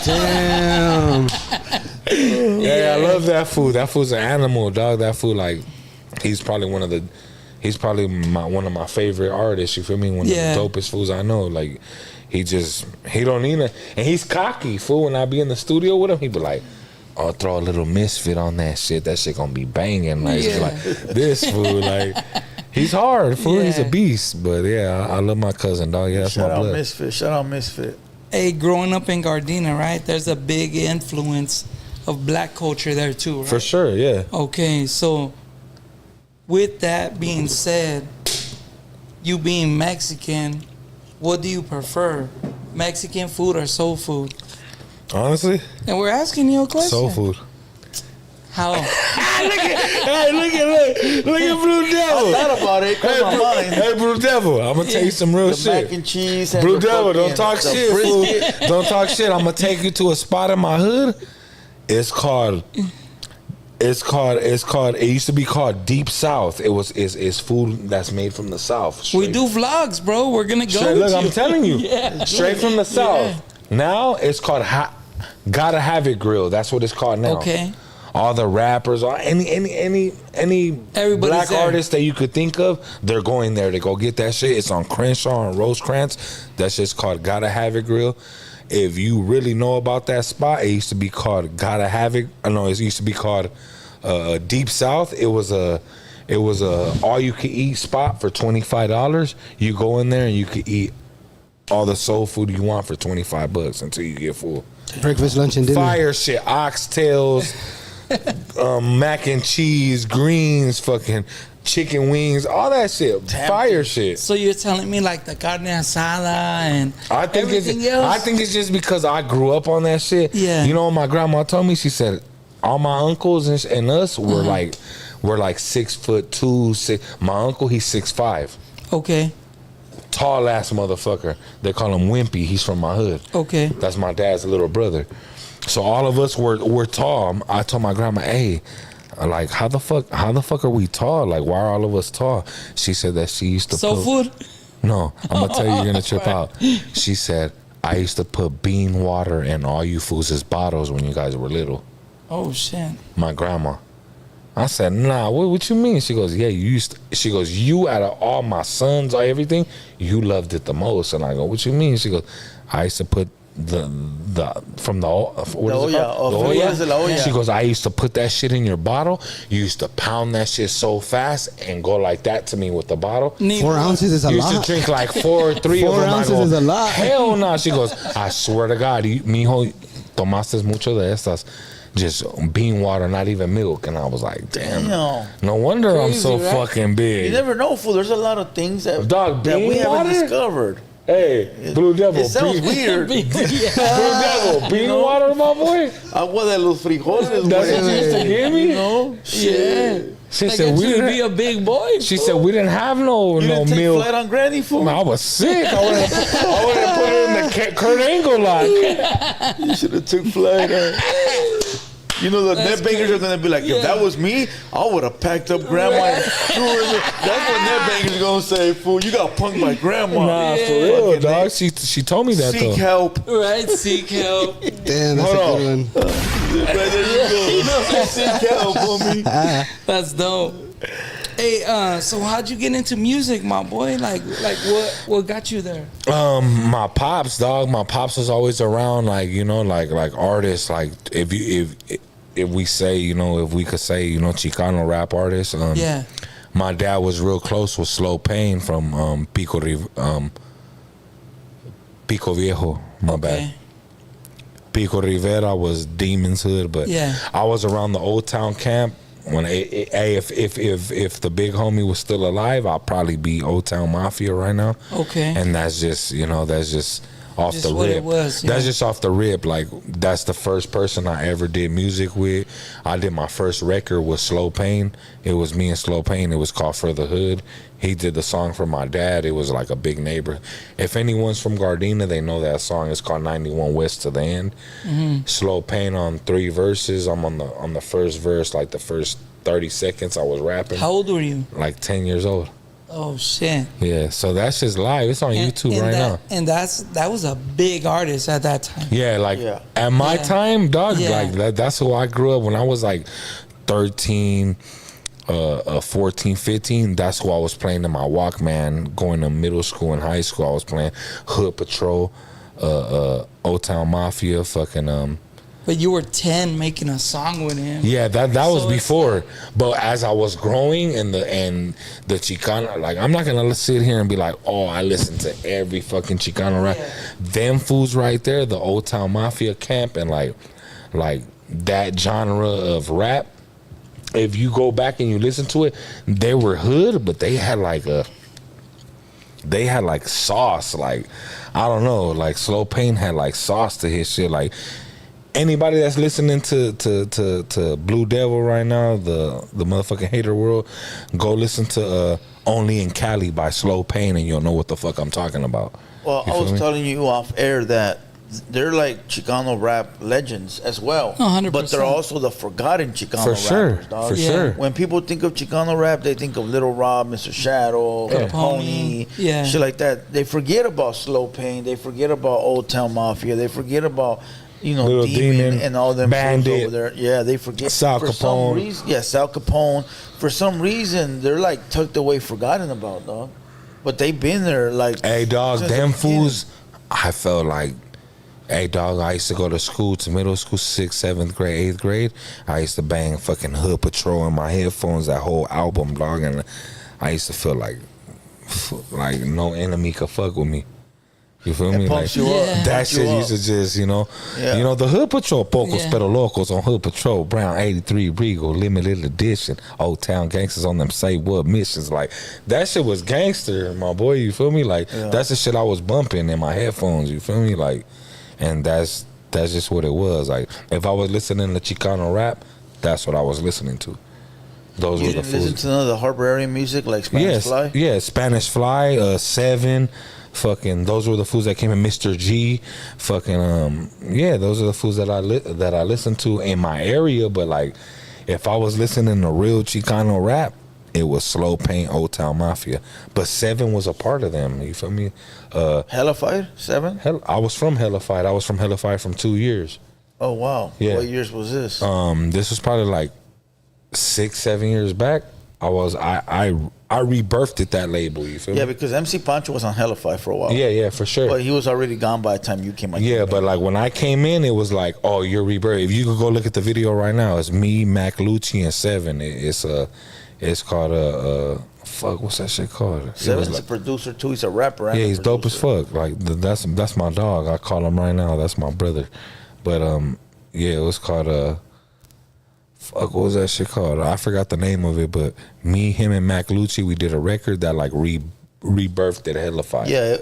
Damn. Yeah, I love that fool. That fool's an animal, dog. That fool, like, he's probably one of my favorite artists. You feel me? One of the dopest fools I know. Like, he don't need it, and he's cocky, fool. When I be in the studio with him, he be like, "I'll throw a little Misfit on that shit. That shit gonna be banging." Like, this fool, like, he's hard, fool. Yeah. He's a beast. But yeah, I love my cousin, dog. Yeah, that's my blood. Shout out Misfit. Hey, growing up in Gardena, right? There's a big influence of black culture there too, right? For sure, yeah. Okay, so with that being said, you being Mexican, what do you prefer? Mexican food or soul food? Honestly? And we're asking you a question. Soul food. How? Look at Blue Devil. I thought about it. Hey, Blue Devil, I'm gonna tell you some real shit. Mac and cheese and Blue Devil, don't talk shit, fool. Don't talk shit. I'm gonna take you to a spot in my hood. It used to be called Deep South. It's food that's made from the South. We do vlogs, bro. We're gonna go. Look, I'm telling you. Straight from the South. Now it's called Gotta Have It Grill. That's what it's called now. Okay. All the rappers, or any black artist that you could think of, they're going there to go get that shit. It's on Crenshaw and Rosecrans. That shit's called Gotta Have It Grill. If you really know about that spot, it used to be called Gotta Have It. It used to be called Deep South. It was a all you could eat spot for $25. You go in there and you could eat all the soul food you want for $25 until you get full. Breakfast, lunch, and dinner. Fire shit, oxtails, mac and cheese, greens, fucking chicken wings, all that shit. Fire shit. So you're telling me like the carne asada and everything else? I think it's just because I grew up on that shit. Yeah. You know what my grandma told me? She said all my uncles and us were like 6'2". My uncle, he's 6'5". Okay. Tall ass motherfucker. They call him Wimpy. He's from my hood. Okay. That's my dad's little brother. So all of us were tall. I told my grandma, "Hey, like how the fuck are we tall? Like why are all of us tall?" She said that she used to food? No, I'm gonna tell you, you're gonna trip out. She said, "I used to put bean water in all you fools' bottles when you guys were little." Oh shit. My grandma. I said, "Nah, what you mean?" She goes, "Yeah, you used to," she goes, "You out of all my sons or everything, you loved it the most." And I go, "What you mean?" She goes, "I used to put the She goes, "I used to put that shit in your bottle. You used to pound that shit so fast and go like that to me with the bottle. 4 ounces is a lot. You used to drink like 4 or 3 of them. 4 ounces is a lot. Hell no." She goes, "I swear to God, mijo, tomaste mucho de estas." Just bean water, not even milk. And I was like, damn. No wonder I'm so fucking big. You never know, fool. There's a lot of things that we haven't discovered. Hey, Blue Devil. It sounds weird. Blue Devil, bean water, my boy. Agua de los frijoles. That's what you used to give me. You know? Yeah. She Like said we didn't be a big boy. She said we didn't have no You didn't take meal. flight on granny food? Man, I was sick. I would have put her in the Kurt Angle lock. You should have took flight. You know, the net bangers are going to be like, if that was me, I would have packed up grandma and threw her in the... That's what net bangers are going to say, fool. You got punked by grandma. Nah, for real, dog. She told me that, Seek help. Right, seek help. Damn, that's a good one. Right, there you go. Seek help, homie. That's dope. Hey, so how'd you get into music, my boy? Like what got you there? My pops, dog. My pops was always around, like, you know, like artists. Like if we say, you know, if we could say, you know, Chicano rap artists. Yeah. My dad was real close with Slow Pain from Pico Viejo. My bad. Pico Rivera was Demon's Hood, but yeah. I was around the Old Town Camp. When if the big homie was still alive, I'll probably be Old Town Mafia right now. Okay. And that's just, you know, that's just off Just the what rip. it was, yeah. That's just off the rip. Like, that's the first person I ever did music with. I did my first record with Slow Pain. It was me and Slow Pain. It was called For the Hood. He did the song for my dad. It was like a big neighbor. If anyone's from Gardena, they know that song. It's called 91 West to the End. Mm-hmm. Slow Pain on 3 verses. I'm on the first verse, like the first 30 seconds I was rapping. How old were you? Like 10 years old. Oh shit. Yeah, so that's just live. It's on YouTube right now. And that was a big artist at that time. Yeah, like at my time, dog, Yeah. like that's who I grew up when I was like 13, 14, 15. That's who I was playing in my Walkman going to middle school and high school. I was playing Hood Patrol, Old Town Mafia, fucking But you were 10 making a song with him. Yeah, that was before. But as I was growing and the Chicano, like, I'm not gonna sit here and be like, oh, I listen to every fucking Chicano rap. Yeah. Them fools right there, the Old Town Mafia camp, and like that genre of rap. If you go back and you listen to it, they were hood, but they had like sauce. Like, I don't know, like Slow Pain had like sauce to his shit. Like, anybody that's listening to Blue Devil right now, the motherfucking hater world, go listen to Only in Cali by Slow Pain and you'll know what the fuck I'm talking about. Well, I was telling you off air that they're like Chicano rap legends as well. 100%. But they're also the forgotten Chicano For rappers, sure, dog. for sure. When people think of Chicano rap, they think of Little Rob, Mr. Shadow, Capone, Yeah. shit like that. They forget about Slow Pain. They forget about Old Town Mafia. They forget about, you know, Little Demon, and all them fools Bandit. over there. Yeah, they forget. Sal for Capone. Some reason, yeah, Sal Capone. For some reason, they're like tucked away, forgotten about, dog. But they've been there, like. Hey, dog, since them the beginning. fools, I felt like, hey, dog, I used to go to school, to middle school, 6th, 7th grade, 8th grade. I used to bang fucking Hood Patrol in my headphones, that whole album, dog. And I used to feel like no enemy could fuck with me. You feel me? Like, that shit used to just, you know, the Hood Patrol, Pocos Pero Locos on Hood Patrol, Brown 83 Regal, limited edition, Old Town Gangsters on them Say What missions. Like, that shit was gangster, my boy. You feel me? Like, that's the shit I was bumping in my headphones. You feel me? Like, and that's just what it was. Like, if I was listening to Chicano rap, that's what I was listening to. Those were the fools. Listen to none of the Harbor area music like Spanish Fly? Yeah, Spanish Fly, Seven. Fucking, those were the fools that came in. Mr. G, fucking, those are the fools that I listened to in my area. But like, if I was listening to real Chicano rap, it was Slow Pain, Old Town Mafia. But Seven was a part of them. You feel me? Hellified? 7? I was from Hellified. I was from Hellified from 2 years. Oh wow! Yeah. What years was this? This was probably like 6-7 years back. I rebirthed that label, you feel me? Yeah, because MC Pancho was on Hellified for a while. Yeah, for sure. But he was already gone by the time you came out. Yeah, but like when I came in, it was like, oh, you're rebirth. If you could go look at the video right now, it's me, Mac Lucci, and Seven. It's called fuck, what's that shit called? Seven's a producer too. He's a rapper. Yeah, he's dope as fuck. Like that's my dog. I call him right now. That's my brother. But it was called fuck, what was that shit called? I forgot the name of it, but me, him, and Mac Lucci, we did a record that like rebirthed it hella fire. Yeah,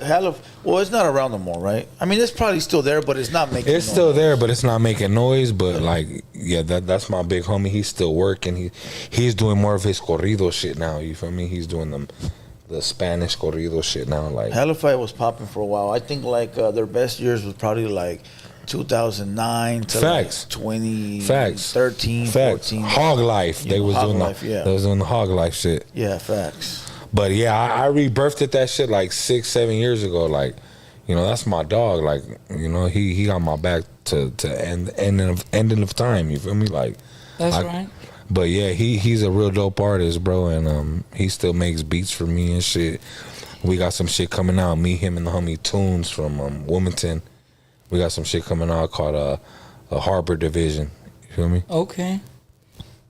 well, it's not around no more, right? I mean, it's probably still there, but it's not making. It's still there, but it's not making noise. But like, yeah, that's my big homie. He's still working. He's doing more of his corrido shit now. You feel me? He's doing the Spanish corrido shit now. Like, Hellafire was popping for a while. I think like their best years was probably like 2009 to Facts. like 2013, Facts. 14. Hog Life. They was doing They was doing the Hog Life shit. Yeah, facts. But yeah, I rebirthed that shit like 6-7 years ago. Like, you know, that's my dog. Like, you know, he got my back to ending of time. You feel me? Like, that's right. But yeah, he's a real dope artist, bro, and he still makes beats for me and shit. We got some shit coming out. Me, him, and the homie Tunes from Wilmington. We got some shit coming out called a Harbor Division. You feel me? Okay.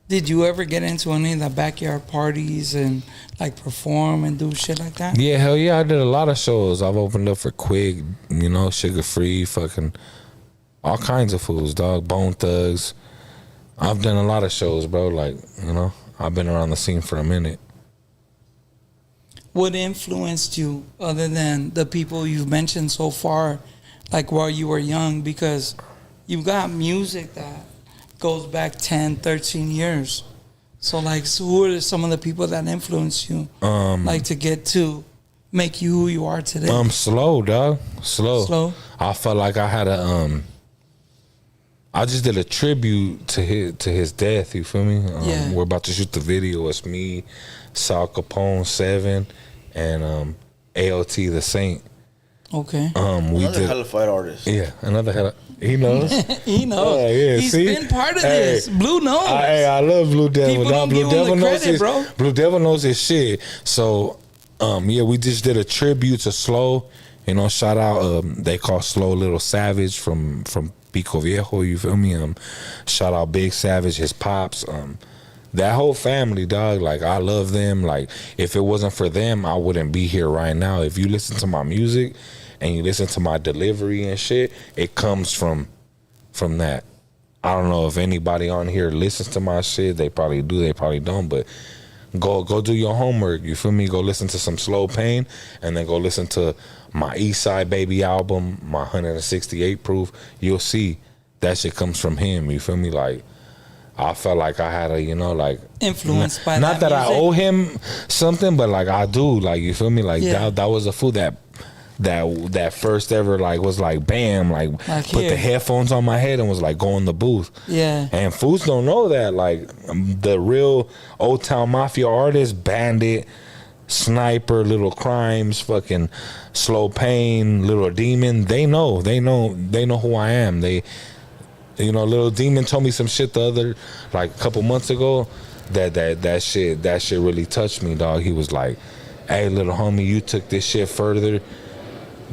Did you ever get into any of the backyard parties and like perform and do shit like that? Yeah, hell yeah, I did a lot of shows. I've opened up for Quig, you know, Sugar Free, fucking all kinds of fools, dog, Bone Thugs. I've done a lot of shows, bro. Like, you know, I've been around the scene for a minute. What influenced you other than the people you've mentioned so far, like while you were young? Because you've got music that goes back 10, 13 years. So, like, who are some of the people that influenced you, like, to get to make you who you are today? Slow, dog. Slow. I felt like I had I just did a tribute to his death. You feel me? Yeah. We're about to shoot the video. It's me, Sal Capone 7, and AOT the Saint. Okay. Another Hellafire artist. Yeah, he knows. He knows. Yeah, He's been part of this. Blue knows. I love Blue Devil. People don't give him the credit, bro. Blue Devil knows his shit. So, yeah, we just did a tribute to Slow. You know, shout out. They call Slow Little Savage from Pico Viejo. You feel me? Shout out Big Savage, his pops. That whole family, dog. Like, I love them. Like, if it wasn't for them, I wouldn't be here right now. If you listen to my music and you listen to my delivery and shit, it comes from that. I don't know if anybody on here listens to my shit. They probably do. They probably don't. But go do your homework. You feel me? Go listen to some Slow Pain, and then go listen to my East Side Baby album, my 168 proof. You'll see that shit comes from him. You feel me? Like, I felt like I had a, you know, like, influenced by not that music. I owe him something, but like I do. Like, you feel me? Like, that was a fool that first ever, like, was like, bam, like put here. the headphones on my head and was like, go in the booth. Yeah. And fools don't know that. Like, the real Old Town Mafia artists, Bandit, Sniper, Little Crimes, fucking Slow Pain, Little Demon, they know who I am. You know, Little Demon told me some shit a couple months ago that shit really touched me, dog. He was like, hey, little homie, you took this shit further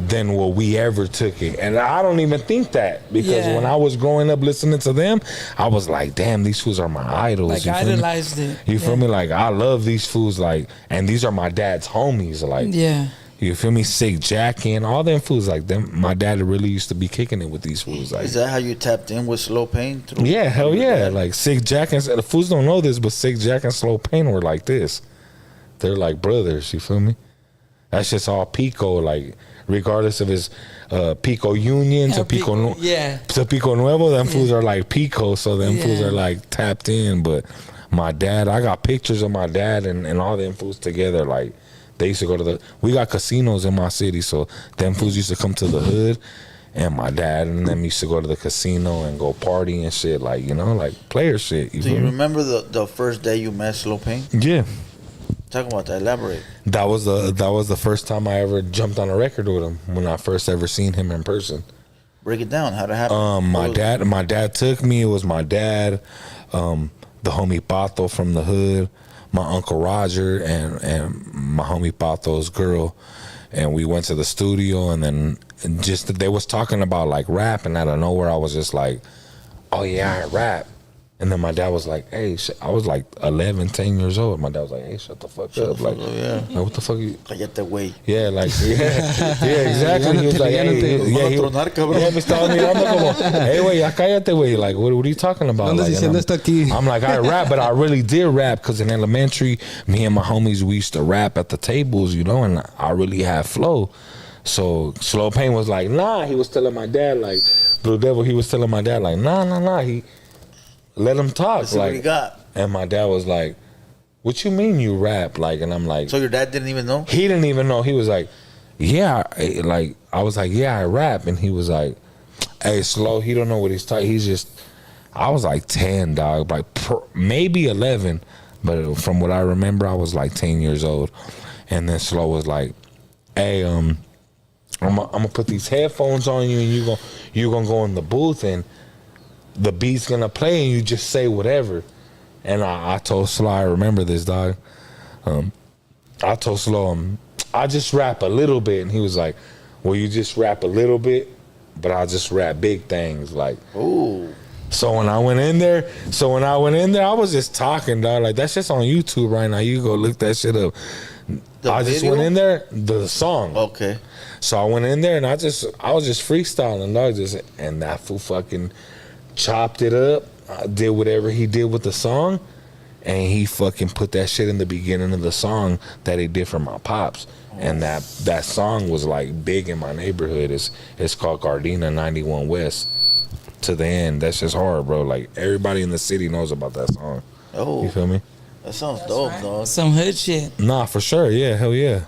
than what we ever took it. And I don't even think that, because when I was growing up listening to them, I was like, damn, these fools are my idols. Like, you idolized it. You feel me? Like, I love these fools, like, and these are my dad's homies, like, yeah. You feel me? Sick Jackie and all them fools, like them. My dad really used to be kicking it with these fools. Like, is that how you tapped in with Slow Pain? Yeah, hell yeah. Like, Sick Jack and the fools don't know this, but Sick Jack and Slow Pain were like this. They're like brothers. You feel me? That's just all Pico. Like, regardless of his Pico Union to Pico Nuevo, them fools are like Pico. So them fools are like tapped in. But my dad, I got pictures of my dad and all them fools together. Like, they used to go to we got casinos in my city, so them fools used to come to the hood, and my dad and them used to go to the casino and go party and shit, like, you know, like player shit. Do you remember the first day you met Slow Pain? Yeah. Talk about that. Elaborate. That was the first time I ever jumped on a record with him, when I first ever seen him in person. Break it down. How'd it happen? My dad took me. It was my dad, the homie Pato from the hood, my Uncle Roger, and my homie Pato's girl, and we went to the studio, and then just they was talking about like rap, and out of nowhere I was just like, oh yeah, I rap. And then my dad was like, hey, I was like 11, 10 years old. My dad was like, hey, shut the fuck up. Like, like, what the fuck you? Cállate, güey. Yeah, like, yeah, exactly. He was like, hey, me estaba mirando como, hey, güey, ya cállate, güey. Like, what are you talking about? Like, I'm like, I rap, but I really did rap because in elementary, me and my homies, we used to rap at the tables, you know, and I really had flow. So Slow Pain was like, nah. He was telling my dad, like, Blue Devil, he was telling my dad, like, nah. He let him talk. Let's see like, what he got. And my dad was like, what you mean you rap? Like, and I'm like, so your dad didn't even know? He didn't even know. He was like, yeah. Like, I was like, yeah, I rap. And he was like, hey, Slow, he don't know what he's talking. He's just, I was like 10, dog. Like, maybe 11. But from what I remember, I was like 10 years old. And then Slow was like, hey, I'm gonna put these headphones on you, and you gonna go in the booth, and the beat's gonna play, and you just say whatever. And I told Slow, I remember this, dog. I told Slow, I just rap a little bit, and he was like, well, you just rap a little bit, but I just rap big things, like. Ooh. So when I went in there, I was just talking, dog. Like, that's just on YouTube right now. You go look that shit up. Just went in there, the song. Okay. So I went in there and I was just freestyling, dog. And that fool fucking chopped it up. I did whatever he did with the song, and he fucking put that shit in the beginning of the song that he did for my pops. And that song was like big in my neighborhood. It's called Gardena 91 West. To the end. That's just hard, bro. Like, everybody in the city knows about that song. Oh. You feel me? That sounds dope, dog. Some hood shit. Nah, for sure. Yeah, hell yeah.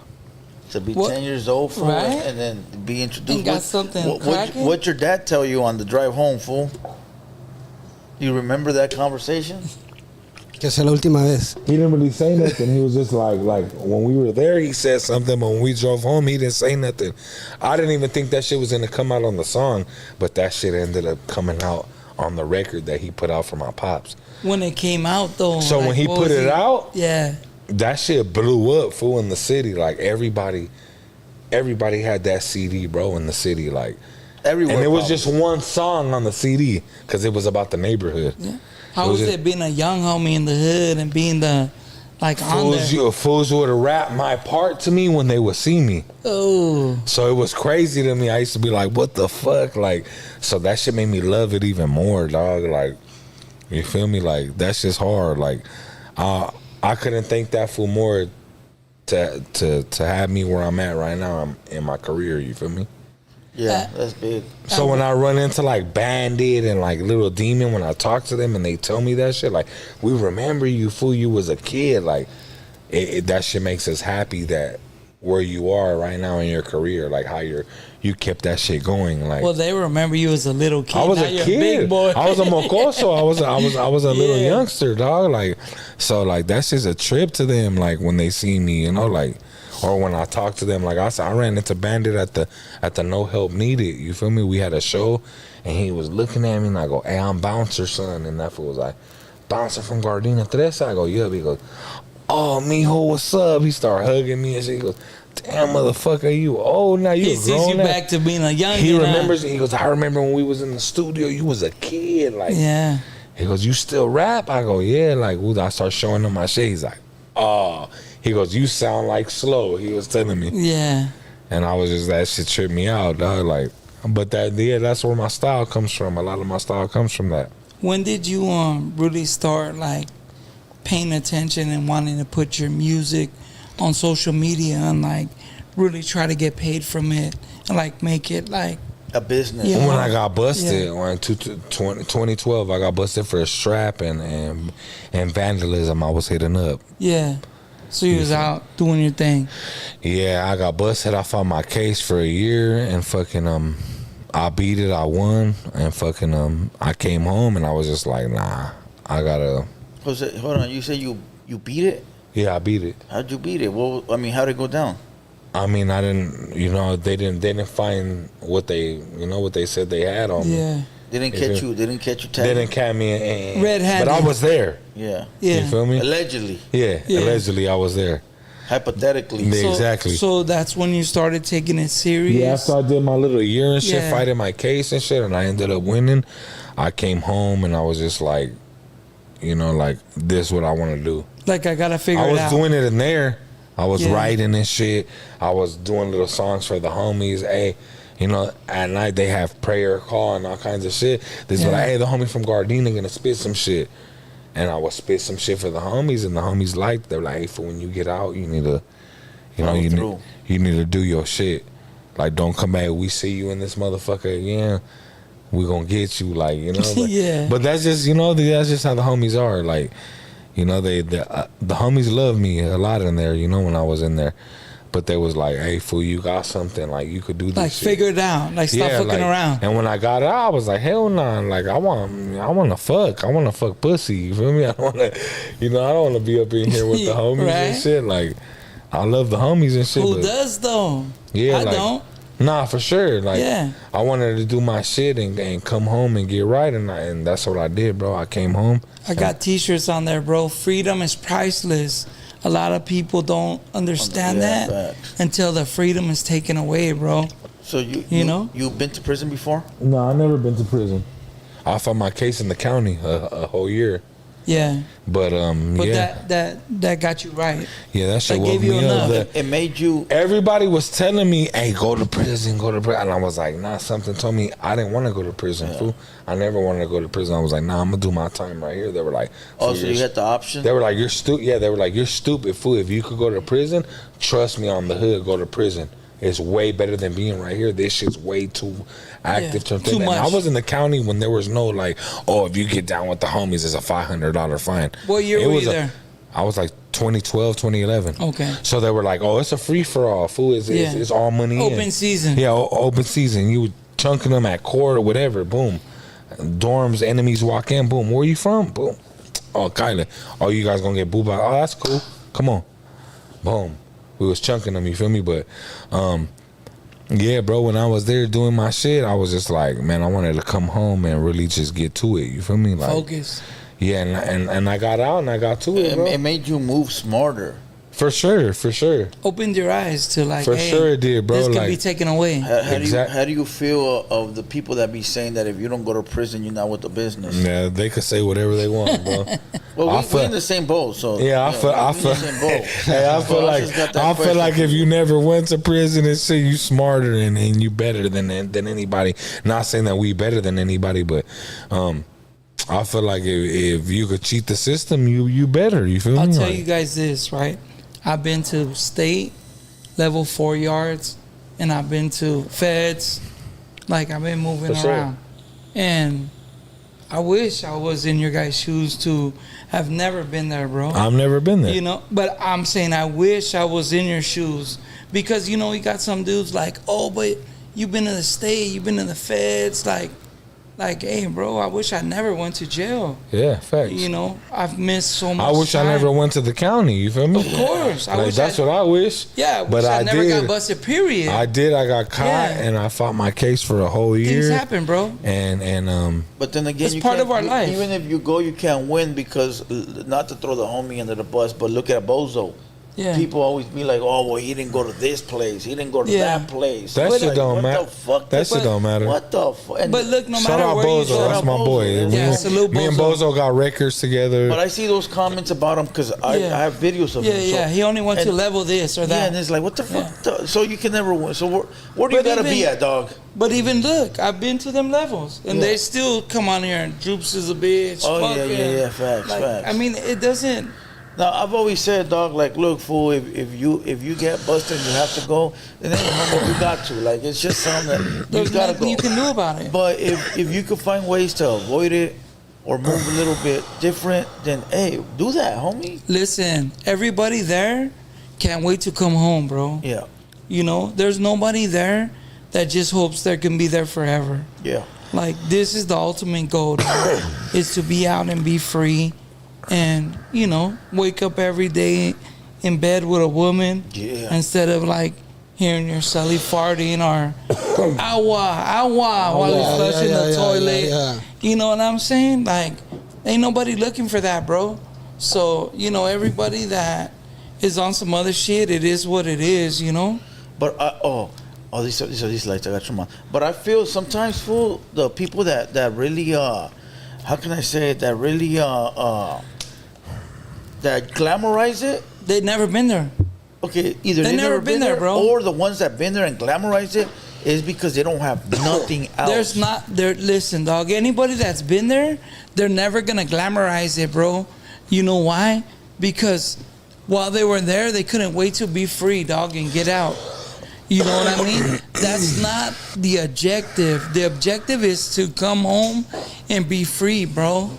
To be 10 years old, fool, right? and then be introduced. And got something cracking? What'd your dad tell you on the drive home, fool? You remember that conversation? Que sea la última vez. He didn't really say nothing. He was just like when we were there, he said something, but when we drove home, he didn't say nothing. I didn't even think that shit was gonna come out on the song, but that shit ended up coming out on the record that he put out for my pops. When it came out, though. So like, when he put it out, yeah, that shit blew up, fool, in the city. Like, everybody had that CD, bro, in the city, like. Everywhere. And it was just one song on the CD because it was about the neighborhood. Yeah. How was it being a young homie in the hood and being the, like, fools would rap my part to me when they would see me. Oh. So it was crazy to me. I used to be like, what the fuck? Like, so that shit made me love it even more, dog. Like, you feel me? Like, that's just hard. Like, I couldn't thank that fool more to have me where I'm at right now in my career. You feel me? Yeah, that's big. So when I run into like Bandit and like Little Demon, when I talk to them and they tell me that shit, like, we remember you, fool, you was a kid. Like, that shit makes us happy that where you are right now in your career, like how you kept that shit going. Like, well, they remember you as a little kid. I was a kid. Big boy. I was a mocoso. I was a little youngster, dog. Like, so like that's just a trip to them. Like, when they see me, you know, like. Or when I talk to them, like I said, I ran into Bandit at the No Help Needed. You feel me? We had a show, and he was looking at me, and I go, "Hey, I'm Bouncer, son." And that fool was like, "Bouncer from Gardena." I go, "Yeah." He goes, "Oh, mijo, what's up?" He started hugging me and shit. He goes, "Damn, motherfucker, you old now. You he sees you back to being a young. He remembers. He goes, "I remember when we was in the studio. You was a kid, like." Yeah. He goes, "You still rap?" I go, "Yeah." Like, I start showing him my shit. He's like, "Oh." He goes, "You sound like Slow." He was telling me. Yeah. And I was just, that shit tripped me out, dog. Like, but that's where my style comes from. A lot of my style comes from that. When did you really start like paying attention and wanting to put your music on social media and like really try to get paid from it and like make it like a business? Yeah. When I got busted, in 2012, I got busted for a strap and vandalism. I was hitting up. Yeah. So you was out doing your thing. Yeah, I got busted. I fought my case for a year and fucking I beat it. I won and fucking I came home and I was just like, nah, I gotta. Hold on, you said you beat it? Yeah, I beat it. How'd you beat it? Well, I mean, how'd it go down? I mean, I didn't. You know, they didn't find what they said they had on me. Yeah. They didn't catch you. They didn't catch you. They didn't catch me. Red-handed. But I was there. Yeah. Yeah. You feel me? Allegedly. Yeah. Allegedly, I was there. Hypothetically. Exactly. So that's when you started taking it serious? Yeah, after I did my little year and shit, fighting my case and shit, and I ended up winning. I came home and I was just like, you know, like this is what I want to do. Like I gotta figure it out. I was doing it in there. I was writing and shit. I was doing little songs for the homies. Hey, you know, at night they have prayer call and all kinds of shit. This is what hey, the homie from Gardena gonna spit some shit. And I would spit some shit for the homies, and the homies liked. They're like, hey, for when you get out, you need to, you know, you need to do your shit. Like, don't come back. We see you in this motherfucker again. We gonna get you, like, you know. Like, but that's just, you know, that's just how the homies are. Like, you know, the homies love me a lot in there. You know, when I was in there, but they was like, hey, fool, you got something. Like, you could do this. Like, shit. figure it out. Like, stop fucking around. And when I got out, I was like, hell nah. Like, I want to fuck. I want to fuck pussy. You feel me? I don't want to, you know, I don't want to be up in here with the homies and shit. Like, I love the homies and shit. Who does though? Yeah, I don't. Nah, for sure. Like, I wanted to do my shit and come home and get right, and that's what I did, bro. I came home. I got T-shirts on there, bro. Freedom is priceless. A lot of people don't understand that until the freedom is taken away, bro. So you know, you've been to prison before? No, I never been to prison. I fought my case in the county a whole year. Yeah. But that got you right. Yeah, that shit gave you enough. It made you. Everybody was telling me, "Hey, go to prison, go to prison," and I was like, "Nah." Something told me I didn't want to go to prison. Fool. I never wanted to go to prison. I was like, "Nah, I'm gonna do my time right here." They were like, "Oh, so you had the option?" They were like, "You're stupid." Yeah, they were like, "You're stupid, fool. If you could go to prison, trust me, on the hood, go to prison. It's way better than being right here. This shit's way too active." Too much. I was in the county when there was no like, oh, if you get down with the homies, it's a $500 fine. What year were you there? I was like 2012, 2011. Okay. So they were like, oh, it's a free for all. Fool, it's all money. Open season. Yeah, open season. You were chunking them at court or whatever. Boom. Dorms, enemies walk in. Boom. Where you from? Boom. Oh, Kyla. Oh, you guys gonna get booed by? Oh, that's cool. Come on. Boom. We was chunking them, you feel me? But, yeah, bro, when I was there doing my shit, I was just like, man, I wanted to come home and really just get to it, you feel me? Like, focus. Yeah, and I got out and I got to it, bro. It made you move smarter. For sure, for sure. Opened your eyes to like, for sure it did, bro. This can like, be taken away. How do you feel of the people that be saying that if you don't go to prison, you're not with the business? Yeah, they could say whatever they want, bro. Well, we're in the same boat, so yeah, I feel like if you never went to prison and shit, you smarter and you better than anybody. Not saying that we better than anybody, but I feel like if you could cheat the system, you better. You feel me? I'll tell you guys this, right? I've been to state level 4 yards, and I've been to feds. Like, I've been moving around, and I wish I was in your guys' shoes to have never been there, bro. I've never been there, you know. But I'm saying I wish I was in your shoes, because you know you got some dudes like, oh, but you've been to the state, you've been to the feds, like, hey, bro, I wish I never went to jail. Yeah, facts. You know, I've missed so much. I wish time. I never went to the county. You feel me? Of course. That's what I wish. Yeah, but I never did. got busted, period. I did. I got caught, and I fought my case for a whole year. Things happen, bro. And But then again, it's part of our life. Even if you go, you can't win, because, not to throw the homie under the bus, but look at Bozo. Yeah. People always be like, oh, well, he didn't go to this place. He didn't go to that place. That shit like, don't matter. That shit don't matter. What the fuck? But look, no shout matter out where Bozo. you go. That's my boy. Yeah, salute Bozo. Me and Bozo got records together. But I see those comments about him because I have videos of him. Yeah, he only went to level this or that. Yeah, and it's like, what the fuck? So you can never win. So where do you got to be at, dog? But even look, I've been to them levels, and they still come on here and Droops is a bitch. Oh, yeah, facts. I mean, it doesn't... Now, I've always said, dog, like, look, fool, if you get busted and you have to go, then you got to. Like, it's just something that there's you got to nothing go. you can do about it. But if you could find ways to avoid it or move a little bit different, then, hey, do that, homie. Listen, everybody there can't wait to come home, bro. Yeah. You know, there's nobody there that just hopes they can be there forever. Yeah. Like, this is the ultimate goal, is to be out and be free. And, you know, wake up every day in bed with a woman instead of, like, hearing your celly farting or awa while you're flushing the toilet. You know what I'm saying? Like, ain't nobody looking for that, bro. So, you know, everybody that is on some other shit, it is what it is, you know? But, these lights, I got your mouth. But I feel sometimes, fool, the people that really, how can I say it, that really that glamorize it. They've never been there. Okay, either they've never been there, bro, or the ones that been there and glamorize it is because they don't have nothing else. There's not there. Listen, dog. Anybody that's been there, they're never gonna glamorize it, bro. You know why? Because while they were there, they couldn't wait to be free, dog, and get out. You know what I mean? That's not the objective. The objective is to come home and be free, bro.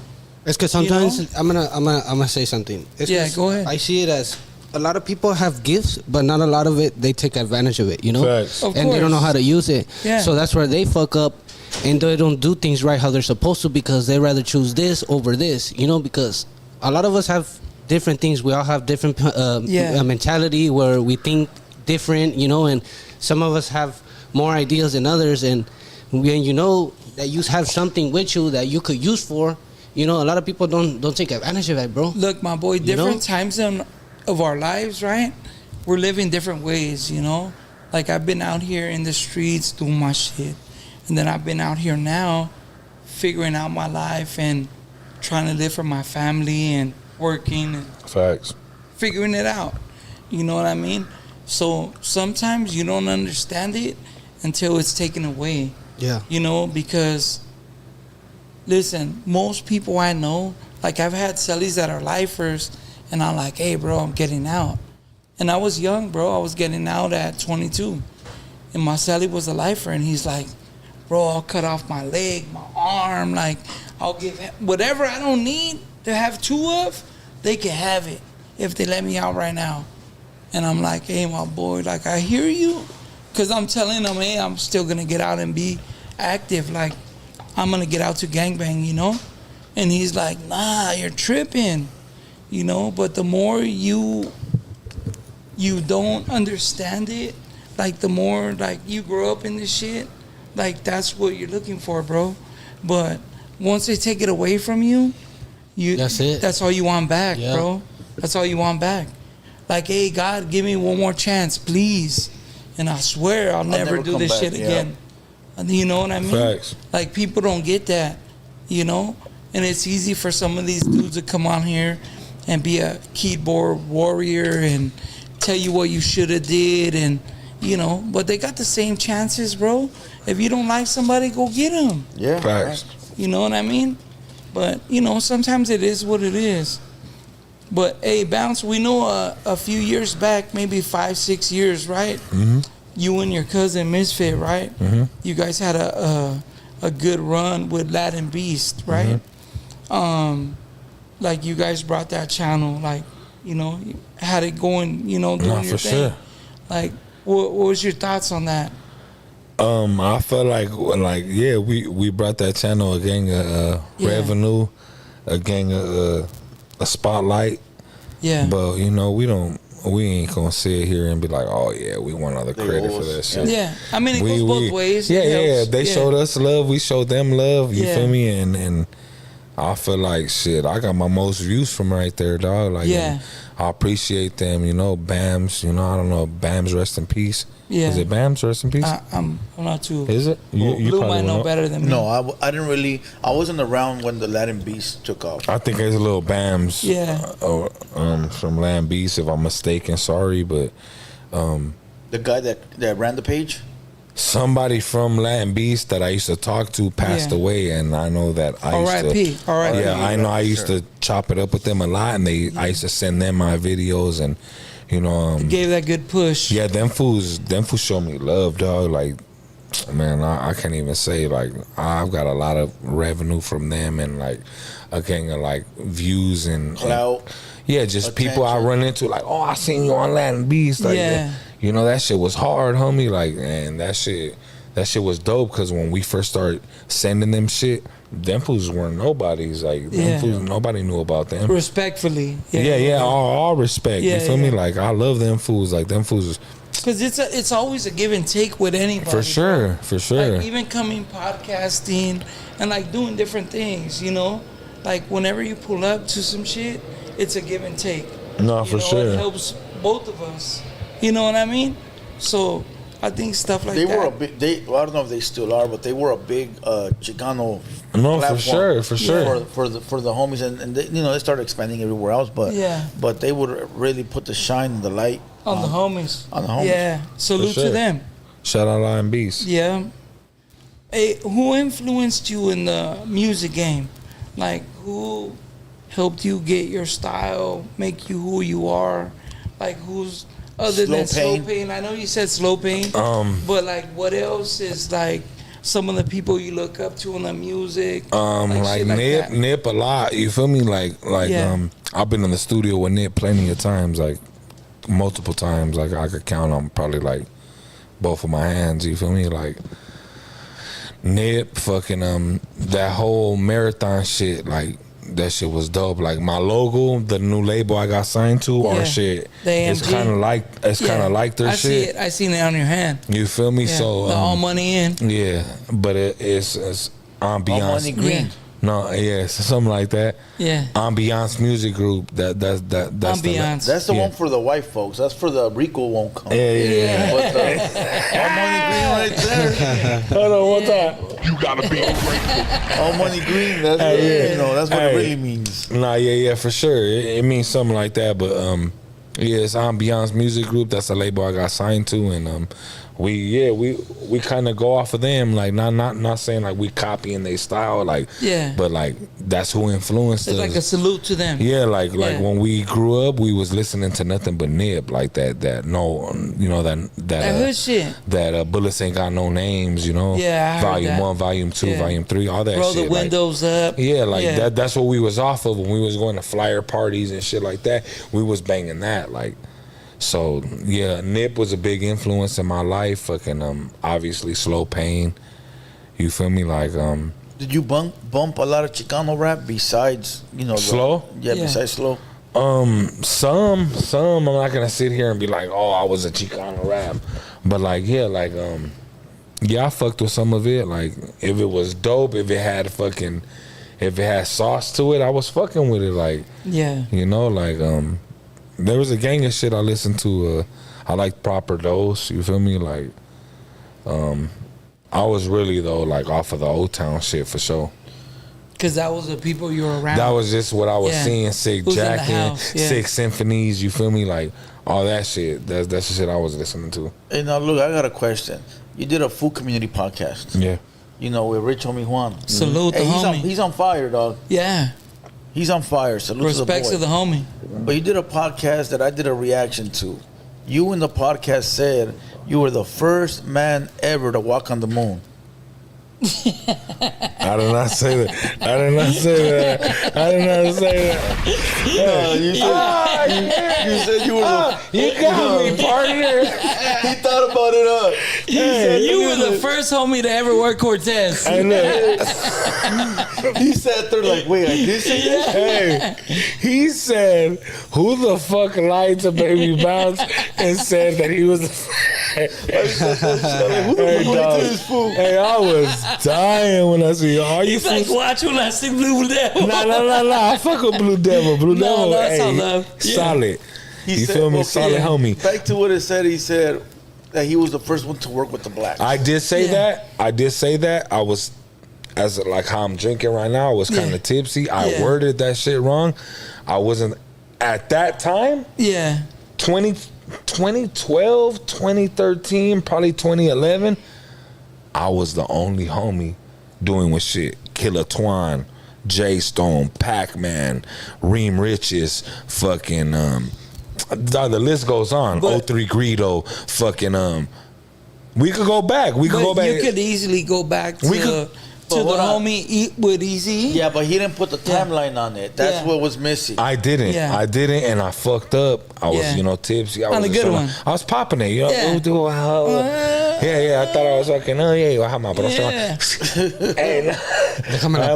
It's because sometimes I'm gonna say something. Yeah, go ahead. I see it as a lot of people have gifts, but not a lot of it. They take advantage of it, you know, Facts. and they don't know how to use it. Yeah. So that's where they fuck up, and they don't do things right how they're supposed to because they rather choose this over this, you know. Because a lot of us have different things. We all have different mentality where we think different, you know, and some of us have more ideas than others. And when you know that you have something with you that you could use for, you know, a lot of people don't take advantage of that, bro. Look, my boy, different times of our lives, right? We're living different ways, you know. Like I've been out here in the streets doing my shit, and then I've been out here now figuring out my life and trying to live for my family and working and Facts. figuring it out. You know what I mean? So sometimes you don't understand it until it's taken away. Yeah. You know, because listen, most people I know, like I've had cellies that are lifers, and I'm like, hey, bro, I'm getting out. And I was young, bro. I was getting out at 22. And my celly was a lifer, and he's like, bro, I'll cut off my leg, my arm, like I'll give whatever I don't need to have two of, they can have it if they let me out right now. And I'm like, hey, my boy, like, I hear you. Because I'm telling them, hey, I'm still going to get out and be active. Like, I'm going to get out to gangbang, you know? And he's like, nah, you're tripping, you know? But the more you don't understand it, like, the more, like, you grow up in this shit, like, that's what you're looking for, bro. But once they take it away from you, that's it. That's all you want back, bro. That's all you want back. Like, hey, God, give me one more chance, please. And I swear I'll never do this shit again. You know what I mean? Facts. Like, people don't get that, you know? And it's easy for some of these dudes to come on here and be a keyboard warrior and tell you what you should have did, and, you know, but they got the same chances, bro. If you don't like somebody, go get them. Yeah. Facts. You know what I mean? But, you know, sometimes it is what it is. But, hey, Bounce, we know a few years back, maybe 5-6 years, right? Mm-hmm. You and your cousin Misfit, right? Mm-hmm. You guys had a good run with Latin Beast, right? Mm-hmm. Like, you guys brought that channel, like, you know, had it going, you know, doing your thing. Sure. Like, what was your thoughts on that? I felt like yeah, we brought that channel a gang of revenue, a gang of a spotlight. Yeah. But you know, we ain't gonna sit here and be like, oh yeah, we want all the credit for that shit. Yeah. I mean, it goes both ways. Yeah. They showed us love, we showed them love. You feel me? And I feel like shit. I got my most views from right there, dog. Like, I appreciate them. You know, Bams. You know, I don't know. Bams, rest in peace. Yeah. Is it Bams, rest in peace? I'm not too. Is it? You Blue probably might know better than me. No, I didn't really. I wasn't around when the Latin Beast took off. I think there's a little Bams. Yeah. From Latin Beast, if I'm mistaken. Sorry, but the guy that ran the page. Somebody from Latin Beast that I used to talk to passed away, and I know that I used to. R.I.P. Yeah, I know I used to chop it up with them a lot, and I used to send them my videos, and you know, gave that good push. Yeah, them fools show me love, dog. Like, man, I can't even say, like, I've got a lot of revenue from them, and like a gang of like views and clout. Yeah, just attention. People I run into, like, oh, I seen you on Latin Beast, like, you know, that shit was hard, homie. Like, and that shit was dope, because when we first started sending them shit, them fools weren't nobodies. Like, them fools, nobody knew about them. Respectfully. All respect. You feel me? Like, I love them fools. Like, them fools. Because it's always a give and take with anybody. For sure, bro. For sure. Like, even coming podcasting and like doing different things, you know? Like, whenever you pull up to some shit, it's a give and take. No, for sure. It helps both of us. You know what I mean? So I think stuff like they that. were a big. I don't know if they still are, but they were a big Chicano. No, platform for sure. For the homies, and they, they started expanding everywhere else, but they would really put the shine and the light on the homies. On the homies. Yeah, salute to them. Shout out Lion Beast. Yeah. Hey, who influenced you in the music game? Like, who helped you get your style, make you who you are? Like, who's other than Slow Pain? I know you said Slow Pain, but like, what else is like some of the people you look up to in the music? Like Nip a lot. You feel me? Like I've been in the studio with Nip plenty of times, like multiple times. Like I could count on probably like both of my hands. You feel me? Like Nip, fucking that whole marathon shit, like that shit was dope. Like my logo, the new label I got signed to, our shit, it's kind of like their shit. I seen it on your hand. You feel me? So the All Money In. Yeah, but it's ambiance. All Money Green. No, something like that. Yeah. Ambiance music group. That's Ambiance. That's the one for the white folks. That's for the Rico won't come. Yeah. But All Money Green right there. Hold on, one time. You gotta be grateful. All Money Green. That's that's what it really means. Nah, yeah, for sure. It means something like that. But it's Ambiance music group. That's the label I got signed to, and we kind of go off of them, like not saying like we copying their style, like but like that's who influenced us. Like a salute to them. Yeah, like when we grew up, we was listening to nothing but Nip, like that hood shit. That Bullets Ain't Got No Names, Yeah, I Volume heard that. 1, Volume 2, Volume 3, all that. Roll shit. the windows up. Yeah, like that's what we was off of when we was going to flyer parties and shit like that. We was banging that, like. So yeah, Nip was a big influence in my life. Fucking obviously Slow Pain. You feel me? Like Did you bump a lot of Chicano rap besides Slow? Besides Slow. Some I'm not gonna sit here and be like, oh, I was a Chicano rap, but like I fucked with some of it. Like if it was dope, if it had sauce to it, I was fucking with it. Like there was a gang of shit I listened to. I like Proper Dose. You feel me? Like, I was really though like off of the Old Town shit for sure. Cause that was the people you were around. That was just what I was seeing. Sick Jackin', Sick Symphonies. You feel me? Like all that shit. That's the shit I was listening to. Hey, now look, I got a question. You did a food community podcast. Yeah. With Rich Homie Juan. Salute the homie. He's on fire, dog. Yeah. He's on fire. Salute Respects to the homie. But you did a podcast that I did a reaction to. You in the podcast said you were the first man ever to walk on the moon. I did not say that. I did not say that. No, you said you were you got me, partner. He thought about it. He said you were the first homie to ever work Cortez. I know. He sat there like, wait, I did say that? Hey, he said, who the fuck lied to Baby Bounce and said that he was Who the fuck lied to this fool? Hey, I was dying when I see you. Are you He's like, watch when I see Blue Devil. Nah. I fuck with Blue Devil. Blue Devil, that's all love. Solid. You feel me? Solid homie. Back to what it said. He said that he was the first one to work with the blacks. I did say that. I was, as like how I'm drinking right now, I was kind of tipsy. I worded that shit wrong. I wasn't at that time. Yeah. 2012, 2013, probably 2011. I was the only homie doing with shit. Killer Twan, J Stone, Pac-Man, Reem Riches, fucking the list goes on. 03 Greedo, fucking we could go back. You could easily go back to the homie Eat with Easy. Yeah, but he didn't put the timeline on it. That's what was missing. I didn't, and I fucked up. I was, tipsy. I was a good one. I was popping it, Yeah, I thought I was fucking. I had my bros on. I had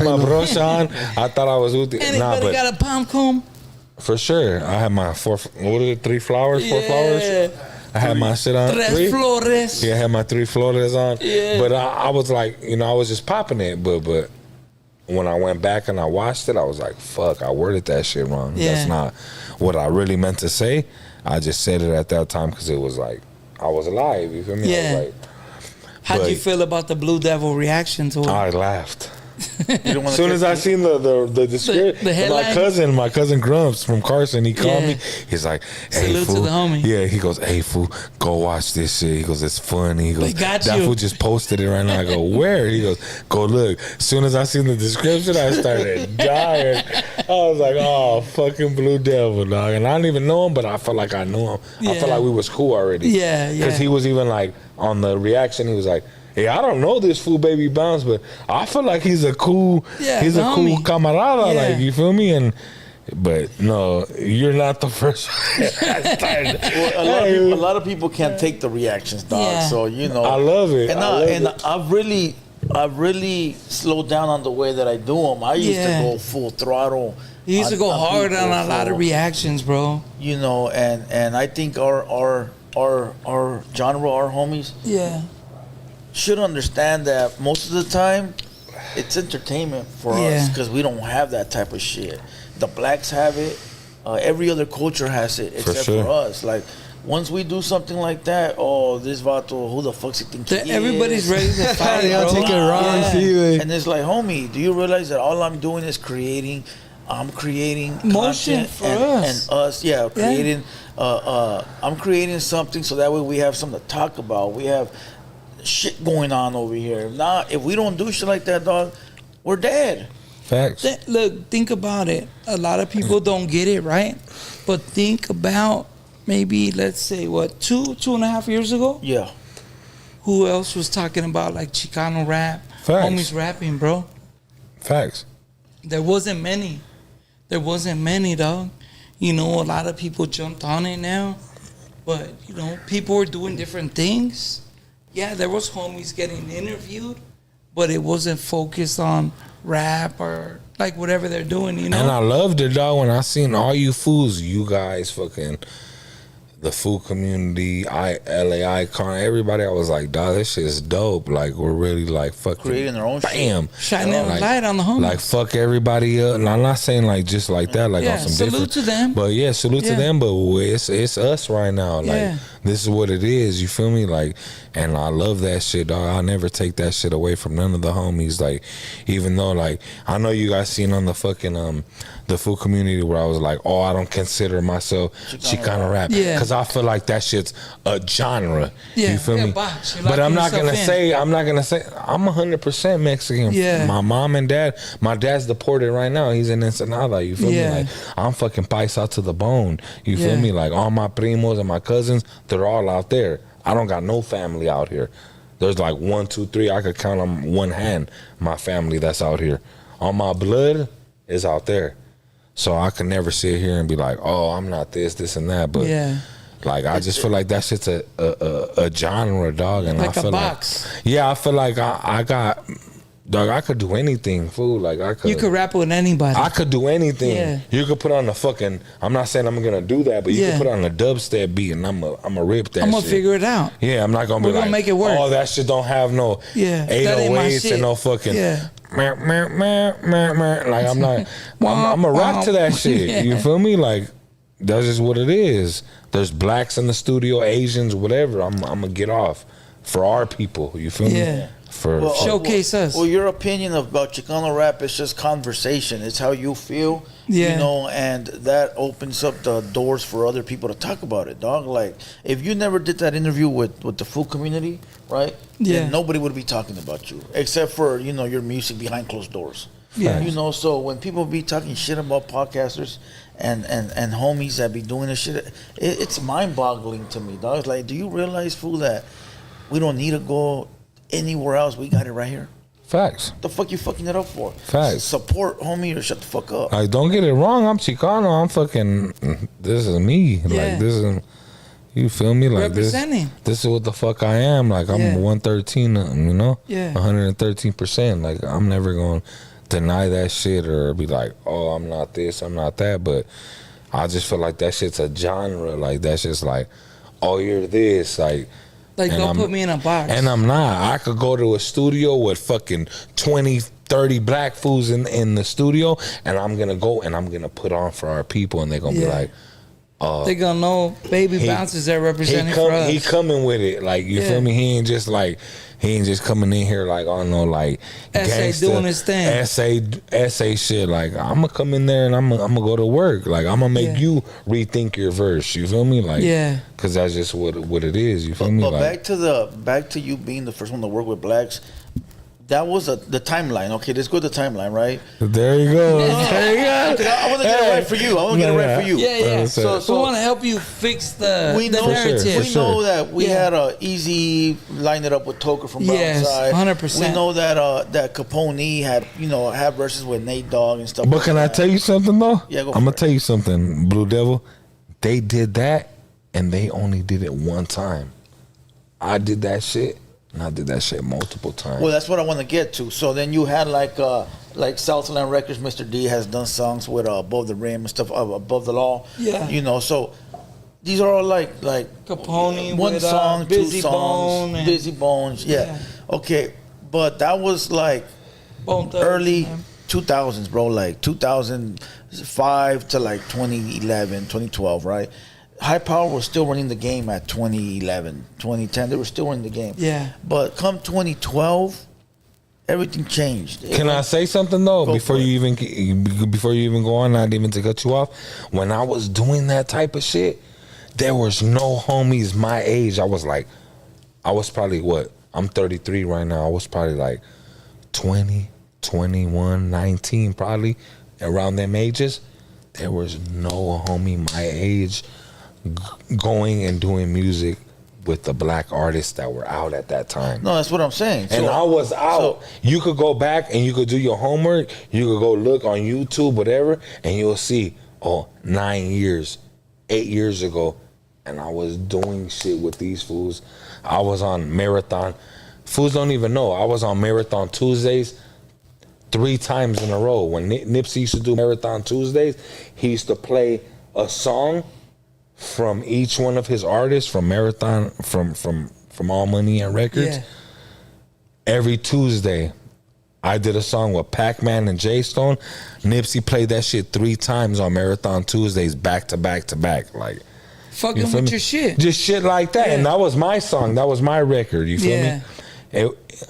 my bros on. I thought I was with it. Anybody got a palm comb? For sure, I had my 4 flowers. I had my shit on. Tres flores. Yeah, I had my 3 flores on. Yeah. But I was like, I was just popping it. But when I went back and I watched it, I was like, fuck, I worded that shit wrong. Yeah. That's not what I really meant to say. I just said it at that time because it was like, I was alive. You feel me? Yeah. I was like, How'd you feel about the Blue Devil reaction to it? I laughed. As soon as I seen the description, my cousin Grumps from Carson, he called me. He's like, "Hey, salute fool." to the homie. Yeah, he goes, "Hey, fool, go watch this shit." He goes, "It's funny." He goes, got "That you." fool just posted it right now." I go, "Where?" He goes, "Go look." As soon as I seen the description, I started dying. I was like, "Oh, fucking Blue Devil, dog!" And I didn't even know him, but I felt like I knew him. I felt like we was cool already. Yeah, Because he was even like on the reaction, he was like, "Hey, I don't know this fool Baby Bounce, but I feel like he's a cool, he's a cool camarada, like, you feel me?" But no, you're not the first. Well, a lot of people can't take the reactions, dog. Yeah. So I love it. And I've really slowed down on the way that I do them. I used to go full throttle. You used to go hard on a lot of reactions, bro. You know, and I think our genre, our homies, should understand that most of the time it's entertainment for us because we don't have that type of shit. The blacks have it. Every other culture has it except for us. Like, once we do something like that, this vato, who the fuck's he think he is? Everybody's ready to fight, Y'all bro. take it wrong, see, And it's like, homie, do you realize that all I'm doing is creating? I'm creating motion content for us. And us, creating. I'm creating something so that way we have something to talk about. We have shit going on over here. Now, if we don't do shit like that, dog, we're dead. Facts. Look, think about it. A lot of people don't get it, right? But think about maybe, let's say, what, 2.5 years ago? Yeah. Who else was talking about like Chicano rap? Facts. Homies rapping, bro. Facts. There wasn't many. There wasn't many, dog. You know, a lot of people jumped on it now. But, you know, people were doing different things. Yeah, there was homies getting interviewed, but it wasn't focused on rap or like whatever they're doing, you know. And I loved it, dog, when I seen all you fools, you guys, fucking the food community, LA Icon, everybody. I was like, dog, this shit is dope. Like, we're really like fucking creating their own bam, shit. Shining a light on the homies. Like, fuck everybody up. And I'm not saying like just like that, like on some salute different. to them. But yeah, salute to them. But it's us right now. Like, this is what it is. You feel me? Like, and I love that shit, dog. I'll never take that shit away from none of the homies. Like, even though, like, I know you guys seen on the fucking the food community where I was like, oh, I don't consider myself Chicano rap. Yeah. Because I feel like that shit's a genre. Yeah. You feel me? Box. But I'm not gonna say I'm 100% Mexican. Yeah. My mom and dad, my dad's deported right now. He's in Ensenada. You feel me? Like, I'm fucking paisa to the bone. You feel me? Like, all my primos and my cousins, they're all out there. I don't got no family out here. There's like 1, 2, 3. I could count on one hand my family that's out here. All my blood is out there. So I can never sit here and be like, oh, I'm not this, and that. But like, I just feel like that shit's a genre, dog. And like I feel a box. Like, I feel like I got, dog, I could do anything, fool. Like, I could. You could rap with anybody. I could do anything. Yeah. You could put on the fucking, I'm not saying I'm gonna do that, but you could put on a dubstep beat and I'm a rip that shit. I'm gonna figure it out. Yeah, I'm not gonna be We're like, gonna make it work. oh, that shit don't have no 808s and no fucking like, I'm not, I'm a rock to that shit. You feel me? Like, that's just what it is. There's blacks in the studio, Asians, whatever. I'm gonna get off for our people. You feel me? For showcase us. Well, your opinion about Chicano rap is just conversation. It's how you feel, you know, and that opens up the doors for other people to talk about it, dog. Like, if you never did that interview with the food community, right? Then nobody would be talking about you, except for, you know, your music behind closed doors. Yeah. You know, so when people be talking shit about podcasters and homies that be doing this shit, it's mind-boggling to me, dog. It's like, do you realize, fool, that we don't need to go anywhere else? We got it right here. Facts. The fuck you fucking it up for? Facts. Support, homie, or shut the fuck up. Like, don't get it wrong. I'm Chicano. I'm fucking. This is me. Like, this is. You feel me? Like, representing. This is what the fuck I am. Like, I'm 113. You know. 113%. Like, I'm never gonna deny that shit or be like, oh, I'm not this, I'm not that. But I just feel like that shit's a genre. Like, that's just like, oh, you're this. Like, don't put me in a box. And I'm not. I could go to a studio with fucking 20, 30 black fools in the studio, and I'm gonna go and I'm gonna put on for our people, and they're gonna be like, They gonna know Baby Bounce is there representing for us. He coming with it, like you feel me. He ain't just coming in here like like SA doing his thing. SA shit. Like I'm gonna come in there and I'm gonna go to work. Like I'm gonna make you rethink your verse. You feel me? Like because that's just what it is. You feel me? But like, back to you being the first one to work with blacks. That was the timeline. Okay, let's go to the timeline, right? There you go. There you go. I want to get it right for you. I want to get it right for you. Yeah. So we want to help you fix the narrative. We know that we had Easy line it up with Toker from Brownside. 100%. We know that Capone had had verses with Nate Dogg and stuff. But can I tell you something though? Yeah, I'm gonna tell you something, Blue Devil. They did that, and they only did it one time. I did that shit. And I did that shit multiple times. Well, that's what I want to get to. So then you had like Southland Records. Mr. D has done songs with Above the Rim and stuff, Above the Law. Yeah. So these are all like Capone one with, song, Busy two songs, Bone Busy Bones. Yeah. Okay, but that was like early 2000s, bro. Like 2005 to like 2011, 2012, right? High Power was still running the game at 2011, 2010. They were still running the game. Yeah. But come 2012, everything changed. Can I say something though before you even go on? Not even to cut you off. When I was doing that type of shit, there was no homies my age. I was probably what? I'm 33 right now. I was probably like 20, 21, 19, probably around them ages. There was no homie my age going and doing music with the black artists that were out at that time. No, that's what I'm saying. And I was out. You could go back and you could do your homework. You could go look on YouTube, whatever, and you'll see, 9 years, 8 years ago, and I was doing shit with these fools. I was on Marathon. Fools don't even know. I was on Marathon Tuesdays 3 times in a row. When Nipsey used to do Marathon Tuesdays, he used to play a song from each one of his artists from Marathon, from All Money and Records. Yeah. Every Tuesday, I did a song with Pac-Man and J Stone. Nipsey played that shit 3 times on Marathon Tuesdays, back to back to back. Like, fucking with me? your shit. Just shit like that. Yeah. And that was my song. That was my record. You feel me?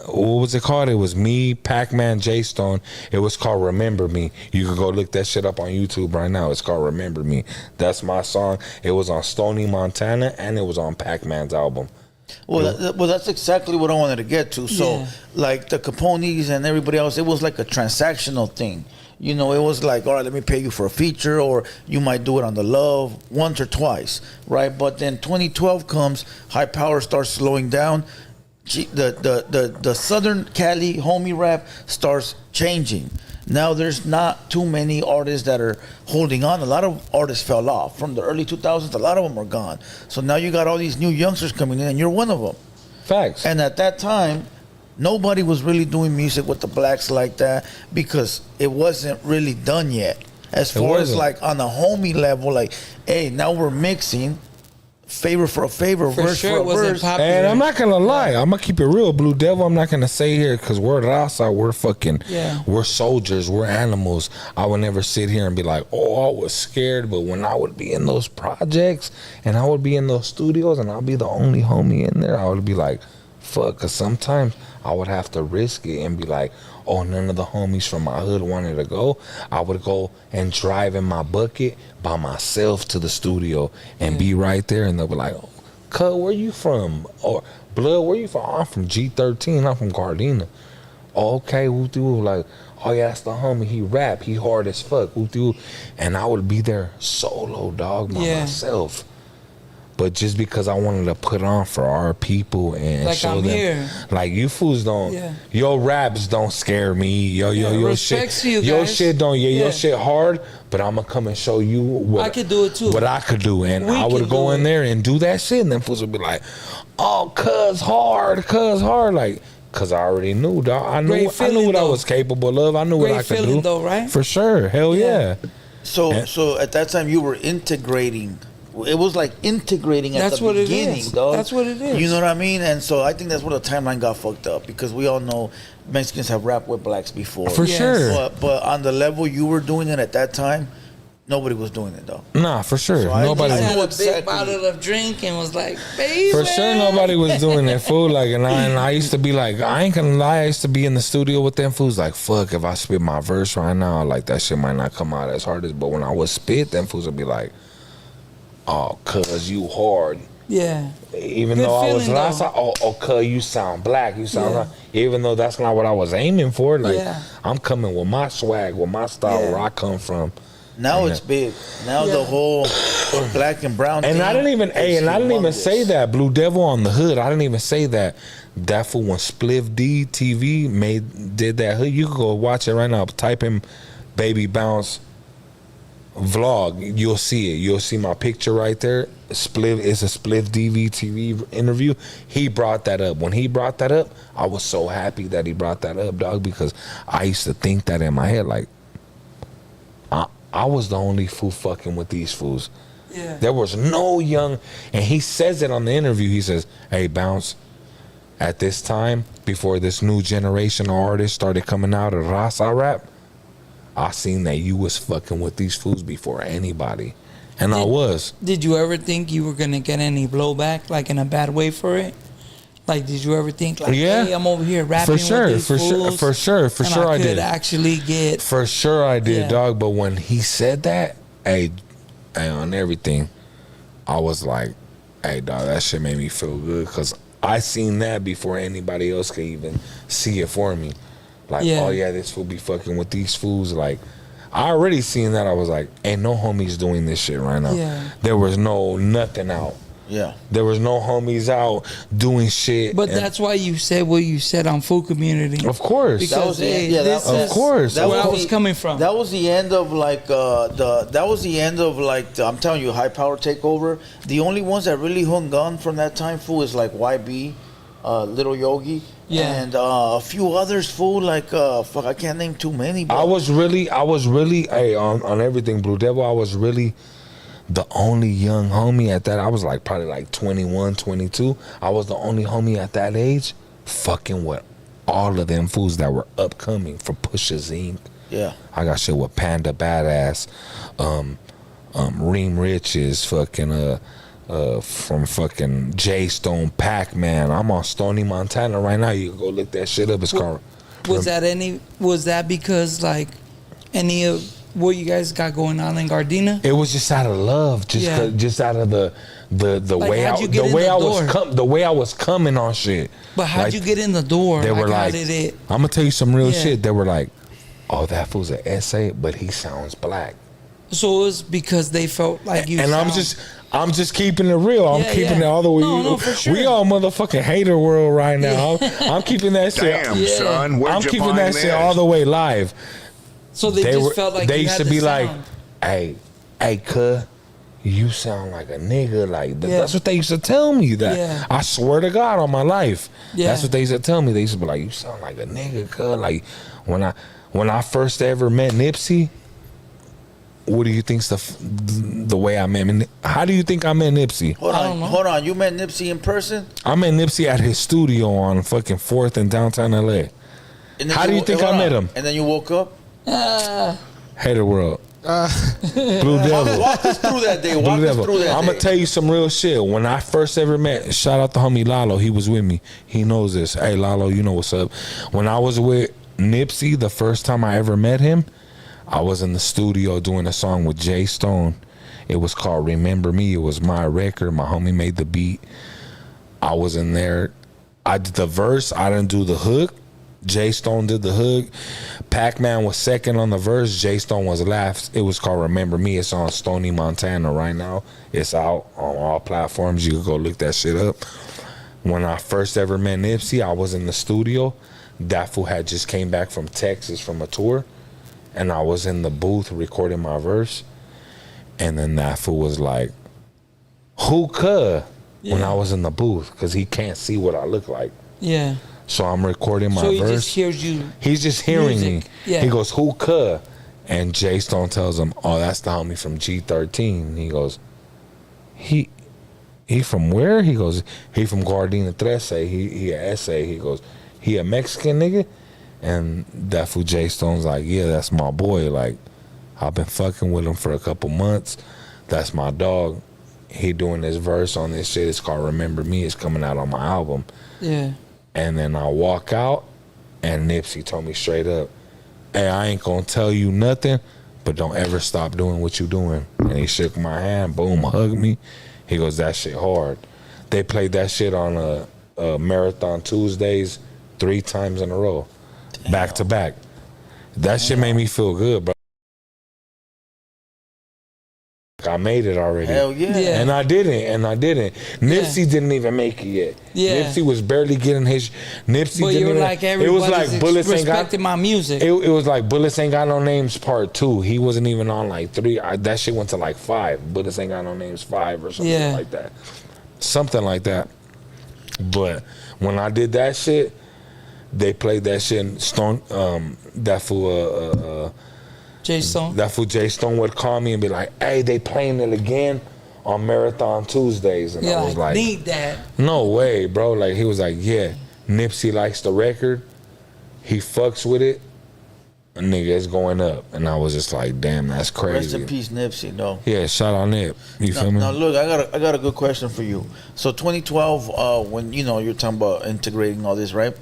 What was it called? It was me, Pac-Man, J Stone. It was called Remember Me. You can go look that shit up on YouTube right now. It's called Remember Me. That's my song. It was on Stony Montana and it was on Pac-Man's album. Well, that's exactly what I wanted to get to. So, like the Capones and everybody else, it was like a transactional thing. It was like, all right, let me pay you for a feature, or you might do it on the love once or twice, right? But then 2012 comes, High Power starts slowing down. The Southern Cali homie rap starts changing. Now there's not too many artists that are holding on. A lot of artists fell off from the early 2000s. A lot of them are gone. So now you got all these new youngsters coming in, and you're one of them. Facts. And at that time, nobody was really doing music with the blacks like that because it wasn't really done yet. As far as like on a homie level, like, hey, now we're mixing. Favor for a favor, verse for a verse. And I'm not gonna lie, I'm gonna keep it real, Blue Devil. I'm not gonna say here because we're Raza, we're soldiers, we're animals. I would never sit here and be like, I was scared. But when I would be in those projects and I would be in those studios and I'll be the only homie in there, I would be like, fuck. Because sometimes I would have to risk it and be like, none of the homies from my hood wanted to go. I would go and drive in my bucket by myself to the studio and be right there, and they'll be like, "Cuz, where you from?" Or "Blood, where you from?" "I'm from G13. I'm from Gardena." "Okay, like, oh yeah, that's the homie. He rap. He hard as fuck." And I would be there solo, dog, by myself. But just because I wanted to put on for our people and like show I'm them, here. like you fools don't, your raps don't scare me. Your shit, your shit don't. Your shit hard. But I'm gonna come and show you what I could do it too. What I could do, and I would go in there and do that shit, and then fools would be like, "Oh, cuz hard, like." Cause I already knew, dog. I knew what I was capable of. I knew what I could do. Though, right? For sure, hell yeah. So at that time you were integrating. It was like integrating at the beginning, dog. That's what it is. You know what I mean? And so I think that's where the timeline got fucked up because we all know Mexicans have rapped with blacks before. For sure. But on the level you were doing it at that time, Nobody was doing it though. Nah, for sure. So Nobody. I had a Exactly. big bottle of drink and was like, baby. For sure, nobody was doing that food. Like, and I used to be like, I ain't gonna lie, I used to be in the studio with them foods. Like, fuck, if I spit my verse right now, like that shit might not come out as hard as. But when I would spit, them foods would be like, oh, cuz you hard. Yeah. Even Good though I was feeling, last though. time, oh, cuz you sound black, you sound. Yeah. Even though that's not what I was aiming for. Like, Yeah. I'm coming with my swag, with my style, Yeah. where I come from. Now it's big. Now the whole black and brown. And thing I didn't even, is and I didn't even humongous. say that Blue Devil on the hood. I didn't even say that. That fool when Spliff D TV did that hood. You can go watch it right now. Type in Baby Bounce vlog. You'll see it. You'll see my picture right there. Spliff is a Spliff DV TV interview. He brought that up. When he brought that up, I was so happy that he brought that up, dog, because I used to think that in my head, like, I was the only fool fucking with these fools. Yeah. There was no young, and he says it on the interview. He says, "Hey, Bounce, at this time, before this new generation of artists started coming out of Rasa rap, I seen that you was fucking with these fools before anybody." And I was. Did you ever think you were going to get any blowback, like in a bad way for it? Like, did you ever think, like, Yeah. hey, I'm over here rapping For sure, with these fools, for sure and I did. could actually get... For sure I did, Yeah. dog. But when he said that, hey, on everything, I was like, hey, dog, that shit made me feel good. Because I seen that before anybody else could even see it for me. Like, Yeah. oh, yeah, this fool be fucking with these fools. Like, I already seen that. I was like, ain't no homies doing this shit right now. Yeah. There was nothing out. Yeah. There was no homies out doing shit. But and- that's why you said what you said on Food Community. Of course. Because this of is course. where I was was the- coming from. That was the end of like I'm telling you, High Power Takeover. The only ones that really hung on from that time, fool, is like YB, Little Yogi, Yeah. and a few others, fool. Like fuck, I can't name too many. But I was really, hey, on everything, Blue Devil, I was really the only young homie at that. I was like probably like 21, 22. I was the only homie at that age fucking with all of them fools that were upcoming for Pusha Zinc. Yeah. I got shit with Panda Badass, Reem Riches, fucking from fucking J Stone Pac-Man. I'm on Stony, Montana right now. You can go look that shit up. It's called. Was that because like any of what you guys got going on in Gardena? It was just out of love, just out of the Like, way how'd you get in the way I was coming on shit. But how'd Like, you get in the door? They were how like, did it? I'm gonna tell you some real Yeah. shit. They were like, oh, that fool's an essay, but he sounds black. So it was because they felt like you. And sound- I'm just keeping it real. I'm Yeah, keeping yeah. it all the way. No, for sure. We all motherfucking hater world right now. I'm keeping that shit. Damn, son, where'd I'm you keeping find that shit this? all the way live. So they just felt like they you used had to the be sound. like, hey, cuz, you sound like a nigga. Like Yeah. that's what they used to tell me. That Yeah. I swear to God on my life. Yeah. That's what they used to tell me. They used to be like, you sound like a nigga, cuz. Like when I first ever met Nipsey. What do you think's the way I met him? How do you think I met Nipsey? Hold on. You met Nipsey in person? I met Nipsey at his studio on fucking 4th in downtown LA. And then How do you think I met him? And then you woke up? Hater World. Blue Devil. Walk us through that day. Walk us through that I'm day. gonna tell you some real shit. When I first ever met, shout out to homie Lalo. He was with me. He knows this. Hey Lalo, you know what's up. When I was with Nipsey, the first time I ever met him, I was in the studio doing a song with J Stone. It was called Remember Me. It was my record. My homie made the beat. I was in there. I did the verse. I didn't do the hook. J Stone did the hook. Pac-Man was second on the verse. J Stone was last. It was called Remember Me. It's on Stony, Montana right now. It's out on all platforms. You can go look that shit up. When I first ever met Nipsey, I was in the studio. That fool had just came back from Texas from a tour. And I was in the booth recording my verse. And then that fool was like, who cuh? When I was in the booth. Because he can't see what I look like. Yeah. So I'm recording my So he verse. just hears you. He's just hearing music. me. Yeah. He goes, who cuh? And J Stone tells him, oh, that's the homie from G13. He goes, he from where? He goes, he from Gardena 13. He a essay. He goes, he a Mexican nigga? And that fool J Stone's like, yeah, that's my boy. Like, I've been fucking with him for a couple months. That's my dog. He doing this verse on this shit. It's called Remember Me. It's coming out on my album. Yeah. And then I walk out, and Nipsey told me straight up, hey, I ain't gonna tell you nothing, but don't ever stop doing what you doing. And he shook my hand, boom, hugged me. He goes, that shit hard. They played that shit on a Marathon Tuesdays 3 times in a row. Damn. Back to back. That shit made me feel good, bro. I made it already. Hell yeah. And I didn't. Nipsey didn't even make it yet. Yeah. Nipsey was barely getting his. Nipsey but didn't you're even. Like it was like Bullets Ain't Got my music. It was like Bullets Ain't Got No Names Part 2. He wasn't even on like 3. That shit went to like 5. Bullets Ain't Got No Names 5 or something like that. Something like that. But when I did that shit, they played that shit in Stone. That fool. Jay Stone. That fool Jay Stone would call me and be like, hey, they playing it again on Marathon Tuesdays. And I was like, need that. No way, bro. Like, he was like, yeah, Nipsey likes the record. He fucks with it. Nigga, it's going up. And I was just like, damn, that's crazy. Rest in peace, Nipsey, no. Yeah, shout out Nip. You feel me? Now, look, I got a good question for you. So 2012, when, you're talking about integrating all this, right?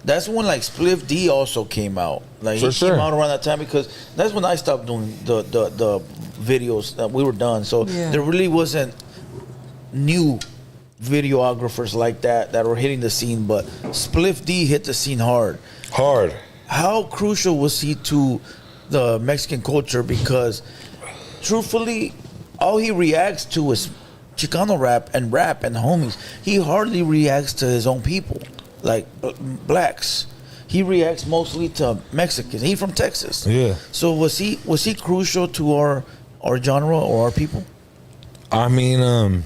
That's when like Spliff D also came out. Like he came out around that time because that's when I stopped doing the videos. That we were done. So there really wasn't new videographers like that were hitting the scene. But Spliff D hit the scene hard. How crucial was he to the Mexican culture? Because truthfully, all he reacts to is Chicano rap and homies. He hardly reacts to his own people. Like blacks, he reacts mostly to Mexicans. He from Texas. Yeah. So was he crucial to our genre or our people? I mean,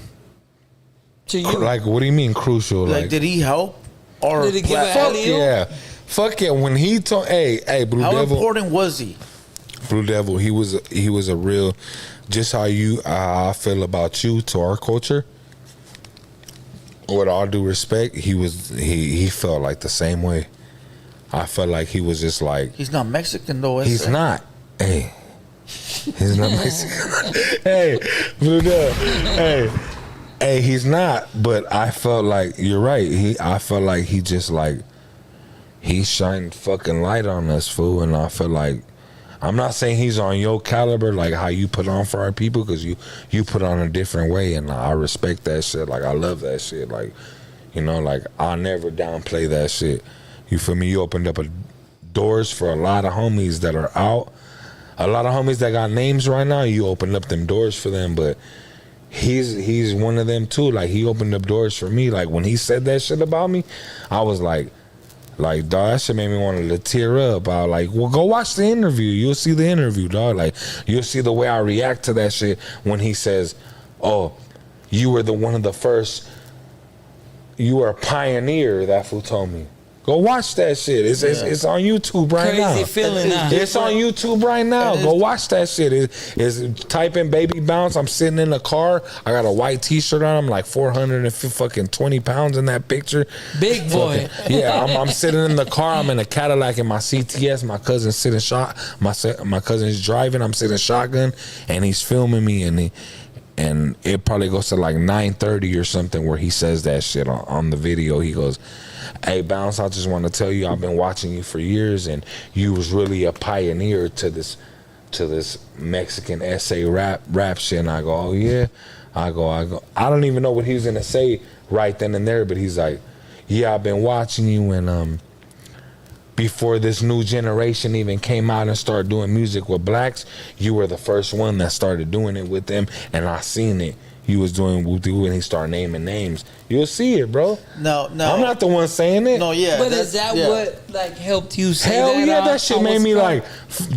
to you, like, what do you mean crucial? Like did he help? Or did he give a fuck yeah, fuck yeah. When he told, hey, Blue how Devil. How important was he? Blue Devil, he was a real, just how I feel about you to our culture. With all due respect, he felt like the same way. I felt like he was just like, he's not Mexican though. He's not. Hey, he's not Mexican. Hey, Blue Devil. Hey, he's not. But I felt like you're right. I felt like he just like he shined fucking light on us, fool. And I feel like, I'm not saying he's on your caliber, like how you put on for our people, because you put on a different way, and I respect that shit. Like, I love that shit. Like, like, I'll never downplay that shit. You feel me? You opened up doors for a lot of homies that are out. A lot of homies that got names right now, you opened up them doors for them, but he's one of them too. Like, he opened up doors for me. Like, when he said that shit about me, I was like, dog, that shit made me want to tear up. I was like, well, go watch the interview. You'll see the interview, dog. Like, you'll see the way I react to that shit when he says, oh, you were one of the first, you were a pioneer, that fool told me. Go watch that shit. It's on YouTube right now. Crazy feeling. It's on YouTube right now. Go watch that shit. It's type in Baby Bounce. I'm sitting in the car. I got a white T-shirt on. I'm like 420 pounds in that picture. Big boy. Yeah, I'm sitting in the car. I'm in a Cadillac in my CTS. My cousin's sitting my cousin's driving. I'm sitting shotgun, and he's filming me. And it probably goes to like 9:30 or something where he says that shit on the video. He goes, hey, Bounce, I just want to tell you, I've been watching you for years, and you was really a pioneer to this Mexican essay rap shit. And I go, oh yeah? I go, I don't even know what he was gonna say right then and there, but he's like, yeah, I've been watching you, and before this new generation even came out and started doing music with blacks, you were the first one that started doing it with them, and I seen it. You was doing woo-doo, and he started naming names. You'll see it, bro. No. I'm not the one saying it. No, yeah. But is that what like helped you say Hell that? Yeah, that shit made me like,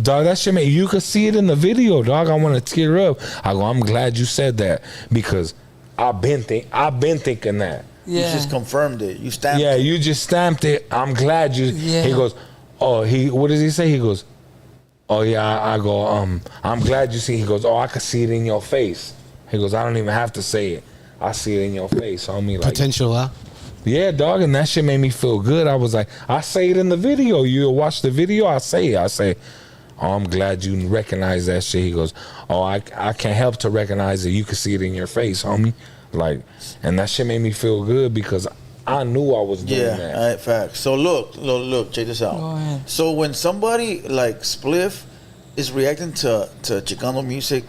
dog, that shit made, you could see it in the video, dog. I want to tear up. I go, I'm glad you said that, because I've been thinking that. Yeah. You just confirmed it. You stamped it. Yeah, you just stamped it. I'm glad you. Yeah. He goes, oh, what does he say? He goes, oh yeah. I go, I'm glad you see. He goes, oh, I could see it in your face. He goes, I don't even have to say it. I see it in your face, homie. Like, potential, huh? Yeah, dog, and that shit made me feel good. I was like, I say it in the video. You watch the video, I say it. I say, oh, I'm glad you recognize that shit. He goes, oh, I can't help to recognize it. You can see it in your face, homie. Like, and that shit made me feel good because I knew I was doing that. Yeah, facts. So look, check this out. Go ahead. So when somebody like Spliff is reacting to Chicano music,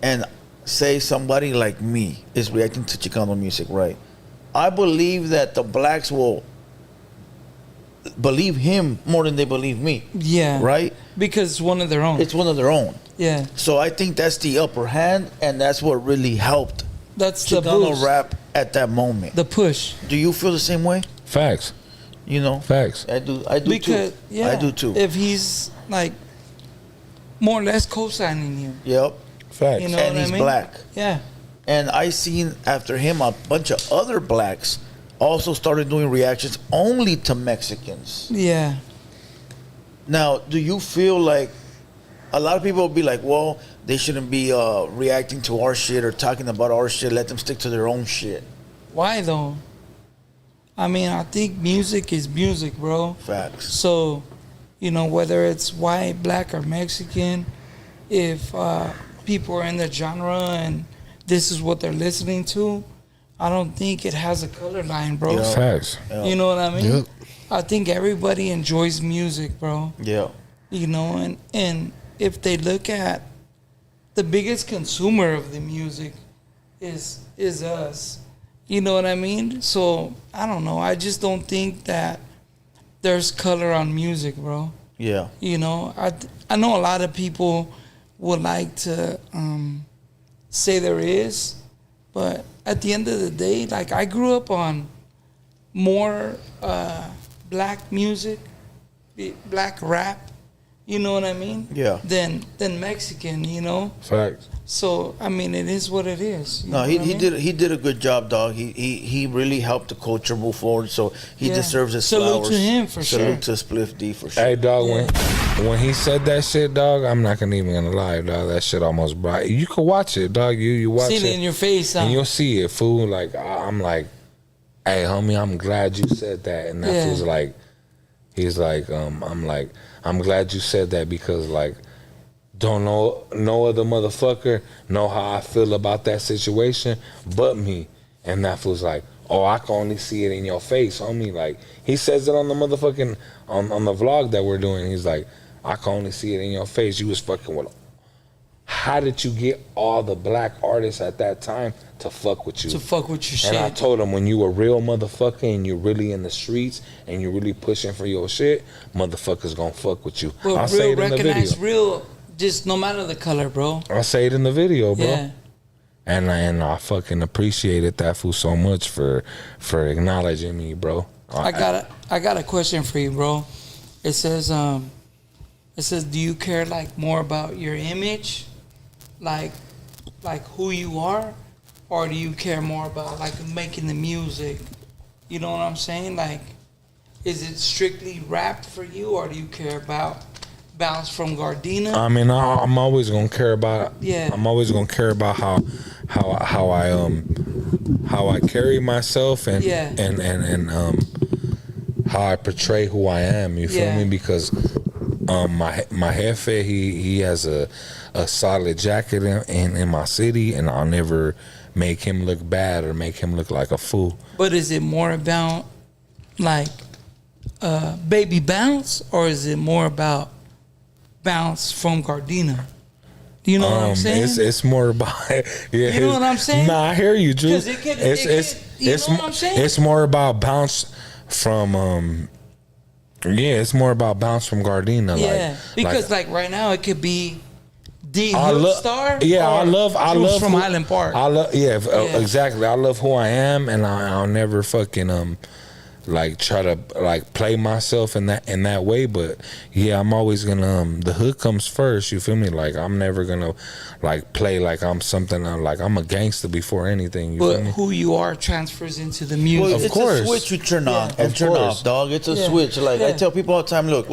and say somebody like me is reacting to Chicano music, right? I believe that the blacks will believe him more than they believe me. Yeah. Right? Because it's one of their own. It's one of their own. Yeah. So I think that's the upper hand, and that's what really helped That's the Chicano boost. rap at that moment. The push. Do you feel the same way? Facts. You know? Facts. I do Because, too. yeah, I do too. If he's like more or less co-signing you. Yep. Facts. You know And what he's I mean? black. Yeah. And I seen after him a bunch of other blacks also started doing reactions only to Mexicans. Yeah. Now, do you feel like a lot of people will be like, well, they shouldn't be reacting to our shit or talking about our shit. Let them stick to their own shit. Why though? I mean, I think music is music, bro. Facts. So, you know, whether it's white, black, or Mexican, if people are in the genre and this is what they're listening to, I don't think it has a color line, bro. Yeah. Facts. Yeah. You know what I mean? Yep. I think everybody enjoys music, bro. Yeah. You know, and if they look at the biggest consumer of the music is us. You know what I mean? So I don't know. I just don't think that there's color on music, bro. Yeah. You know, I know a lot of people would like to say there is, but at the end of the day, like I grew up on more black music, black rap. You know what I mean? Yeah. Than Mexican, you know. Facts. So I mean, it is what it is. No, he did a good job, dog. He really helped the culture move forward. So he Yeah. deserves his Salute flowers. to him for Salute sure. to Spliff D for sure. Hey, dog, when he said that shit, dog, I'm not even gonna lie, dog. That shit almost brought. You can watch it, dog. You watch See it it in your face, huh? and you'll see it, fool. Like I'm like, hey, homie, I'm glad you said that. And that Yeah. was like, he's like, I'm like, I'm glad you said that because like, don't know no other motherfucker know how I feel about that situation but me. And that was like, oh, I can only see it in your face, homie. Like he says it on the motherfucking on the vlog that we're doing. He's like, I can only see it in your face. You was fucking with. How did you get all the black artists at that time to fuck with you? To fuck with your And shit. I told him, when you a real motherfucker and you're really in the streets and you're really pushing for your shit, motherfuckers gonna fuck with you. But I'll say real it in the video. recognize real, just no matter the color, bro. I say it in the video, bro. Yeah. And I fucking appreciated that fool so much for acknowledging me, bro. I got a question for you, bro. It says, do you care like more about your image, like who you are, or do you care more about like making the music? You know what I'm saying? Like, is it strictly rap for you, or do you care about Bounce from Gardena? I mean, I'm always gonna care about. Yeah. I'm always gonna care about how I carry myself and Yeah. and how I portray who I am. You feel Yeah. me? Because my Jefe, he has a solid jacket in my city, and I'll never make him look bad or make him look like a fool. But is it more about like Baby Bounce, or is it more about Bounce from Gardena? Do you know what I'm saying? It's more about You know what I'm saying? Nah, I hear you, Drew. 'Cause it could- you know what I'm saying? It's more about Bounce from it's more about Bounce from Gardena. Yeah, because like right now it could be D I Hood love, Star. yeah, I or love Juice from who- Highland Park. I love, yeah, Yeah. exactly. I love who I am, and I'll never fucking like try to like play myself in that way. But yeah, I'm always gonna the hood comes first. You feel me? Like I'm never gonna like play like I'm something. Like I'm a gangster before anything. You But feel me? who you are transfers into the music. Well, Of it's course. a switch you turn on Yeah. and Of turn course. off, dog. It's a Yeah. switch. Like I Yeah. tell people all the time, look.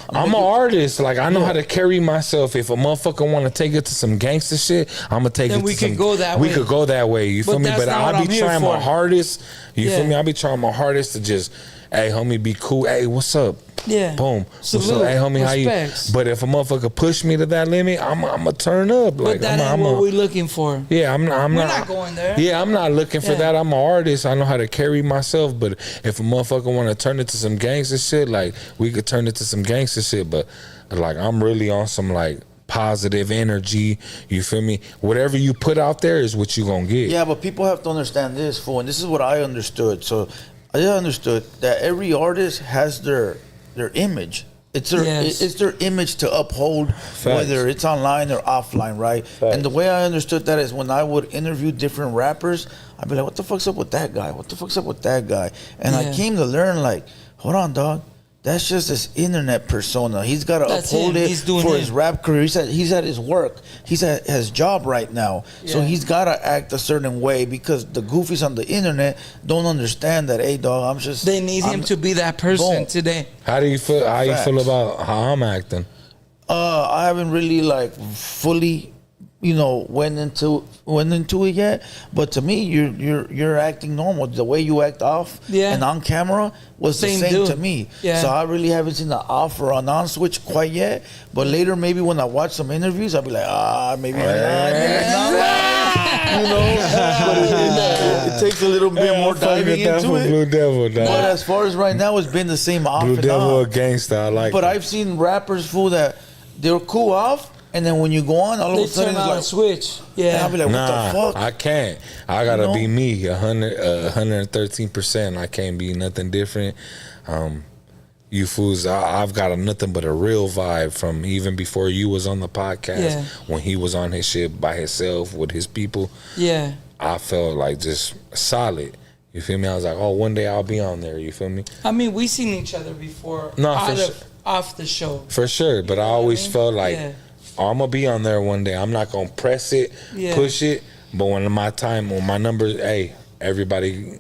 I'm an artist. Like I know how to carry myself. If a motherfucker want to take it to some gangster shit, I'm gonna take Then it. we to can some, go that We way. could go that way. You feel But me? that's But not what I I'm be here trying my for. hardest. You Yeah. feel me? I be trying my hardest to just. hey, homie, be cool. Hey, what's up? Yeah. Boom. Salute. What's up? Hey, homie, Respects. how you? But if a motherfucker push me to that limit, I'm going to turn up. But that ain't what we're looking for. Yeah, we're not going there. Yeah, I'm not looking for that. I'm an artist. I know how to carry myself. But if a motherfucker want to turn it to some gangster shit, like, we could turn it to some gangster shit. But, like, I'm really on some, like, positive energy. You feel me? Whatever you put out there is what you gonna get. Yeah, but people have to understand this, fool. And this is what I understood. So I understood that every artist has their image. It's their image to uphold, whether it's online or offline, right? And the way I understood that is when I would interview different rappers, I'd be like, what the fuck's up with that guy? What the fuck's up with that guy? And I came to learn, like, hold on, dog. That's just this internet persona. He's got to uphold it for his rap career. He's at his work. He's at his job right now. Yeah. So he's got to act a certain way because the goofies on the internet don't understand that, hey, dog, I'm just... They need him to be that person today. How do you feel? How you feel about how I'm acting? I haven't really, like, fully... went into it yet, but to me, you're acting normal. The way you act off and on camera was the same to me. Yeah. So I really haven't seen the off or an on switch quite yet. But later, maybe when I watch some interviews, I'll be like, maybe I'm not. It takes a little bit more diving into it. Blue Devil, dog. But as far as right now, it's been the same off Blue and Devil on. a gangster, I like. But I've seen rappers fool that they're cool off. And then when you go on, all of a sudden it's like switch. Yeah, I'll be like, what the fuck? I can't. I gotta be me, 113%. I can't be nothing different. You fools, I've got nothing but a real vibe from even before you was on the podcast. When he was on his shit by himself with his people. Yeah, I felt like just solid. You feel me? I was like, oh, one day I'll be on there. You feel me? I mean, we seen each other before. Off the show. For sure, but I always felt like. Yeah. I'm gonna be on there one day. I'm not gonna press it, push it, but when my numbers, everybody's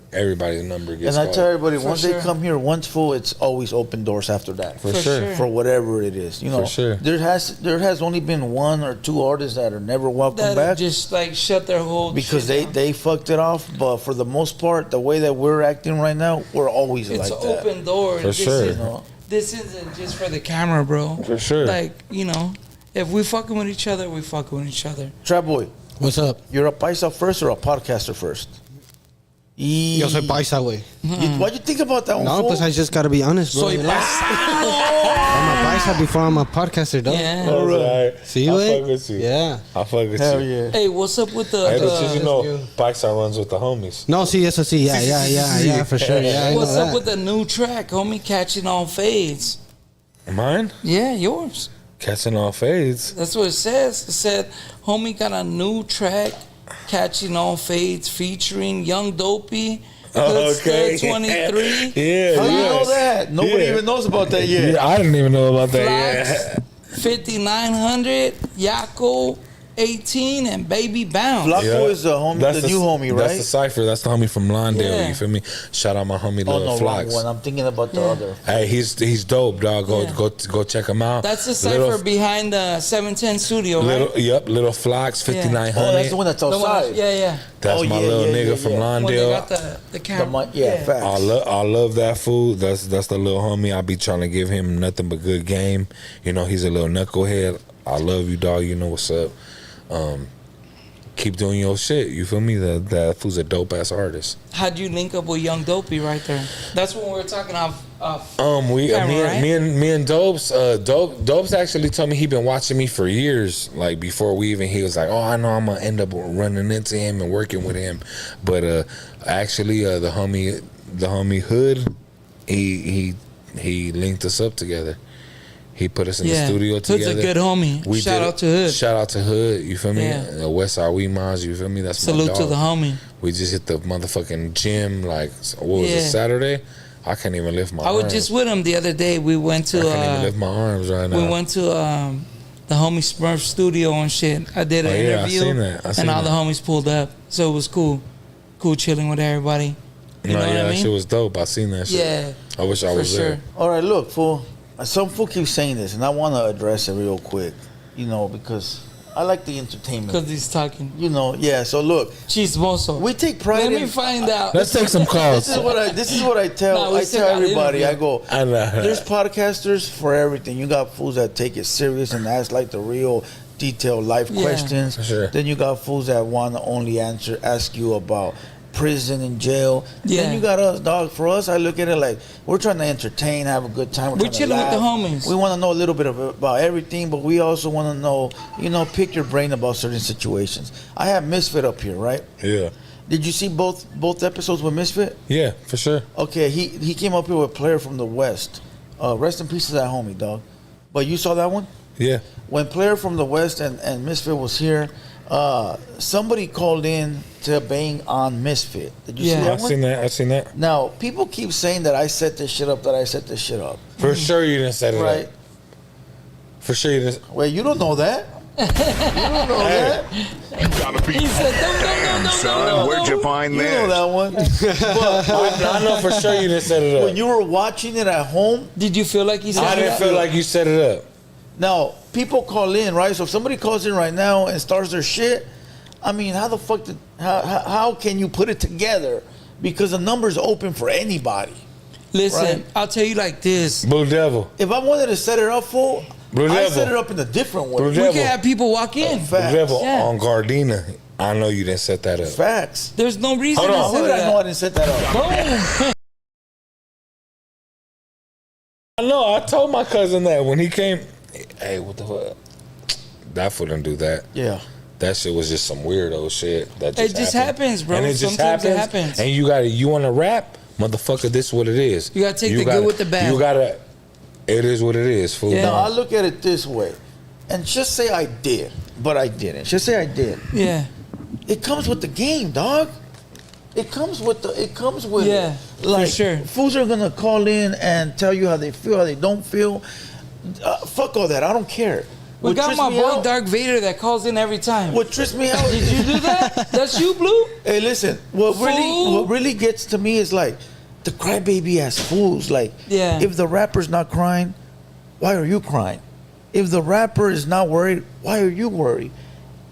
number gets. And I tell everybody, once they come here, once full, it's always open doors after that. For sure. For whatever it is, For sure. There has only been one or two artists that are never welcome back. Just like shut their whole because they fucked it off. But for the most part, the way that we're acting right now, we're always like that. It's open door. For sure. This isn't just for the camera, bro. For sure. Like if we fucking with each other, we fucking with each other. Trap Boy, what's up? You're a paisa first or a podcaster first? Yo soy paisa, güey. Why'd you think about that one? No, pues I just gotta be honest, bro. Soy paisa. I'm a paisa before I'm a podcaster, dog. Yeah. All right. See, I fuck with you. Yeah. I fuck with Hell you. yeah. Hey, what's up with the... Hey, but Paisa runs with the homies. No, sí, eso sí. Yeah, for sure. Yeah, what's up with the new track, homie, Catching All Fades? Mine? Yeah, yours. Catching All Fades. That's what it says. It said, homie got a new track, Catching All Fades, featuring Young Dopey, Okay. 23. Yeah. How do you know that? Nobody even knows about that yet. Yeah, I didn't even know about that yet. 5900, Yako 18, and Baby Bounce. Flacco is the homie, the new homie, right? That's the Cypher. That's the homie from Lawndale. You feel me? Shout out my homie Lil Flox. Wrong one. I'm thinking about the other. Hey, he's dope, dog. Go check him out. That's the Cypher behind the 710 studio, right? Little Flox, 5900. Oh, that's the one that's outside. Yeah. That's my little nigga from Lawndale. When they got the camera. Facts. I love that fool. That's the little homie. I be trying to give him nothing but good game. He's a little knucklehead. I love you, dog. You know what's up. Keep doing your shit. You feel me? That fool's a dope ass artist. How'd you link up with Young Dopey right there? That's when we were talking off camera, me and Dopes. Dopes actually told me he been watching me for years. Like before he was like, oh, I know I'm gonna end up running into him and working with him. But actually, the homie Hood, he linked us up together. He put us in the studio together. Hood's a good homie. Shout out to Hood. Shout out to Hood. You feel me? Westside Weemaz. You feel me? That's salute my dog. To the homie. We just hit the motherfucking gym. Like what was it? Saturday? I can't even lift my arms. I was just with him the other day. We went to. I can't even lift my arms right now. We went to the homie Smurf studio and shit. I did an interview. I seen that. And all the homies pulled up, so it was cool. Cool chilling with everybody. You know what I mean? That shit was dope. I seen that shit. Yeah. I wish I was there. All right, look, fool. Some fool keeps saying this, and I want to address it real quick, because I like the entertainment. Because he's talking. You know, yeah. So look, Chismoso. we take pride. Let me find out. Let's take some calls. This is what I tell. No, I tell everybody. interview. I go. I know. There's podcasters for everything. You got fools that take it serious and ask like the real detailed life questions. Sure. Then you got fools that want to only ask you about prison and jail. Yeah. Then you got us, dog. For us, I look at it like we're trying to entertain, have a good time. We're trying to chilling with the laugh. homies. We want to know a little bit about everything, but we also want to know, pick your brain about certain situations. I have Misfit up here, right? Yeah. Did you see both episodes with Misfit? Yeah, for sure. Okay, he came up here with a player from the West. Rest in peace to that homie, dog. But you saw that one? Yeah. When player from the West and Misfit was here, somebody called in to bang on Misfit. Did you see that one? I seen that. Now, people keep saying that I set this shit up, For sure you didn't set it right? up. For sure you didn't. Well, you don't know that. You don't know that. You gotta be. He said, Damn, son, where'd you find You know this? that one. But I know for sure you didn't set it up. when you were watching it at home, Did you feel like he said I didn't feel like you set it up. now people call in, right? So if somebody calls in right now and starts their shit, I mean, how the fuck how can you put it together? Because the number's open for anybody. Listen, Right. I'll tell you like this. Blue Devil. If I wanted to set it up full, Blue I Devil. set it up in a different way. Blue We Devil. can have people walk in. Blue Facts. Devil Yeah. on Gardena. I know you didn't set that up. Facts. There's no reason Hold to on. set How did it I know I up. didn't set that up? Boom. I know. I told my cousin that when he came. Hey, what the fuck? That fool didn't do that. Yeah. That shit was just some weirdo shit. That It just happens, bro. And it just Sometimes it happens. happens. And you want to rap, motherfucker? This is what it is. You gotta take the good with the bad. You gotta. It is what it is, fool. Yeah. Now I look at it this way, and just say I did, but I didn't. Just say I did. Yeah. It comes with the game, dog. It comes with Yeah, for like sure. fools are gonna call in and tell you how they feel, how they don't feel. Fuck all that. I don't care. We What got trips my me boy out- Dark Vader that calls in every time. What trips me out? Did you do that? That's you, Blue? Hey, listen. What really gets to me is like the crybaby ass fools. Like, Yeah. if the rapper's not crying, why are you crying? If the rapper is not worried, why are you worried?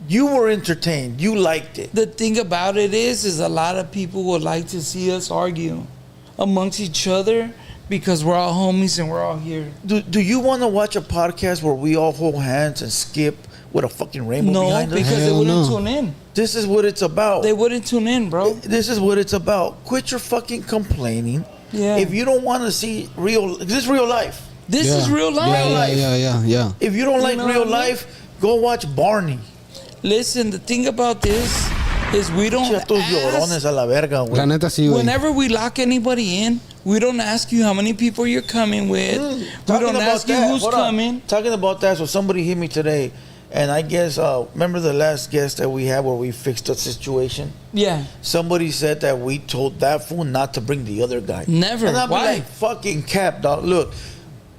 You were entertained. You liked it. The thing about it is a lot of people would like to see us argue amongst each other because we're all homies and we're all here. Do you want to watch a podcast where we all hold hands and skip with a fucking rainbow No, behind us? because they Hell wouldn't no. tune in. This is what it's about. They wouldn't tune in, bro. This is what it's about. Quit your fucking complaining. Yeah. If you don't want to see this is real life. This is real life. Yeah. If you don't like know real what I mean? life, go watch Barney. Listen, the thing about this is we don't Chatos ask, llorones a la verga, güey. La neta sí, güey. whenever we lock anybody in, we don't ask you how many people you're coming with. We don't ask you who's hold on. coming. Talking about that, so somebody hit me today, and I guess remember the last guest that we had where we fixed the situation. Yeah. Somebody said that we told that fool not to bring the other guy. Never. And I'm Why? like, fucking cap, dog. Look,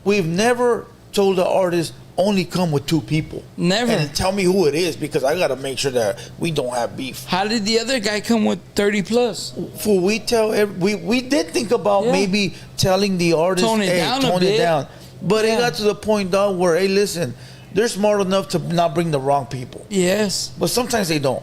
we've never told the artist only come with two people. Never. And tell me who it is because I gotta make sure that we don't have beef. How did the other guy come with 30 plus? For we did think about Yeah. maybe telling the artist, Tone it hey, down a tone it bit. down. But Yeah. it got to the point, dog, where hey, listen, they're smart enough to not bring the wrong people. Yes. But sometimes they don't.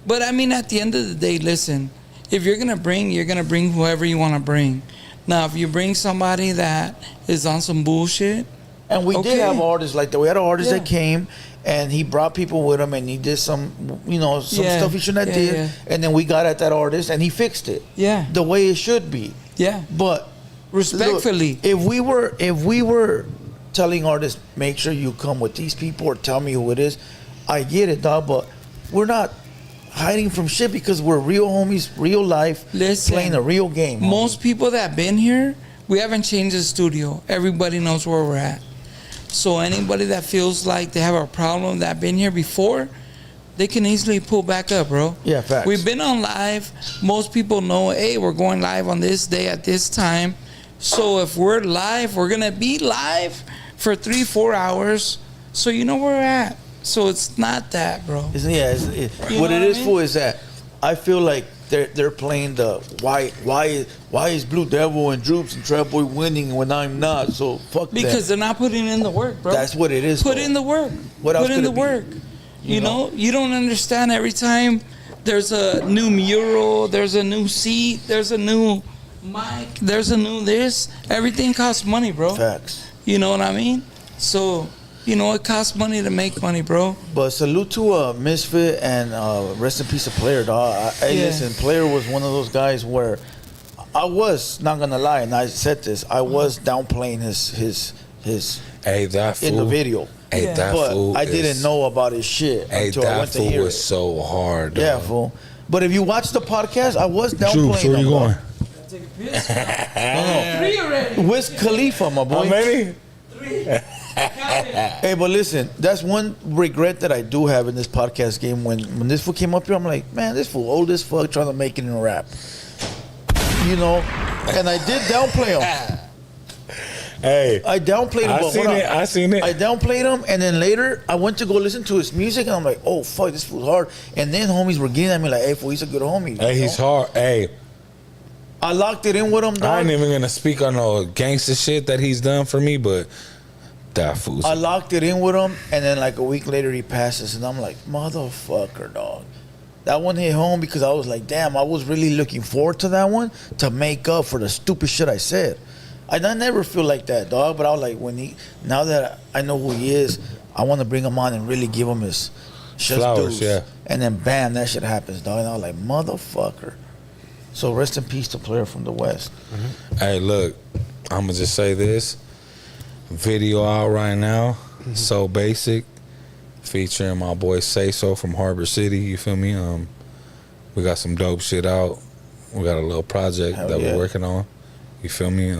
But I mean, at the end of the day, listen, if you're going to bring whoever you want to bring. Now, if you bring somebody that is on some bullshit. And we Okay. did have artists like that. We had an artist Yeah. that came and he brought people with him and he did some Yeah. stuff he shouldn't have did. Yeah. And then we got at that artist and he fixed it. Yeah. The way it should be. Yeah. But Respectfully. look, if we were telling artists, make sure you come with these people or tell me who it is, I get it, dog, but we're not hiding from shit because we're real homies, real life, Listen, playing a real game. homie. Most people that been here, we haven't changed the studio. Everybody knows where we're at. So anybody that feels like they have a problem that been here before, they can easily pull back up, bro. Yeah, facts. We've been on live. Most people know, hey, we're going live on this day at this time. So if we're live, we're gonna be live for 3-4 hours. So you know where we're at. So it's not that, bro. What know it what I is mean? for is that I feel like they're playing the why is Blue Devil and Droops and Trap Boy winning when I'm not? So fuck Because that. they're not putting in the work, bro. That's what it is. Put for. in the work. What else Put in could the it be? work. You know, you don't understand. Every time there's a new mural, there's a new seat, there's a new mic, there's a new this. Everything costs money, bro. Facts. You know what I mean? So, you know, it costs money to make money, bro. But salute to Misfit and rest in peace to Player, dog. Listen, Player was one of those guys where I was not gonna lie, and I said this. I was downplaying his in the video. Hey, that but fool I didn't know about his shit until I went to hear it. That fool was so hard. Yeah, fool. But if you watch the podcast, I was downplaying him. Where you going? Three already. Wiz Khalifa, my boy. How many? 3. Hey, but listen, that's one regret that I do have in this podcast game. When this fool came up here, I'm like, man, this fool old as fuck trying to make it in rap. You know? And I did downplay him. Hey, I downplayed him. I seen it. I downplayed him, and then later I went to go listen to his music, and I'm like, oh fuck, this fool's hard. And then homies were getting at me like, hey, fool, he's a good homie. Hey, he's hard. Hey, I locked it in with him, dog. I ain't even gonna speak on no gangster shit that he's done for me, but that fool's. I locked it in with him, and then like a week later he passes, and I'm like, motherfucker, dog. That one hit home because I was like, damn, I was really looking forward to that one to make up for the stupid shit I said. I never feel like that, dog. But I was like, now that I know who he is, I want to bring him on and really give him his flowers, yeah. And then bam, that shit happens, dog. And I was like, motherfucker. So rest in peace to Player from the West. Mm-hmm. Hey, look, I'm gonna just say this: video out right now, So Basic, featuring my boy Say So from Harbor City. You feel me? We got some dope shit out. We got a little project we're working on. You feel me?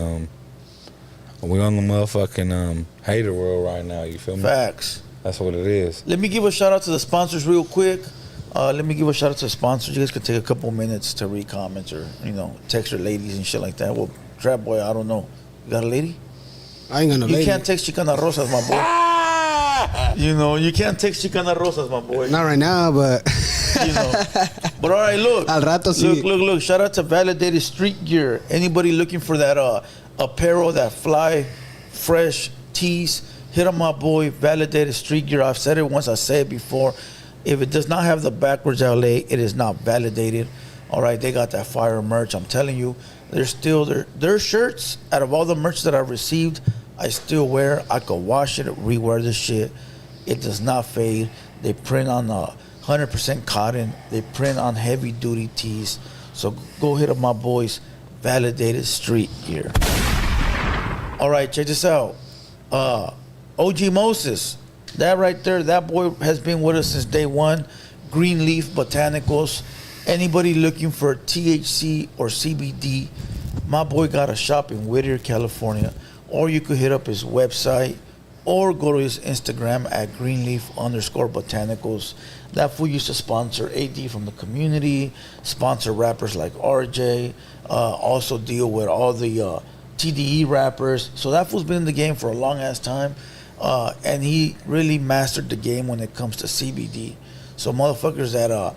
We on the motherfucking hater world right now. You feel me? Facts. That's what it is. Let me give a shout out to the sponsors real quick. Let me give a shout out to the sponsors. You guys could take a couple minutes to read comments or, text your ladies and shit like that. Well, Trap Boy, I don't know. You got a lady? I ain't got no lady. You can't text Chicana Rosas, my boy. You can't text Chicana Rosas, my boy. Not right now, but... But all right, look. Al rato sí. Look. Shout out to Validated Street Gear. Anybody looking for that apparel, that fly, fresh tees, hit on my boy, Validated Street Gear. I've said it once, I said it before. If it does not have the backwards LA, it is not validated. All right, they got that fire merch. I'm telling you, they're still their shirts. Out of all the merch that I've received, I still wear. I could wash it, rewear the shit. It does not fade. They print on 100% cotton. They print on heavy duty tees. So go hit up my boys, Validated Street Gear. All right, check this out. OG Moses, that right there, that boy has been with us since day one. Greenleaf Botanicals. Anybody looking for THC or CBD, my boy got a shop in Whittier, California. Or you could hit up his website or go to his Instagram at Greenleaf_Botanicals. That fool used to sponsor AD from the community, sponsor rappers like RJ, also deal with all the TDE rappers. So that fool's been in the game for a long ass time. And he really mastered the game when it comes to CBD. So motherfuckers that,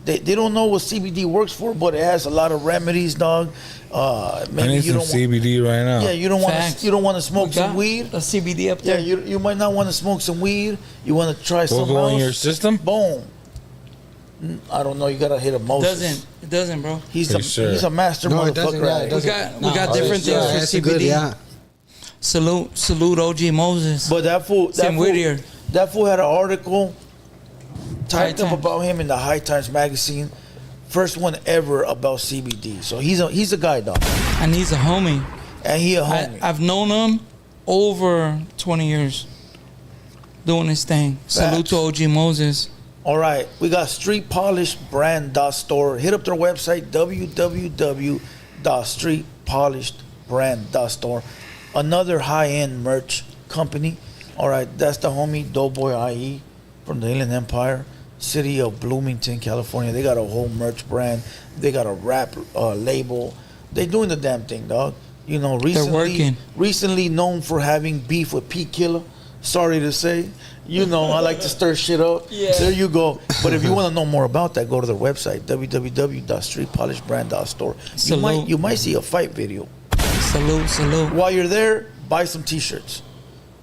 they don't know what CBD works for, but it has a lot of remedies, dog. Maybe I need some CBD right now. Yeah, you don't want to smoke some weed. A CBD up there. Yeah, you might not want to smoke some weed. You want to try something else. Go in your system. Boom. I don't know. You gotta hit a Moses. It doesn't, bro. He's a master motherfucker. We got different things for CBD. Good, yeah. Salute OG Moses. But that fool had an article typed up about him in the High Times magazine. First one ever about CBD. So he's a guy, dog. And he's a homie. And he a homie. I've known him over 20 years doing his thing. Salute to OG Moses. All right, we got Street Polish Brand.store. Hit up their website, www.streetpolishedbrand.store. Another high-end merch company. All right, that's the homie Doughboy IE from the Inland Empire, city of Bloomington, California. They got a whole merch brand. They got a rap label. They doing the damn thing, dog. Recently known for having beef with P Killer. Sorry to say. I like to stir shit up. Yeah. There you go. But if you want to know more about that, go to their website, www.streetpolishedbrand.store. You might see a fight video. Salute. While you're there, buy some t-shirts.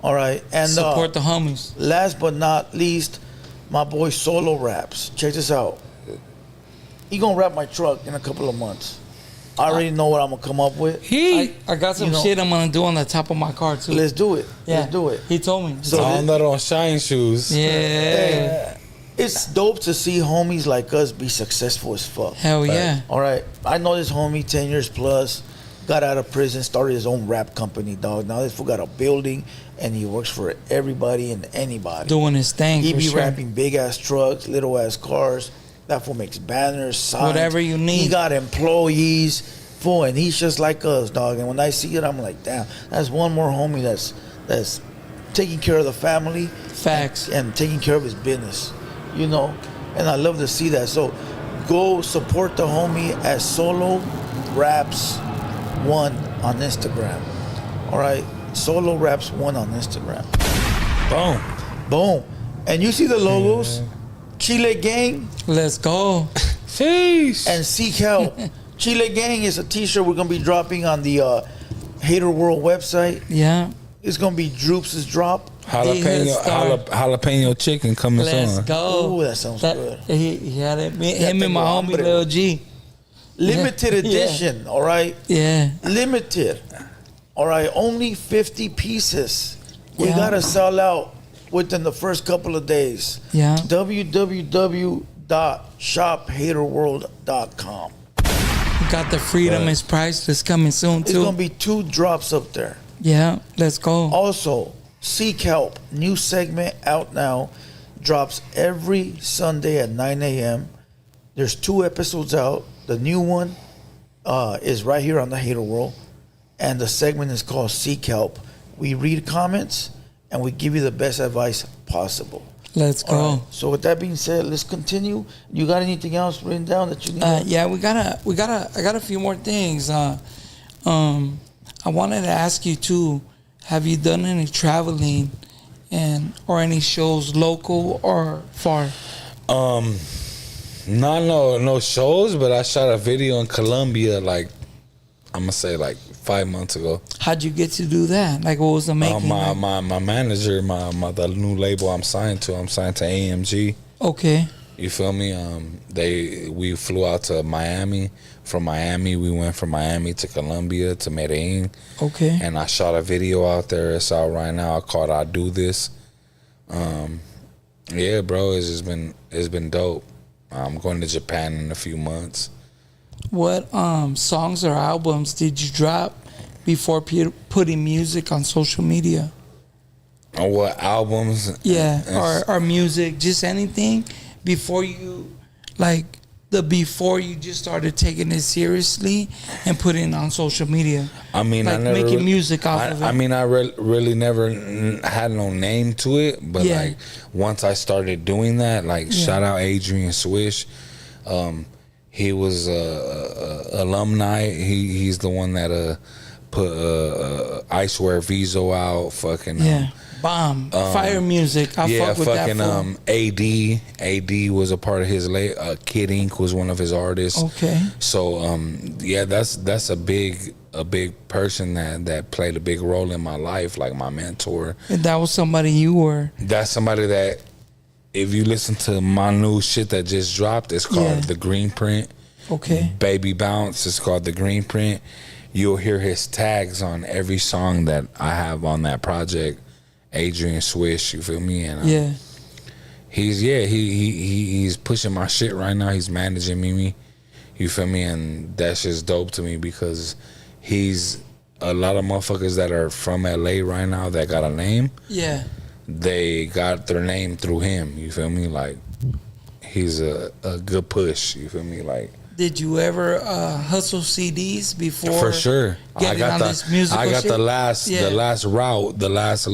All right, and support the homies. Last but not least, my boy Solo Raps. Check this out. He gonna wrap my truck in a couple of months. I already know what I'm gonna come up with. I got some shit I'm gonna do on the top of my car too. Let's do it. Yeah. Let's do it. He told me. So on that on shine shoes. Yeah. It's dope to see homies like us be successful as fuck. Hell yeah. All right. I know this homie 10 years plus, got out of prison, started his own rap company, dog. Now this fool got a building and he works for everybody and anybody. Doing his thing. He for be sure. rapping big ass trucks, little ass cars. That fool makes banners, signs. Whatever you need. He got employees, fool, and he's just like us, dog. And when I see it, I'm like, damn, that's one more homie that's taking care of the family. Facts. And taking care of his business, you know. And I love to see that. So go support the homie at Solo Raps 1 on Instagram. All right, Solo Raps 1 on Instagram. Boom. And you see the logos? Yeah. Chile Gang. Let's go. Jeez. And Seek Help. Chile Gang is a t-shirt we're going to be dropping on the Hater World website. Yeah. It's going to be Droops' drop. Jalapeno chicken coming soon. Let's go. Ooh, that sounds good. He had it. Him and my homie Lil G. Limited edition, all right? Yeah. Limited. All right, only 50 pieces. We got to sell out within the first couple of days. Yeah. www.shophaterworld.com. Got the Freedom is Priceless coming soon, too. There's going to be 2 drops up there. Yeah, let's go. Also, Seek Help, new segment out now, drops every Sunday at 9 a.m. There's 2 episodes out. The new one is right here on the Hater World, and the segment is called Seek Help. We read comments, and we give you the best advice possible. Let's go. Right. So with that being said, let's continue. You got anything else written down that you need? Yeah, I got a few more things. I wanted to ask you too, have you done any traveling or any shows local or far? No shows, but I shot a video in Colombia like 5 months ago. How'd you get to do that? Like, what was the making? My manager, the new label I'm signed to AMG. Okay. You feel me? We flew out to Miami. From Miami, we went from Miami to Colombia to Medellin. Okay. And I shot a video out there. It's out right now. I called I Do This. Yeah, bro, it's been dope. I'm going to Japan in a few months. What songs or albums did you drop before putting music on social media? Or what albums? Yeah, or music, just anything before you before you just started taking it seriously and putting it on social media. I mean, like I never making music off of it. I mean, I really never had no name to it, but like once I started doing that, shout out Adrian Swish. He was alumni. He's the one that put I Swear Viso out. Fucking bomb fire music. I fuck with fucking that. AD was a part of his Kid Ink was one of his artists. Okay. So that's a big person that played a big role in my life, like my mentor. And that was somebody you were. That's somebody that, if you listen to my new shit that just dropped, it's called The Green Print. Okay. Baby Bounce, it's called The Green Print. You'll hear his tags on every song that I have on that project. Adrian Swish, you feel me? And he's pushing my shit right now. He's managing me, you feel me? And that's just dope to me because he's a lot of motherfuckers that are from LA right now that got a name. Yeah. They got their name through him, you feel me? Like, he's a good push, you feel me? Like, did you ever hustle CDs before? For sure. I got the last route, the last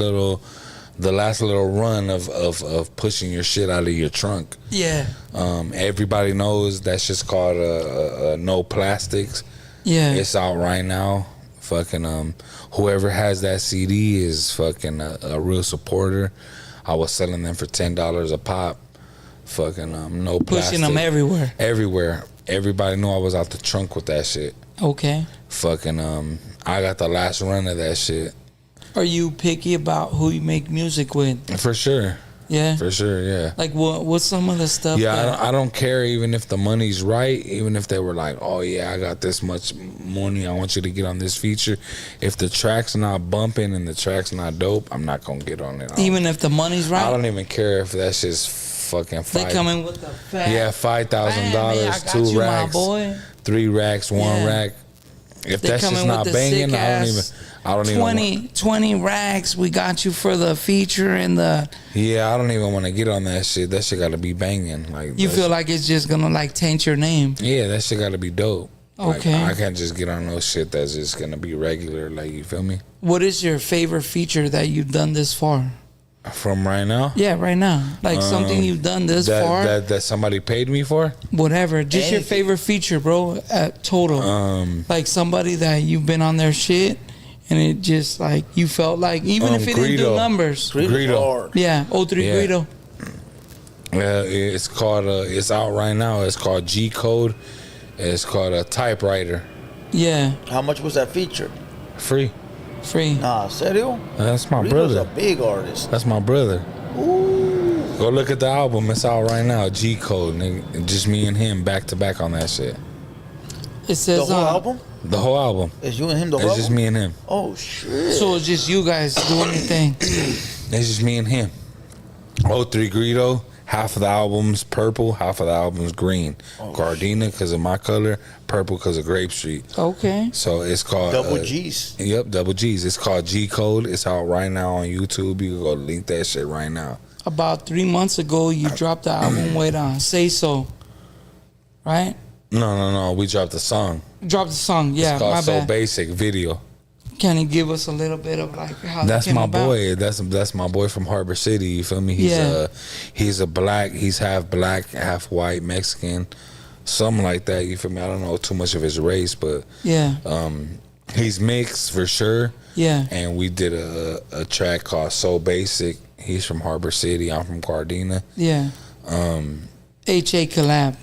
little run of pushing your shit out of your trunk. Yeah. Everybody knows that shit's called No Plastics. Yeah. It's out right now. Fucking whoever has that CD is fucking a real supporter. I was selling them for $10 a pop. Fucking No Plastic. Pushing them everywhere. Everywhere. Everybody knew I was out the trunk with that shit. Okay. Fucking I got the last run of that shit. Are you picky about who you make music with? For sure. Yeah. For sure, yeah. Like what's some of the stuff? Yeah, I don't care even if the money's right. Even if they were like, oh yeah, I got this much money, I want you to get on this feature. If the track's not bumping and the track's not dope, I'm not gonna get on it. Even if the money's right. I don't even care if that's just fucking They come in with the fat. Yeah, $5,000, 2 racks, 3 racks, 1 rack. If They that's come just in not with the banging, sick I don't even 20 racks. We got you for the feature and the. Yeah, I don't even want to get on that shit. That shit got to be banging. Like you feel like it's just gonna like taint your name. Yeah, that shit got to be dope. Okay. Like, I can't just get on no shit that's just gonna be regular. Like, you feel me? What is your favorite feature that you've done this far? From right now? Yeah, right now. Like something you've done this far. That somebody paid me for? Whatever. Just your favorite feature, bro, at total. Like somebody that you've been on their shit and it just like you felt like even if it didn't do numbers. Greedo. Yeah, 03 Greedo. Yeah, it's called it's out right now. It's called G Code. It's called a typewriter. Yeah. How much was that feature? Free. Nah, serio? That's my Greedo's brother. a big artist. That's my brother. Ooh. Go look at the album. It's out right now. G Code, nigga. Just me and him back to back on that shit. It says the whole album? The whole album. It's you and him the whole It's just album? me and him. Oh shit. So it's just you guys doing your thing. It's just me and him. 03 Greedo. Half of the album's purple, half of the album's green. Gardena because of my color, purple because of Grape Street. Okay. So it's called Double G's. Yep, Double G's. It's called G Code. It's out right now on YouTube. You can go link that shit right now. About 3 months ago, you dropped the album with Say So, right? No. We dropped a song. Dropped the song, yeah. It's called My So bad. Basic video. Can you give us a little bit of like how That's that came my about? boy. That's my boy from Harbor City. You feel me? He's a black. He's half black, half white, Mexican, something like that. You feel me? I don't know too much of his race, but Yeah. He's mixed for sure. Yeah. And we did a track called So Basic. He's from Harbor City. I'm from Gardena. Yeah. HA collab.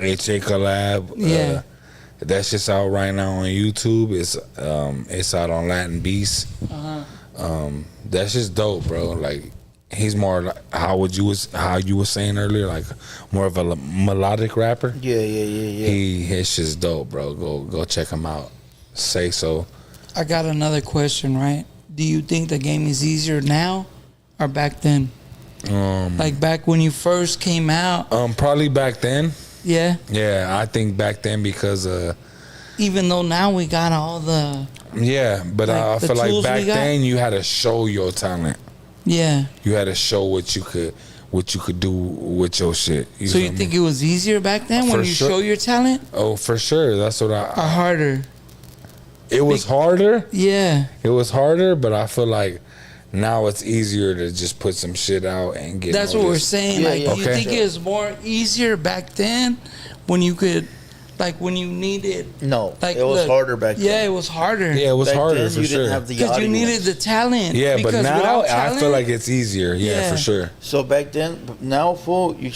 HA collab. Yeah. That's just out right now on YouTube. It's out on Latin Beast. That's just dope, bro. Like he's more like how you were saying earlier, like more of a melodic rapper. Yeah. His shit's dope, bro. Go check him out. Say So. I got another question, right? Do you think the game is easier now or back then? Like back when you first came out? Probably back then. Yeah. Yeah, I think back then because even though now we got all the but like I the feel like tools back we got? then you had to show your talent. Yeah. You had to show what you could do with your shit. So you think it was easier back then when For you sure. show your talent? Oh, for sure. That's what Or harder? It was harder. Yeah. It was harder, but I feel like now it's easier to just put some shit out and get. That's what we're noticed. saying. Yeah, like, yeah. do you think it was more easier back then when you could, like, when you needed? No, like, it was look, harder back then. Yeah, it was harder. Yeah, it was Back harder then, for you sure. didn't have the Because you audience. needed the talent. Yeah, but Because now without I feel talent- like it's easier. Yeah, Yeah. for sure. So back then, now, fool, you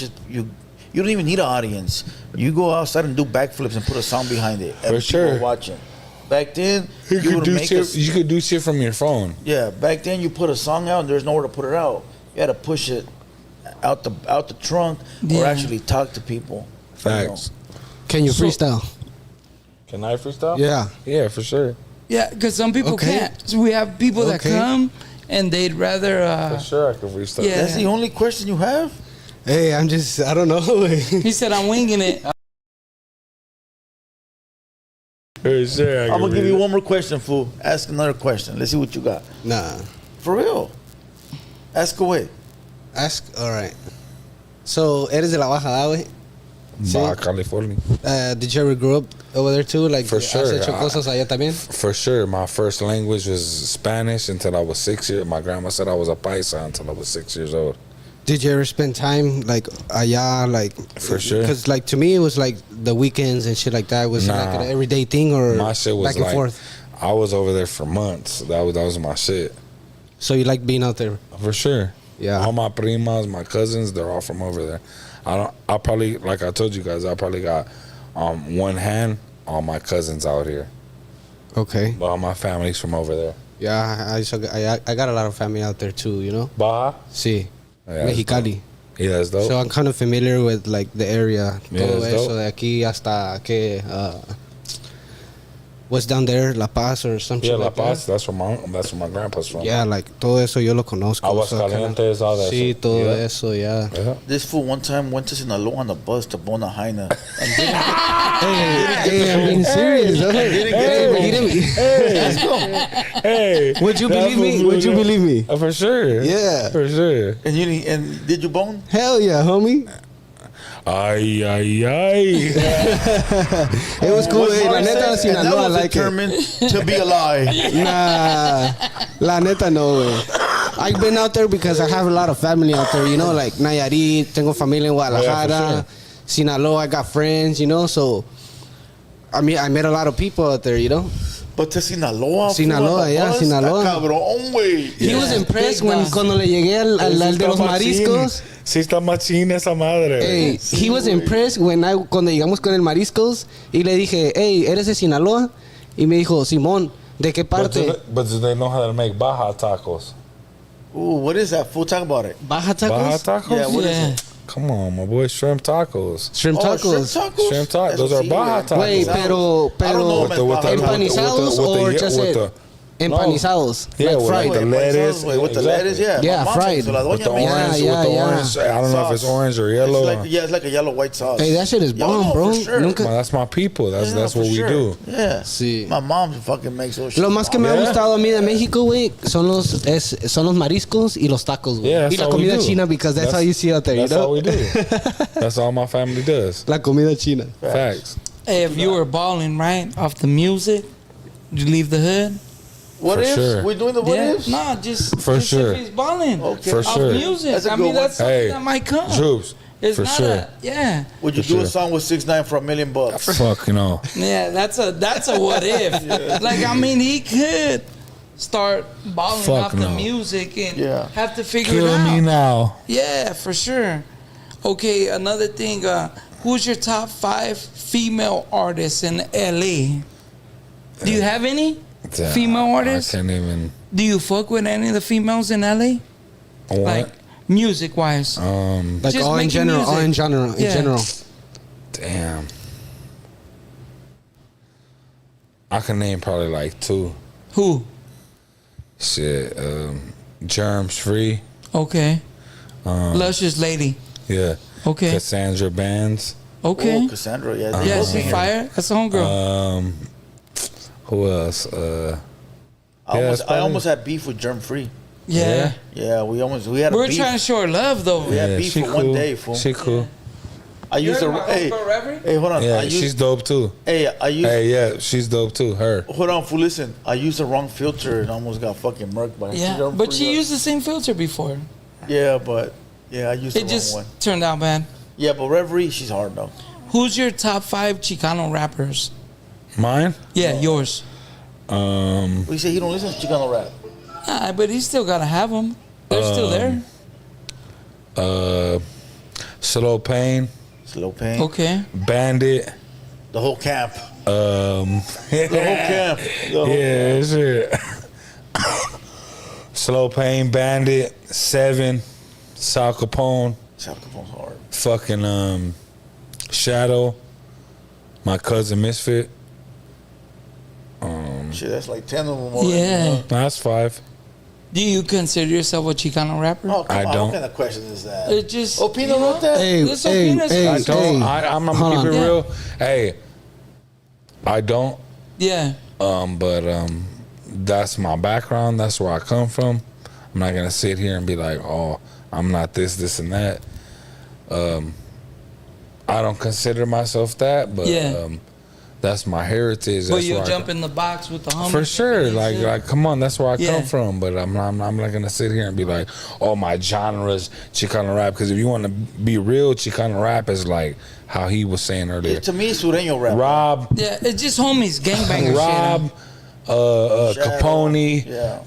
don't even need an audience. You go outside and do backflips and put a song behind it. And For sure. people watching. Back then, You you could would do make shit. You could do shit from your phone. Yeah, back then you put a song out and there's nowhere to put it out. You had to push it out the trunk Yeah. or actually talk to people. Facts. Can you freestyle? Can I freestyle? Yeah. Yeah, for sure. Yeah, because some people Okay. can't. So we have people that Okay. come and they'd rather. For sure, I can freestyle. Yeah. That's the only question you have? Hey, I don't know. He said, "I'm winging it." For sure, I'm gonna give you one more question, fool. Ask another question. Let's see what you got. Nah. For real. Ask away. Ask. All right. So, eres de la Bajada, güey? Baja California. Did you ever grow up over there too? Like, For sure. ¿Has hecho cosas allá también? For sure. My first language was Spanish until I was 6 years. My grandma said I was a paisa until I was 6 years old. Did you ever spend time like allá, like? For sure. Because like to me, it was like the weekends and shit like that. Was it like Nah. an everyday thing or My shit was back and like, forth? I was over there for months. That was my shit. So you like being out there? For sure. Yeah. All my primas, my cousins, they're all from over there. I probably, like I told you guys, I probably got one hand all my cousins out here. Okay. But all my family's from over there. Yeah, I got a lot of family out there too, you know? Baja? Sí. Yeah, Mexicali. Yeah, that's dope. So I'm kind of familiar with like the area. Yeah, Todo that's eso dope. de aquí hasta que what's down there, La Paz or something Yeah, La like Paz. That's where my grandpa's from. that. Yeah, like todo eso yo lo conozco. Aguascalientes, all that Sí, shit. todo Yeah. eso, yeah. This fool one time went to Sinaloa on the bus to Bona Jaina. And didn't Hey, I'm being serious. Let's go. Hey, Would you believe me? Would you believe me? For sure. Yeah. For sure. And did you bone? Hell yeah, homie. Ay, ay, ay. It was cool. Hey, la neta, And that Sinaloa, I was like it. determined to be a lie. Nah, la neta, no way. I've been out there because I have a lot of family out there, you know, like Nayarit, tengo familia en Guadalajara, Yeah, for Sinaloa, I got friends, you know, so I mean, I met a lot of people out there, you know. But to Sinaloa, Sinaloa, yeah, Sinaloa. Cabrón, güey. He was impressed cuando le llegué al de los mariscos. Sí está machín esa madre. Hey, he was impressed cuando llegamos con el mariscos y le dije, hey, ¿eres de Sinaloa? Y me dijo, Simón, ¿de qué parte? But do they know how to make Baja tacos? Ooh, what is that? Fool, talk about it. Baja tacos? Baja tacos? Yeah, what is it? Come on, my boy, shrimp tacos. Shrimp Oh, tacos. shrimp tacos? Shrimp tacos. Those are Baja tacos. Wait, I don't know, pero man. empanizados or just empanizados? Yeah, like with fried. the lettuce. With the lettuce, yeah. Yeah, My mom fried. said, so la With doña the me orange, said, Yeah, with the yeah. orange. I don't know if it's Sauce. orange or yellow. It's like a yellow white sauce. Hey, that shit is Yo, bomb, no, bro. for sure. Nunca. Man, that's my people. That's Yeah, that's for what we sure. do. Yeah. Sí. My mom fucking makes those shit. Lo más que me ha gustado a mí de México, güey, son los mariscos y los tacos, güey. Yeah, that's y la all we comida do. china, because that's how you see out there, you That's know? all we do. That's all my family does. La comida china. Facts. Hey, if you were balling, right, off the music, you leave the hood? What For ifs? sure. We're doing the what ifs? No, just For just sure. if he's balling. Okay. For Off sure. music. That's a I good mean, one. that's something Hey, that might come. Troops. It's For not sure. yeah. Would you For do a sure. song with 6ix9ine for $1 million? Fuck, you know. Yeah, that's a what if. Like, I mean, he could start balling Fuck off the no. music and Yeah. have to figure Kill it out. me now. Yeah, for sure. Okay, another thing. Who's your top 5 female artists in LA? Do you have any female artists? I can't even. Do you fuck with any of the females in LA? What? Like music wise? Like Just all in making general, music. all in general, Yeah. in general. Damn. I can name probably like 2. Who? Shit. Germs Free. Okay. Luscious Lady. Yeah. Okay. Cassandra Bands. Okay. Oh, Cassandra, yeah. they Yeah, both she in here. fire. That's a homegirl. Who else? I almost had beef with Germ Free. Yeah. Yeah, we had a We're beef. trying to show her love though. We had beef she for cool. 1 day, fool. She cool. I used You to. heard my Hey, homegirl, Reverie? hey, hold on. Yeah, I used, she's dope too. Hey, I used. Hey, yeah, she's dope too. Her. Hold on, fool. Listen, I used the wrong filter and almost got fucking murked by. Yeah, Germ but Free. she used the same filter before. Yeah, but I used It the just wrong one. turned out bad. Yeah, but Reverie, she's hard though. Who's your top 5 Chicano rappers? Mine? Yeah, yours. We say he don't listen to Chicano rap. Nah, but he still gotta have them. They're still there. Slow Pain, Slow Pain. Okay. Bandit. The whole camp. The whole camp. The whole Yeah, shit. Slow Pain, Bandit, 7, Sal Capone, Sal Capone's hard. fucking Shadow, My Cousin Misfit. Shit, that's like 10 of them. Already, Yeah. you know? That's 5. Do you consider yourself a Chicano rapper? Oh, come I on. don't. What kind of question is that? It just. Oh, Pino you know? wrote that? Hey, It's hey, Opina's hey, I don't. hey. I'm gonna Hold keep on. it Yeah. real. Hey, I don't. Yeah. But that's my background. That's where I come from. I'm not gonna sit here and be like, oh, I'm not this, and that. I don't consider myself that, but Yeah. that's my heritage. But That's you'll where jump in the box with the homies. for sure. Like, come on, that's where I Yeah. come from. But I'm not gonna sit here and be like, oh, my genre's Chicano rap. Because if you want to be real, Chicano rap is like how he was saying earlier. To me, it's Sureño rap. Rob, Yeah, it's just homies, gangbanger Rob, Shadow, Capone, Yeah.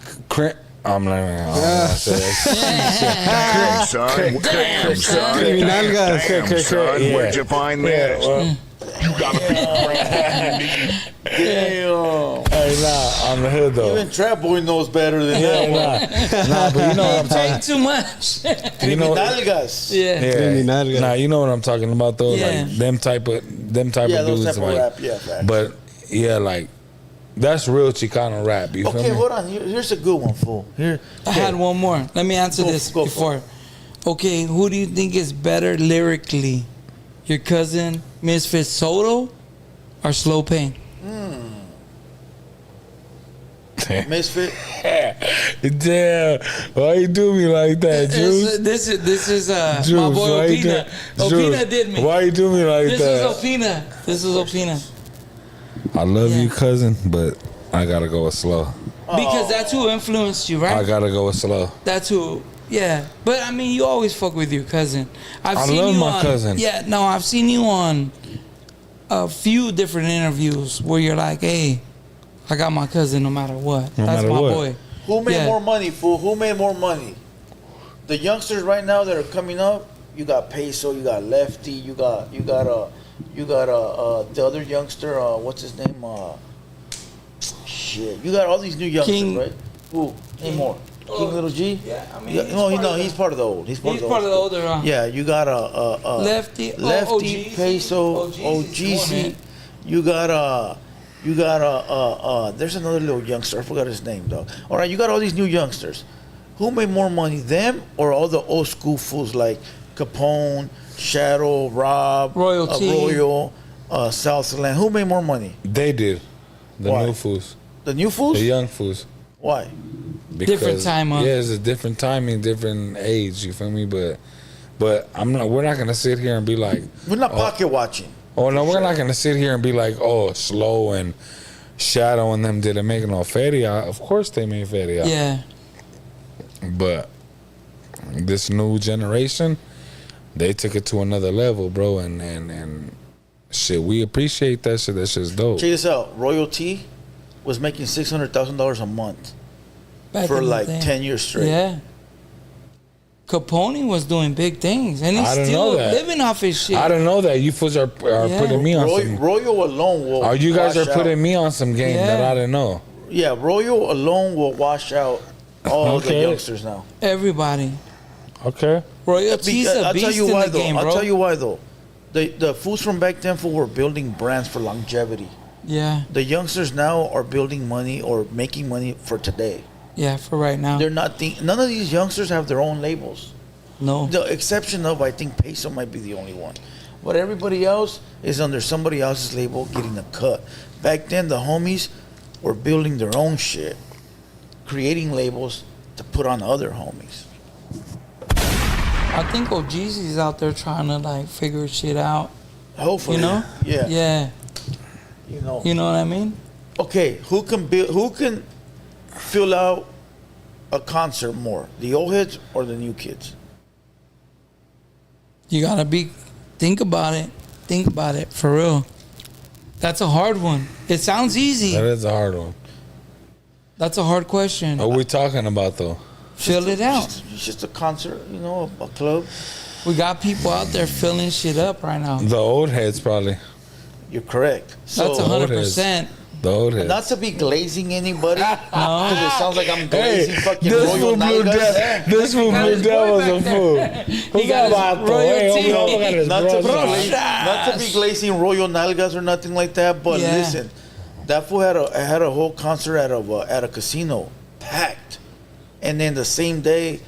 I'm not even gonna say that. Damn, son. Damn, son. Criminalgas. Damn, son. Yeah. Where'd you find this? You gotta be great for you need Damn. Hey, nah, on the hood though. Even Trap Boy knows better than that one. Nah, but you know what I'm Take talking. too much. You know, Nalgas. Yeah. Nah, you know what I'm talking about though. Yeah. Like them type of Yeah, dudes. those type Like, of rap. Yeah, facts. but yeah, like that's real Chicano rap. You feel Okay, me? hold on. Here's a good one, fool. Here, I had one more. Let me answer this go before. Okay, who do you think is better lyrically? Your cousin Misfit Soto or Slow Pain? Misfit. Damn, why you do me like that, Juice? This is my Juice, boy why you Opina. Opina did me. Why you do me like This that? is Opina. This is Opina. I love Yeah. you, cousin, but I gotta go with Slow. Because that's who influenced you, right? I gotta go with Slow. That's who. Yeah, but I mean, you always fuck with your cousin. I love you my cousin. Yeah, no, I've seen you on a few different interviews where you're like, "Hey, I got my cousin no matter what. No That's matter my what. boy." Who made Yeah. more money, fool? Who made more money? The youngsters right now that are coming up. You got Peso. You got Lefty. You got the other youngster. What's his name? Shit. You got all these new youngsters, King. right? Who? Name more. King Little G. Yeah, I mean, He's part of the old. He's part He's of the part of the old. older. Yeah, you got Lefty, Lefty, OGZ. Peso, OGZ. OGZ. You got there's another little youngster. I forgot his name, dog. All right, you got all these new youngsters. Who made more money, them or all the old school fools like Capone, Shadow, Rob, Royalty. Royal, Southland? Who made more money? They did. The Why? new fools. The new fools? The young fools. Why? Different time, huh? Yeah, it's a different timing, different age. You feel me? But I'm not. We're not gonna sit here and be like, We're not pocket watching. oh no, we're not gonna sit here and be like, oh, Slow and Shadow and them didn't make no feria. Of course they made feria. Yeah. But this new generation, they took it to another level, bro. And shit, we appreciate that shit. That shit's dope. Check this out. Royalty was making $600,000 a month Back for in the like day. 10 years straight. Yeah. Capone was doing big things, and he's I didn't still know that. living off his shit. I don't know that you fools are Yeah. putting me on some. Royal alone will. Are you guys wash are putting out. me on some game Yeah. that I didn't know? Yeah, Royal alone will wash out all the Okay. youngsters now. Everybody. Okay. Royalty's a I'll beast tell you in why the though. game, bro. I'll tell you why though. The fools from back then were building brands for longevity. Yeah, The youngsters now are building money or making money for today. yeah, for right now. They're not. None of these youngsters have their own labels. No. The exception of I think Peso might be the only one, but everybody else is under somebody else's label getting a cut. Back then, the homies were building their own shit, creating labels to put on other homies. I think OGZ's out there trying to like figure shit out. Hopefully, You know? yeah, Yeah. you know. You know what I mean? Okay, who can build? Who can fill out a concert more, the old heads or the new kids? You gotta think about it. Think about it for real. That's a hard one. It sounds easy. That is a hard one. That's a hard question. What are we talking about though? Fill it out. It's just a concert, you know, a club. We got people out there filling shit up right now. The old heads probably. You're correct. So, That's 100%. The old heads. not to be glazing anybody, because it sounds like I'm glazing fucking this Royal fool blew Nalgas. down. This fool blew down was a fool. Who's got that his vato? Hey, royalty. homie, look at his Not to, be brother. not to be glazing Royal Nalgas or nothing like that, but Yeah. listen, that fool had a whole concert at a casino, packed, and then the same day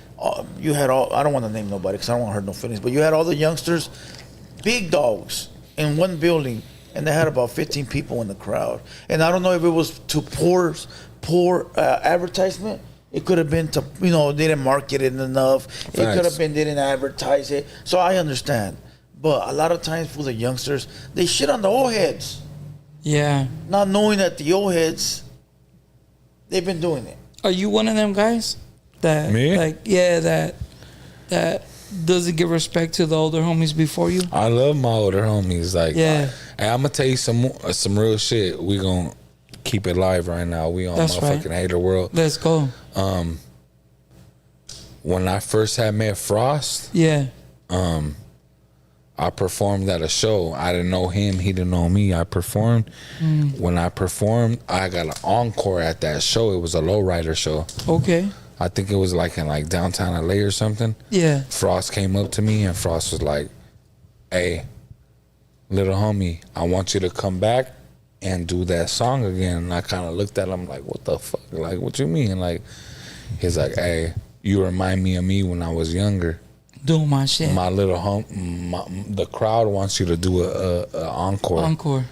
you had all. I don't want to name nobody because I don't want to hurt no feelings, but you had all the youngsters, big dogs, in one building. And they had about 15 people in the crowd. And I don't know if it was to poor advertisement. It could have been to, they didn't market it enough. It could have been they didn't advertise it. So I understand. But a lot of times for the youngsters, they shit on the old heads. Yeah. Not knowing that the old heads, they've been doing it. Are you one of them guys that Me? that doesn't give respect to the older homies before you? I love my older homies. Like, Yeah. hey, I'm gonna tell you some real shit. We gonna keep it live right now. We on That's motherfucking right. hater world. Let's go. When I first had met Frost, Yeah. I performed at a show. I didn't know him. He didn't know me. I performed. When I performed, I got an encore at that show. It was a lowrider show. Okay. I think it was like in like downtown LA or something. Yeah. Frost came up to me and Frost was like, "Hey, little homie, I want you to come back and do that song again." And I kind of looked at him like, "What the fuck? Like, what you mean?" Like, he's like, "Hey, you remind me of me when I was younger. Doing my shit. My little the crowd wants you to do a encore. Encore.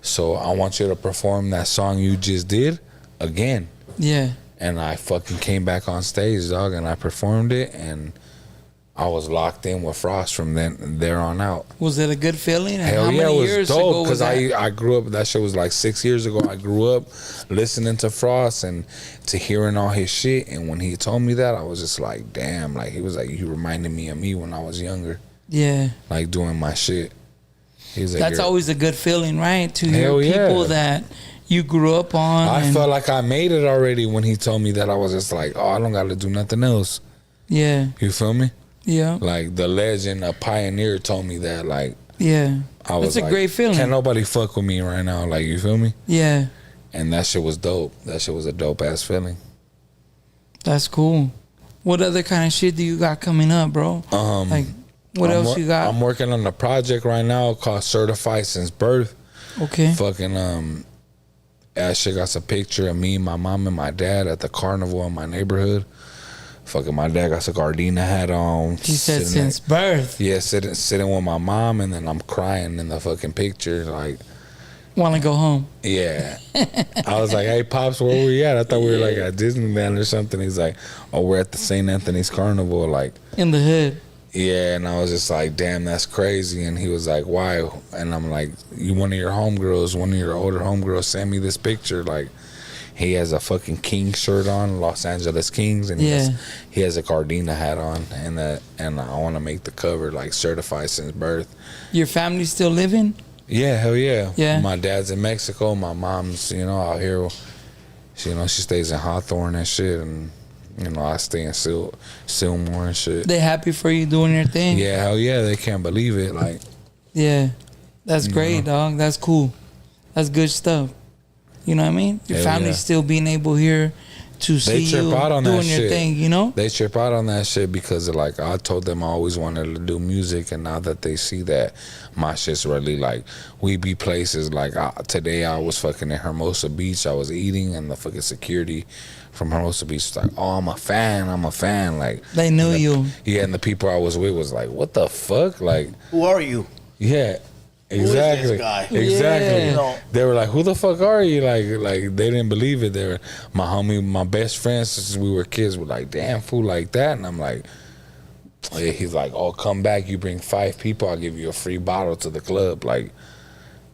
So I want you to perform that song you just did again." Yeah. And I fucking came back on stage, dog, and I performed it, and I was locked in with Frost from there on out. Was it a good feeling? And Hell how yeah, many it was years dope ago was because that? I grew up. That shit was like 6 years ago. I grew up listening to Frost and to hearing all his shit. And when he told me that, I was just like, damn. Like he was like, you reminded me of me when I was younger. Yeah. Like doing my shit. He's like, That's always a good feeling, right? To Hell hear people yeah. that you grew up on. I felt like I made it already when he told me that. I was just like, oh, I don't got to do nothing else. Yeah. You feel me? Yeah. Like the legend, a pioneer told me that. Like, yeah. I was It's a like, great feeling. Can't nobody fuck with me right now. Like, you feel me? Yeah. And that shit was dope. That shit was a dope ass feeling. That's cool. What other kind of shit do you got coming up, bro? Like, what else you got? I'm working on a project right now called Certified Since Birth. Okay. Fucking that shit got a picture of me, my mom, and my dad at the carnival in my neighborhood. Fucking my dad got a Gardena hat on. He said since birth. Yeah, sitting with my mom, and then I'm crying in the fucking picture. Like, Want to go home? yeah. I was like, hey, Pops, where we at? I thought we were like at Disneyland or something. He's like, oh, we're at the St. Anthony's Carnival. Like, In the hood. yeah, and I was just like, damn, that's crazy. And he was like, why? And I'm like, one of your homegirls, one of your older homegirls sent me this picture. Like, he has a fucking Kings shirt on, Los Angeles Kings, and he has a Gardena hat on, and I want to make the cover like Certified Since Birth. Your family still living? Yeah, hell yeah. Yeah. My dad's in Mexico. My mom's, out here. She stays in Hawthorne and shit, and I stay in Sylmore and shit. They happy for you doing your thing? Yeah, hell yeah. They can't believe it. Like, yeah, that's great, dog. That's cool. That's good stuff. You know what I mean? Your family's still being able here to see you doing your thing, you know? They trip out on that shit because, like, I told them I always wanted to do music, and now that they see that, my shit's really, like, we be places, like, today I was fucking in Hermosa Beach, I was eating, and the fucking security from Hermosa Beach was like, oh, I'm a fan, like. They knew you. Yeah, and the people I was with was like, what the fuck? Like. Who are you? Yeah. Exactly. Who is this guy? Exactly. Yeah. They were like, "Who the fuck are you?" Like they didn't believe it. They were my homie, my best friends since we were kids were like, "Damn, fool like that." And I'm like, he's like, "Oh, come back. You bring 5 people, I'll give you a free bottle to the club." Like,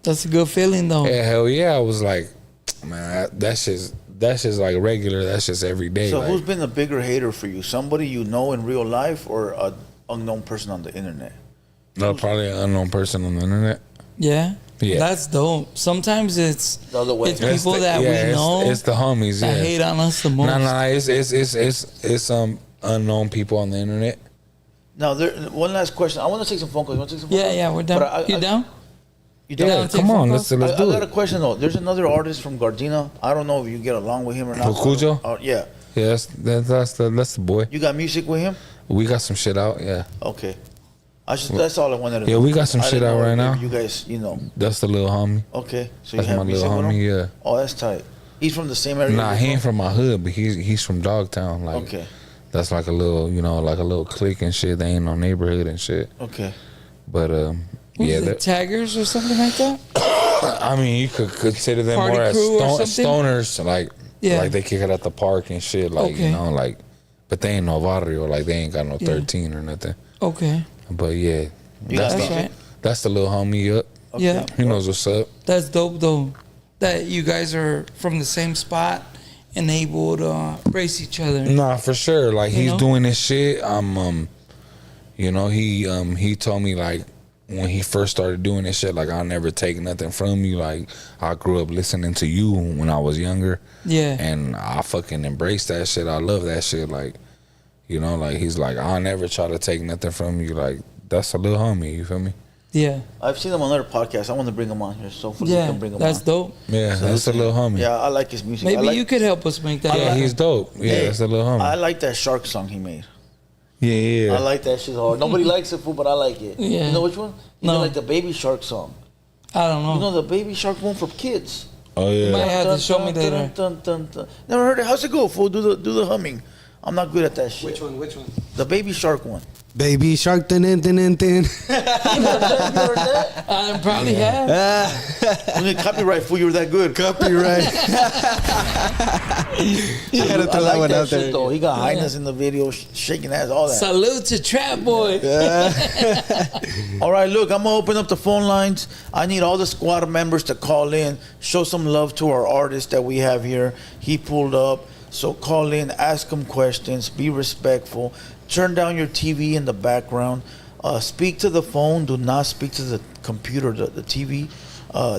that's a good feeling though. Yeah, hell yeah. I was like, man, that's just like regular. That's just every day. So like, who's been a bigger hater for you? Somebody you know in real life or an unknown person on the internet? No, probably an unknown person on the internet. Yeah. Yeah. That's dope. Sometimes it's the other way. It's people that we know. It's the homies. That Yeah. hate on us the most. No. It's unknown people on the internet. Now, one last question. I want to take some phone calls. You want to take some phone calls? Yeah, we're done. You down? You down? Yeah, come on, let's do I it. got a question though. There's another artist from Gardena. I don't know if you get along with him or not. Cujo? Yeah. Yeah, that's the boy. You got music with him? We got some shit out. Yeah. Okay. That's all I wanted to know. Yeah, we got some I shit didn't out know right if now. You guys, That's the little homie. Okay. So That's you have my music little with him? homie. Yeah. Oh, that's tight. He's from the same area? Nah, he ain't from my hood, but he's from Dogtown. Like, okay. That's like a little, like a little clique and shit. They ain't no neighborhood and shit. Okay. But yeah, the taggers or something like that. I mean, you could consider them Party more as crew or something? stoners, like they kick it at the park and shit, like Okay. like. But they ain't no barrio, like they ain't got no 13 or nothing. Okay. But yeah, That's right. That's the little homie up. Okay. Yeah. He knows what's up. That's dope though. That you guys are from the same spot and able to brace each other. Nah, for sure. Like You he's know? doing this shit. He told me like when he first started doing this shit, like I'll never take nothing from you. Like I grew up listening to you when I was younger. Yeah. And I fucking embrace that shit. I love that shit. Like, like he's like, I'll never try to take nothing from you. Like, that's a little homie, you feel me? Yeah. I've seen him on other podcasts. I want to bring him on here, so we can bring him that's on. dope. Yeah, that's a little homie. Yeah, I like his music. Maybe like, you could help us make that. Yeah, he's dope. Yeah, that's a little homie. I like that shark song he made. Yeah. I like that shit hard. Nobody likes it, fool, but I like it. Yeah. You know which one? You No. know, like the Baby Shark song. I don't know. You know the Baby Shark one for kids. Oh You might yeah. have to show me later. Never heard it. How's it go, fool? Do the humming. I'm not good at that shit. Which one? The Baby Shark one. Baby shark, tin. You heard that? I probably have. We need copyright, fool. You were that good. Copyright. I had to throw that one out there. Though. He got highness in the video, shaking ass, all that. Salute to Trap Boy. All right, look, I'm gonna open up the phone lines. I need all the squad members to call in, show some love to our artist that we have here. He pulled up, so call in, ask him questions, be respectful. Turn down your TV in the background. Speak to the phone. Do not speak to the computer, the TV.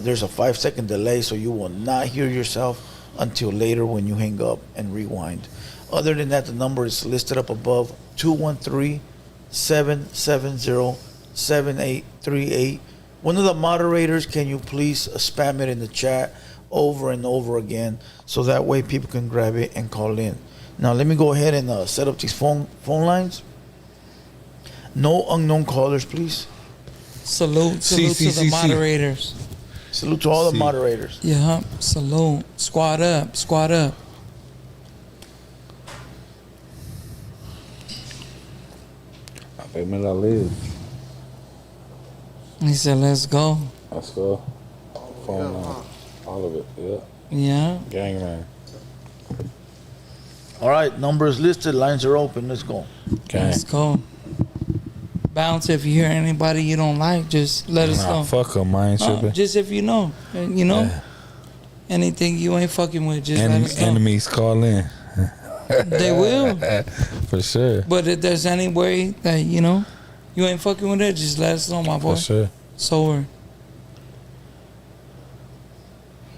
There's a 5-second delay, so you will not hear yourself until later when you hang up and rewind. Other than that, the number is listed up above, 213-770-7838. One of the moderators, can you please spam it in the chat over and over again so that way people can grab it and call in. Now, let me go ahead and set up these phone lines. No unknown callers, please. Salute to the moderators. Salute to all the moderators. Yeah, salute. Squad up. He said, let's go. Let's go. Phone line. All of it. Yeah. Yeah. Gangman. All right, numbers listed, lines are open. Let's go. Gang. Let's go. Bounce, if you hear anybody you don't like, just let us know. Fuck them, I ain't tripping. Just if you know. Yeah. Anything you ain't fucking with, just let us know. Enemies call in. They will. For sure. But if there's any way that, you ain't fucking with it, just let us know, my boy. For sure. So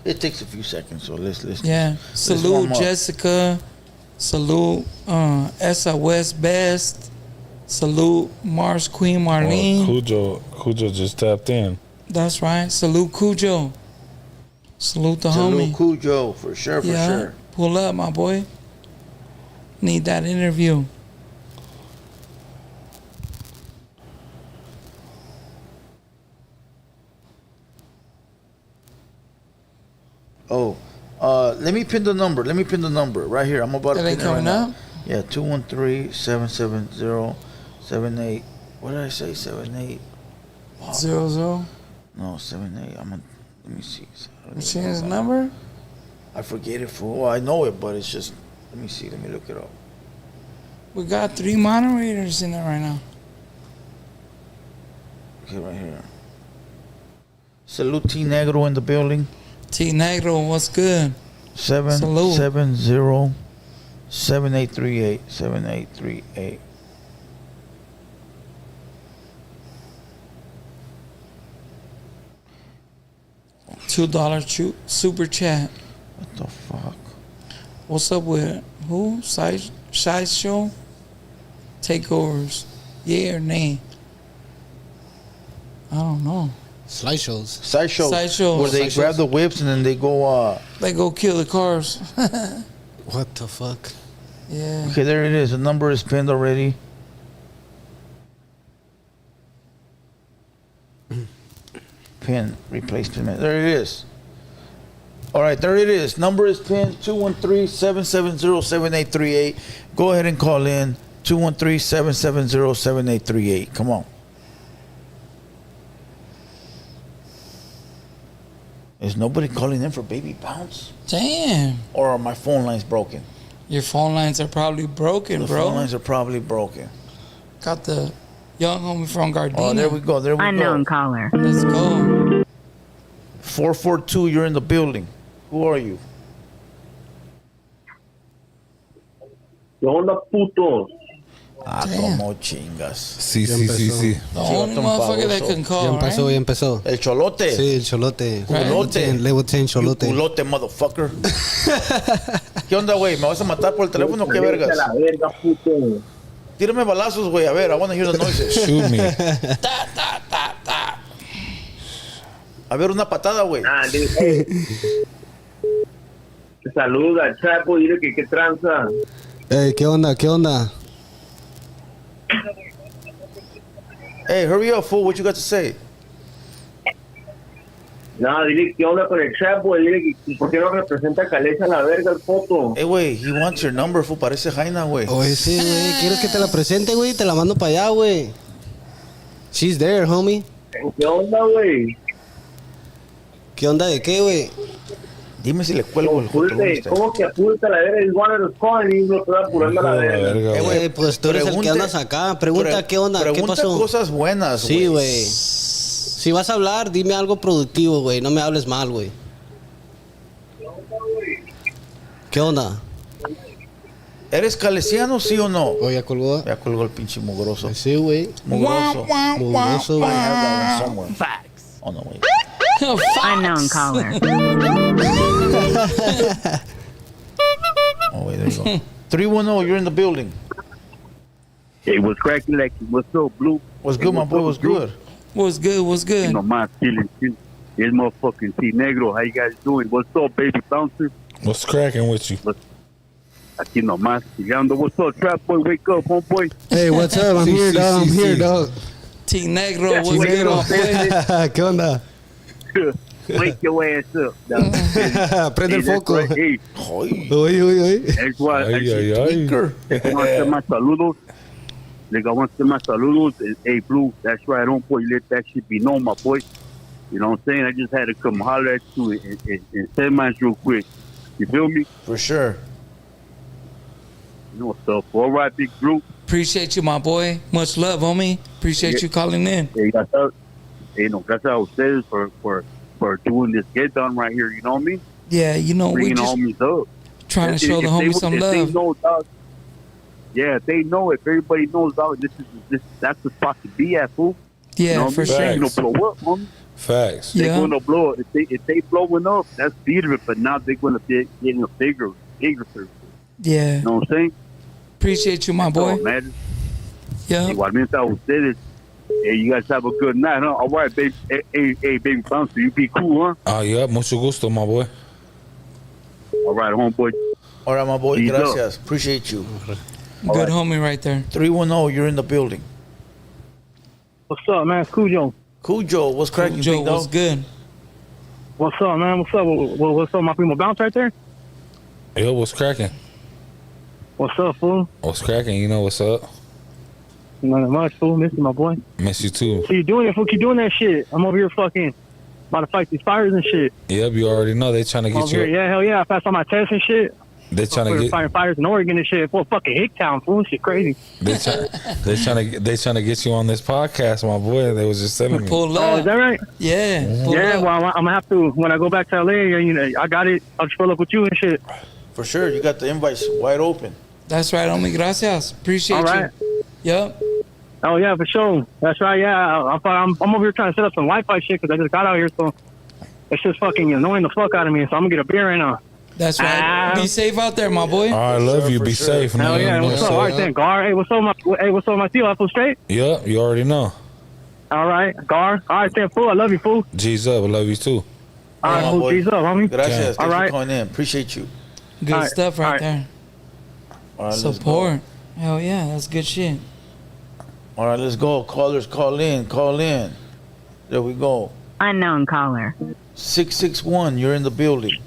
It takes a few seconds, so let's listen. yeah. Salute Jessica. Salute Esa West Best. Salute Mars Queen Marlene. Cujo just tapped in. That's right. Salute Cujo. Salute the homie. Salute Cujo, for sure, for sure. Pull up, my boy. Need that interview. Oh, let me pin the number. Right here. I'm about to pin it right now. Yeah, 213-770-78. What did I say? 78. 00. No, 78. Let me see. You see his number? I forget it for. Well, I know it, but it's just. Let me see. Let me look it up. We got 3 moderators in there right now. Okay, right here. Salute T Negro in the building. T Negro, what's good? 770-7838. 7838. $2 super chat. What the fuck? What's up with who? Side show? Takeovers. Yeah or nay? I don't know. Slideshows. Sideshows. Where they grab the whips and then they go. They go kill the cars. What the fuck? Yeah. Okay, there it is. The number is pinned already. Pin. Replace pin. There it is. All right, there it is. Number is pinned. 213-770-7838. Go ahead and call in. 213-770-7838. Come on. Is nobody calling in for Baby Bounce? Damn. Or are my phone lines broken? Your phone lines are probably broken, The bro. phone lines are probably broken. Got the young homie from Gardena. Oh, there we go. Unknown caller. Let's go. 442, you're in the building. Who are you? ¿Qué onda, putos? Como chingas. Sí. The only motherfucker that can call, Ya right? empezó. El cholote. Sí, el cholote. Culote. Level 10 cholote. Culote, motherfucker. ¿Qué onda, güey? ¿Me vas a matar por el teléfono o qué vergas? La verga, puto. Tírame balazos, güey. A ver, I want to hear the noises. Shoot me. A ver, una patada, güey. Saluda al Chapo, dile que qué tranza. ¿Qué onda? ¿Qué onda? Hey, hurry up, fool. What you got to say? No, dile qué onda con el Chapo, dile que por qué no representa a Calesa a la verga el foto. Hey, güey, he wants your number, fool. Parece Jaina, güey. Oye, sí, güey. ¿Quieres que te la presente, güey? Te la mando para allá, güey. She's there, homie. ¿Qué onda, güey? ¿Qué onda de qué, güey? Dime si le cuelgo el foto. ¿Cómo que apunta la verga? Igual a los cojones y no te va apurando la verga. Güey, pues tú eres el que andas acá. Pregunta qué onda, qué pasó. Cosas buenas, güey. Sí, güey. Si vas a hablar, dime algo productivo, güey. No me hables mal, güey. ¿Qué onda? ¿Eres calesiano, sí o no? ¿O ya colgó? Ya colgó el pinche mugroso. Sí, güey. Mugroso. Mugroso, güey. Facts. Oh, no, güey. Unknown caller. Oh, wait, there you go. 310, you're in the building. Hey, what's cracking, like, what's up, Blue? What's good, my boy? What's good? What's good? What's good? You know, my feeling, too. It's motherfucking T Negro. How you guys doing? What's up, baby bouncer? What's cracking with you? Aquí nomás. What's up, trap boy? Wake up, homeboy. Hey, what's up? I'm here, dog. I'm here, dog. T Negro, what's good, my boy? ¿Qué onda? Wake your ass up. Prende el foco. Right. Hey, oye. that's why I want to send my saludos. Like, I want to send my saludos. Hey, Blue, that's right, homeboy. You let that shit be known, my boy. You know what I'm saying? I just had to come holler at you and send mine real quick. You feel me? For sure. You know what's up. All right, big Blue. Appreciate you, my boy. Much love, homie. Appreciate you calling in. Hey, gracias a ustedes for doing this get done right here. You know what I mean? Yeah, you know, we bringing just homies up. trying to show the homies some love. They know, dog, yeah, they know. If everybody knows, dog, that's the spot to be at, fool. Yeah, you know for sure. sure. They're gonna blow up, homie. Facts. They're gonna blow up. If they blowing up, that's beautiful. But now they're gonna be getting a bigger. Yeah. You know what I'm saying? Appreciate you, my boy. Yeah. Igualmente a ustedes. Hey, you guys have a good night, huh? All right, baby. Hey, baby bouncer, you be cool, huh? Ah, yeah, mucho gusto, my boy. All right, homeboy. All right, my boy. Peace Gracias. Appreciate you. Good homie right there. 310, you're in the building. What's up, man? It's Cujo. Cujo, what's cracking, Joe, big dog? what's good? What's up, man? What's up? What's up, my primo bounce right there? Yo, what's cracking? What's up, fool? What's cracking? You know what's up? Nothing much, fool. Miss you, my boy. Miss you too. So you doing it, fool? Keep doing that shit. I'm over here fucking about to fight these fires and shit. Yep, you already know they trying to get you. Yeah, hell yeah. I passed all my tests and shit. They trying to get fighting fires in Oregon and shit. For fucking Hicktown, fool. Shit crazy. They trying to get you on this podcast, my boy. They was just telling me. Pull up. Oh, is that right? Yeah. Yeah. Well, I'm gonna have to when I go back to LA. You know, I got it. I'll just pull up with you and shit. For sure, you got the invites wide open. That's right, homie. Gracias. Appreciate All right. you. Yep. Oh yeah, for sure. That's right. Yeah, I'm over here trying to set up some Wi-Fi shit because I just got out here, so it's just fucking annoying the fuck out of me. So I'm gonna get a beer right now. That's right. Be safe out there, my boy. I love you. Be safe. Hell yeah. What's up? All right, then, Gar. Hey, what's up, my deal? I feel straight. Yeah, you already know. All right, Gar. All right, then, fool. I love you, fool. G's up. I love you too. All right, fool. G's up, homie. Gracias. All right. For calling in. Appreciate you. Good stuff right there. All right, Support. Hell yeah, that's good shit. All right, let's go. Callers, call in. Call in. There we go. Unknown caller. 661, you're in the building.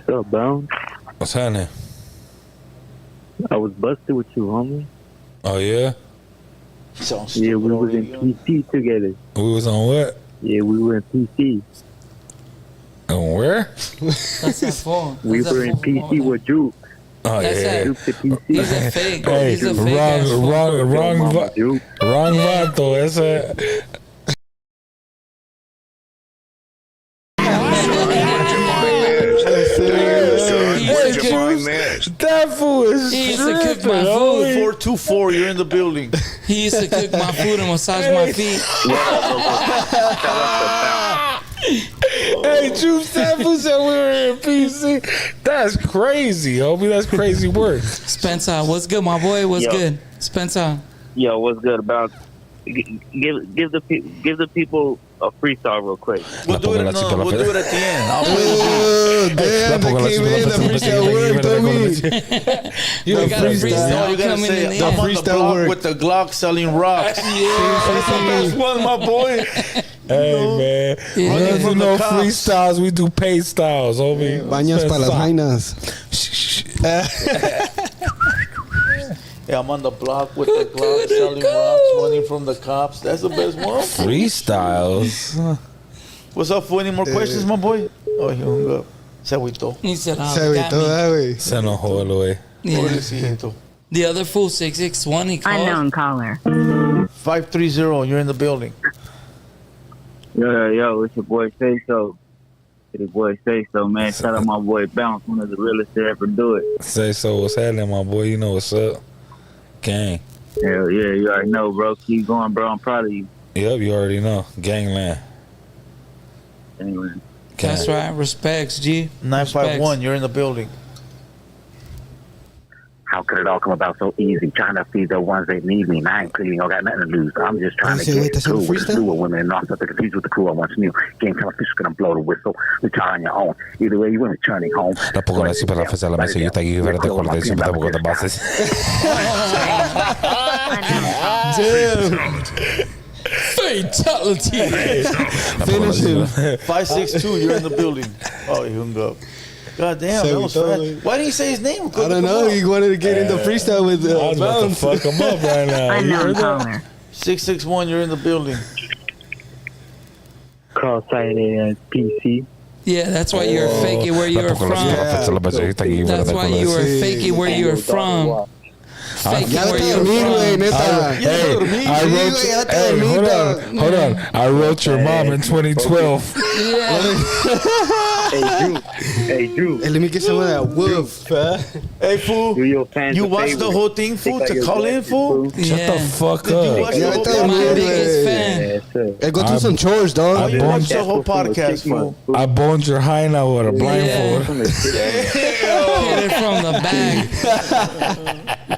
What's up, Bounce? What's happening? I was busted with you, homie. Oh, yeah? Yeah, we was in PC together. We was on what? Yeah, we were in PC. On where? That's that phone. We were in PC with Juke. Oh, yeah. Juke to PC. He's a fake. Hey, He's a fake ass phone. wrong vato. Ese. That fool is He used to cook my food. 424, you're in the building. He used to cook my food and massage my feet. Hey, Juice Sample said we were in PC. That's crazy, homie. That's crazy work. Spencer, what's good, my boy? What's good? Spencer. Yo, what's good about? Give the people a freestyle real quick. We'll do it at the end. I'll play Damn, that came in. The freestyle worked on me. You gotta say, I'm on the block with the Glock selling rocks. That's the best one, my boy. Hey, man. We don't do no freestyles. We do paid styles, homie. Bañas para las vainas. Yeah, I'm on the block with the Glock selling rocks, running from the cops. That's the best one. Freestyles. What's up, for any more questions, my boy? Oh, he hung up. Se agüitó. He said, Se agüitó, güey. Se enojó, güey. The other fool, 661, he called. Unknown caller. 530, you're in the building. Yo, it's your boy Say So. It's your boy Say So, man. Shout out my boy Bounce, one of the realest to ever do it. Say So, what's happening, my boy? You know what's up. Gang. Hell yeah, you already know, bro. Keep going, bro. I'm proud of you. Yep, you already know. Gangland. Anyway. That's right. Respects, G. 951, you're in the building. How could it all come about so easy? Trying to feed the ones that need me. And I ain't clearly don't got nothing to lose. I'm just trying to get cool with the newer women and also to confuse with the crew I want new. Game time official gonna blow the whistle. Retire on your own. Either way, you ain't returning home. Tampoco la para la fecha de la mesa. Yo está aquí, pero te acuerdas siempre tampoco te pases. Fatality. Finish him. 562, you're in the building. Oh, he hung up. God damn, that was fast. Why didn't he say his name? I don't know. He wanted to get into freestyle with I was about to fuck him up right now. Unknown caller. 661, you're in the building. Call sign PC. Yeah, that's why you were faking where you were from. That's why you were faking where you were from. Faking where you were from. Hold on. I wrote your mom in 2012. Hey, Drew. Hey, let me get some of that woof. Hey, fool. You watched the whole thing, fool, to call in, fool? Shut the fuck Did you watch up. the whole My biggest fan. Hey, go do some chores, dog. You watched the whole podcast, fool. I boned your hyena with a blindfold. Hit it from the back.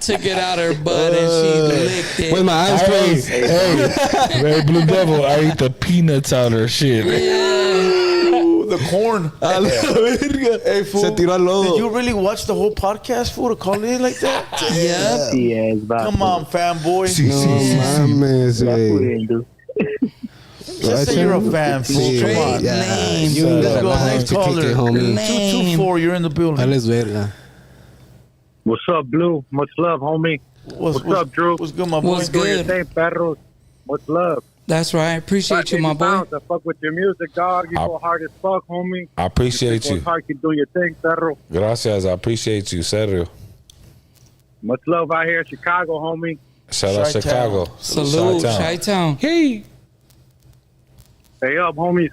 Took it out her butt and she licked it. With my eyes closed. Hey, Blue Devil, I ate the peanuts out her shit. The corn. Hey, fool. Se tiró al lodo. Did you really watch the whole podcast, fool, to call in like that? Yeah. Come on, fanboy. No mames, güey. Just say you're a fan, fool. Come on. Name. Let's go. Next caller. homie. 224, you're in the building. Dales verga. What's up, Blue? Much love, homie. What's up, Drew? What's good, my boy? What's good? Perros. Much love. That's right. I appreciate you, my boy. I fuck with your music, dog. You go hard as fuck, homie. I appreciate you. Hard, keep doing your thing, perro. Gracias, I appreciate you, serio. Much love out here in Chicago, homie. Shout out Chicago. Salute, Chi-Town. Hey. Stay up, homies.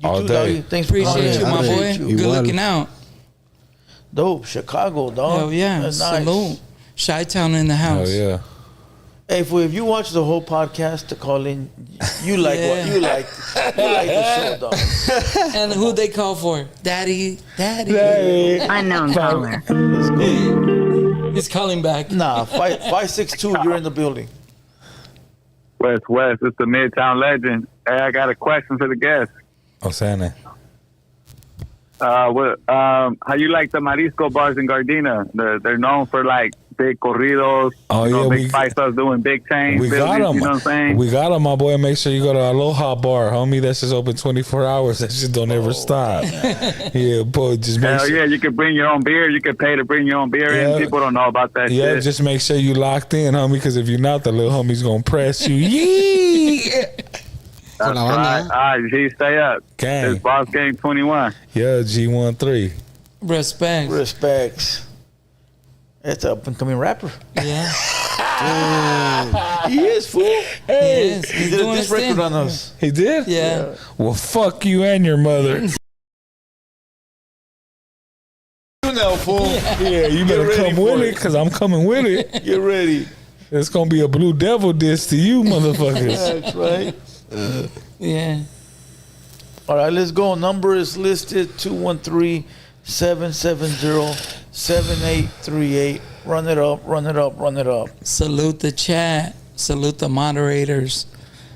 All day. Thanks for Appreciate you, my boy. Good looking out. Dope. Chicago, dog. Hell yeah. That's nice. Salute. Chi-Town in the house. Oh yeah. Hey, if you watch the whole podcast to call in, you like what you like. You like the show, dog. And who they call for? Daddy. Unknown caller. He's calling back. Nah, 562, you're in the building. West, it's the Midtown legend. Hey, I got a question for the guest. What's happening? How you like the Marisco bars in Gardena? They're known for like big corridos, big paisas doing big chains. We got them. You know what I'm saying? We got them, my boy. Make sure you go to Aloha Bar, homie. That's just open 24 hours. That shit don't ever stop. Yeah, boy, just make Hell sure. yeah, you can bring your own beer. You can pay to bring your own beer in. People don't know about that Yeah, shit. just make sure you locked in, homie, because if you're not, the little homie's going to press you. Yeah. That's right. All right, G, stay up. Gang. It's Boss Gang 21. Yeah, G13. Respects. It's an up-and-coming rapper. Yeah. He is, fool. Hey. He did a diss record on us. He did? Yeah. Well, fuck you and your mother. You know, fool. Yeah, you better come with it, because I'm coming with it. Get ready. It's going to be a Blue Devil diss to you, motherfuckers. That's right. Yeah. All right, let's go. Number is listed 213-770-7838. Run it up. Salute the chat. Salute the moderators.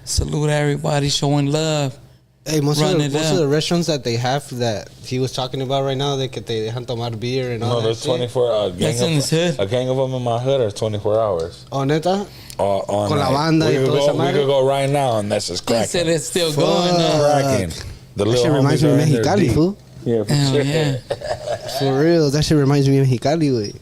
Salute everybody showing love. Hey, most of the restaurants that they have that he was talking about right now, they dejan tomar beer and all that. No, there's 24. That's in his hood. A gang of them in my hood are 24 hours. Oh, neta? Con la banda y toda esa madre. We could go right now and that's just cracking. He said it's still going. Cracking. The that shit reminds me of Mexicali, fool. Yeah, for sure. Yeah. For real, that shit reminds me of Mexicali, güey.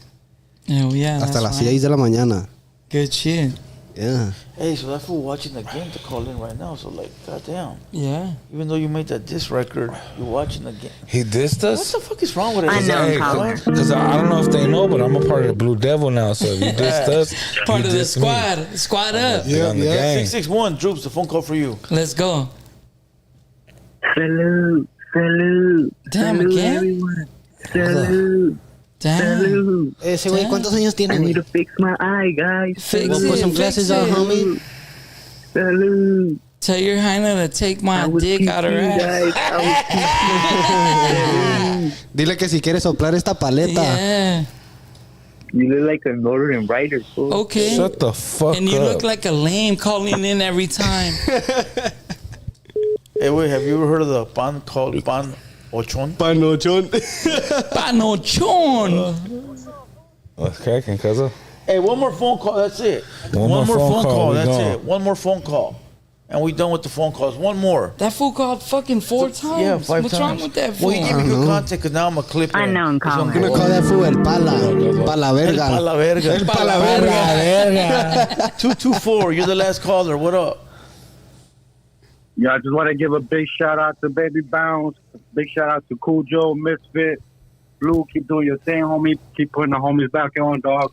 Hell yeah. Hasta las 6 de la mañana. Good shit. Yeah. Hey, so that fool watching the game to call in right now. So like, goddamn. Yeah. Even though you made that diss record, you're watching the game. He dissed us? What the fuck is wrong with it? I know, Because I don't know if they know, but I'm a part of the Blue Devil now. So if you dissed us, part you of the dissed squad. me. Squad up. Yeah, on the gang. 661, Droops, the phone call for you. Let's go. Salute. Damn, salute again? everyone. Salute. Damn. Salute. Ese güey, ¿cuántos años tiene, I güey? need to fix my eye, guys. Fix Go put some glasses on, homie. Salute. Tell your hyena to take my dick out of her ass. Dile que si quiere soplar esta paleta. Yeah. You look like a northern writer, fool. Okay. Shut the fuck And you up. look like a lame calling in every time. Hey, wait, have you ever heard of the pan called pan ochon? Panochón. Panochon. What's cracking, cousin? Hey, one more phone call, that's it. One more phone call, we that's gone. it. One more phone call. And we done with the phone calls. One more. That fool called fucking 4 times. Yeah, 5 What's times. wrong with that fool? Well, you give me good content because now I'm going to clip it. Unknown caller. I'm gonna call that fool el pala. Pala verga. El pala verga. El pala verga. 224, you're the last caller. What up? Yeah, I just want to give a big shout out to Baby Bounce. Big shout out to Cool Joe, Misfit, Blue. Keep doing your thing, homie. Keep putting the homies back on, dog.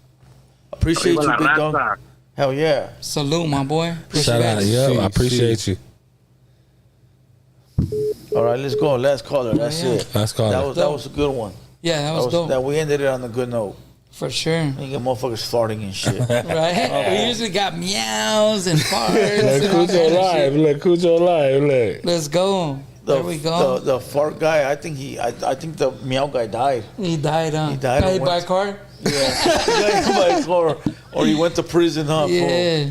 Appreciate you, Arriba big la dog. raza. Hell yeah. Salute, my boy. Shout out. Yeah, I appreciate you. All right, let's go. Last caller. That's it. Last caller. That was a good one. Yeah, that was dope. That we ended it on a good note. For sure. You get motherfuckers farting and shit. Right? We usually got meows and farts. Look, and all Cujo kind of live. shit. Look, Cujo live. Look. Let's go. There we go. The fart guy, I think the meow guy died. He died, huh? He died. Got hit by a car? Yeah. He got hit by a car. Or he went to prison, huh? Yeah.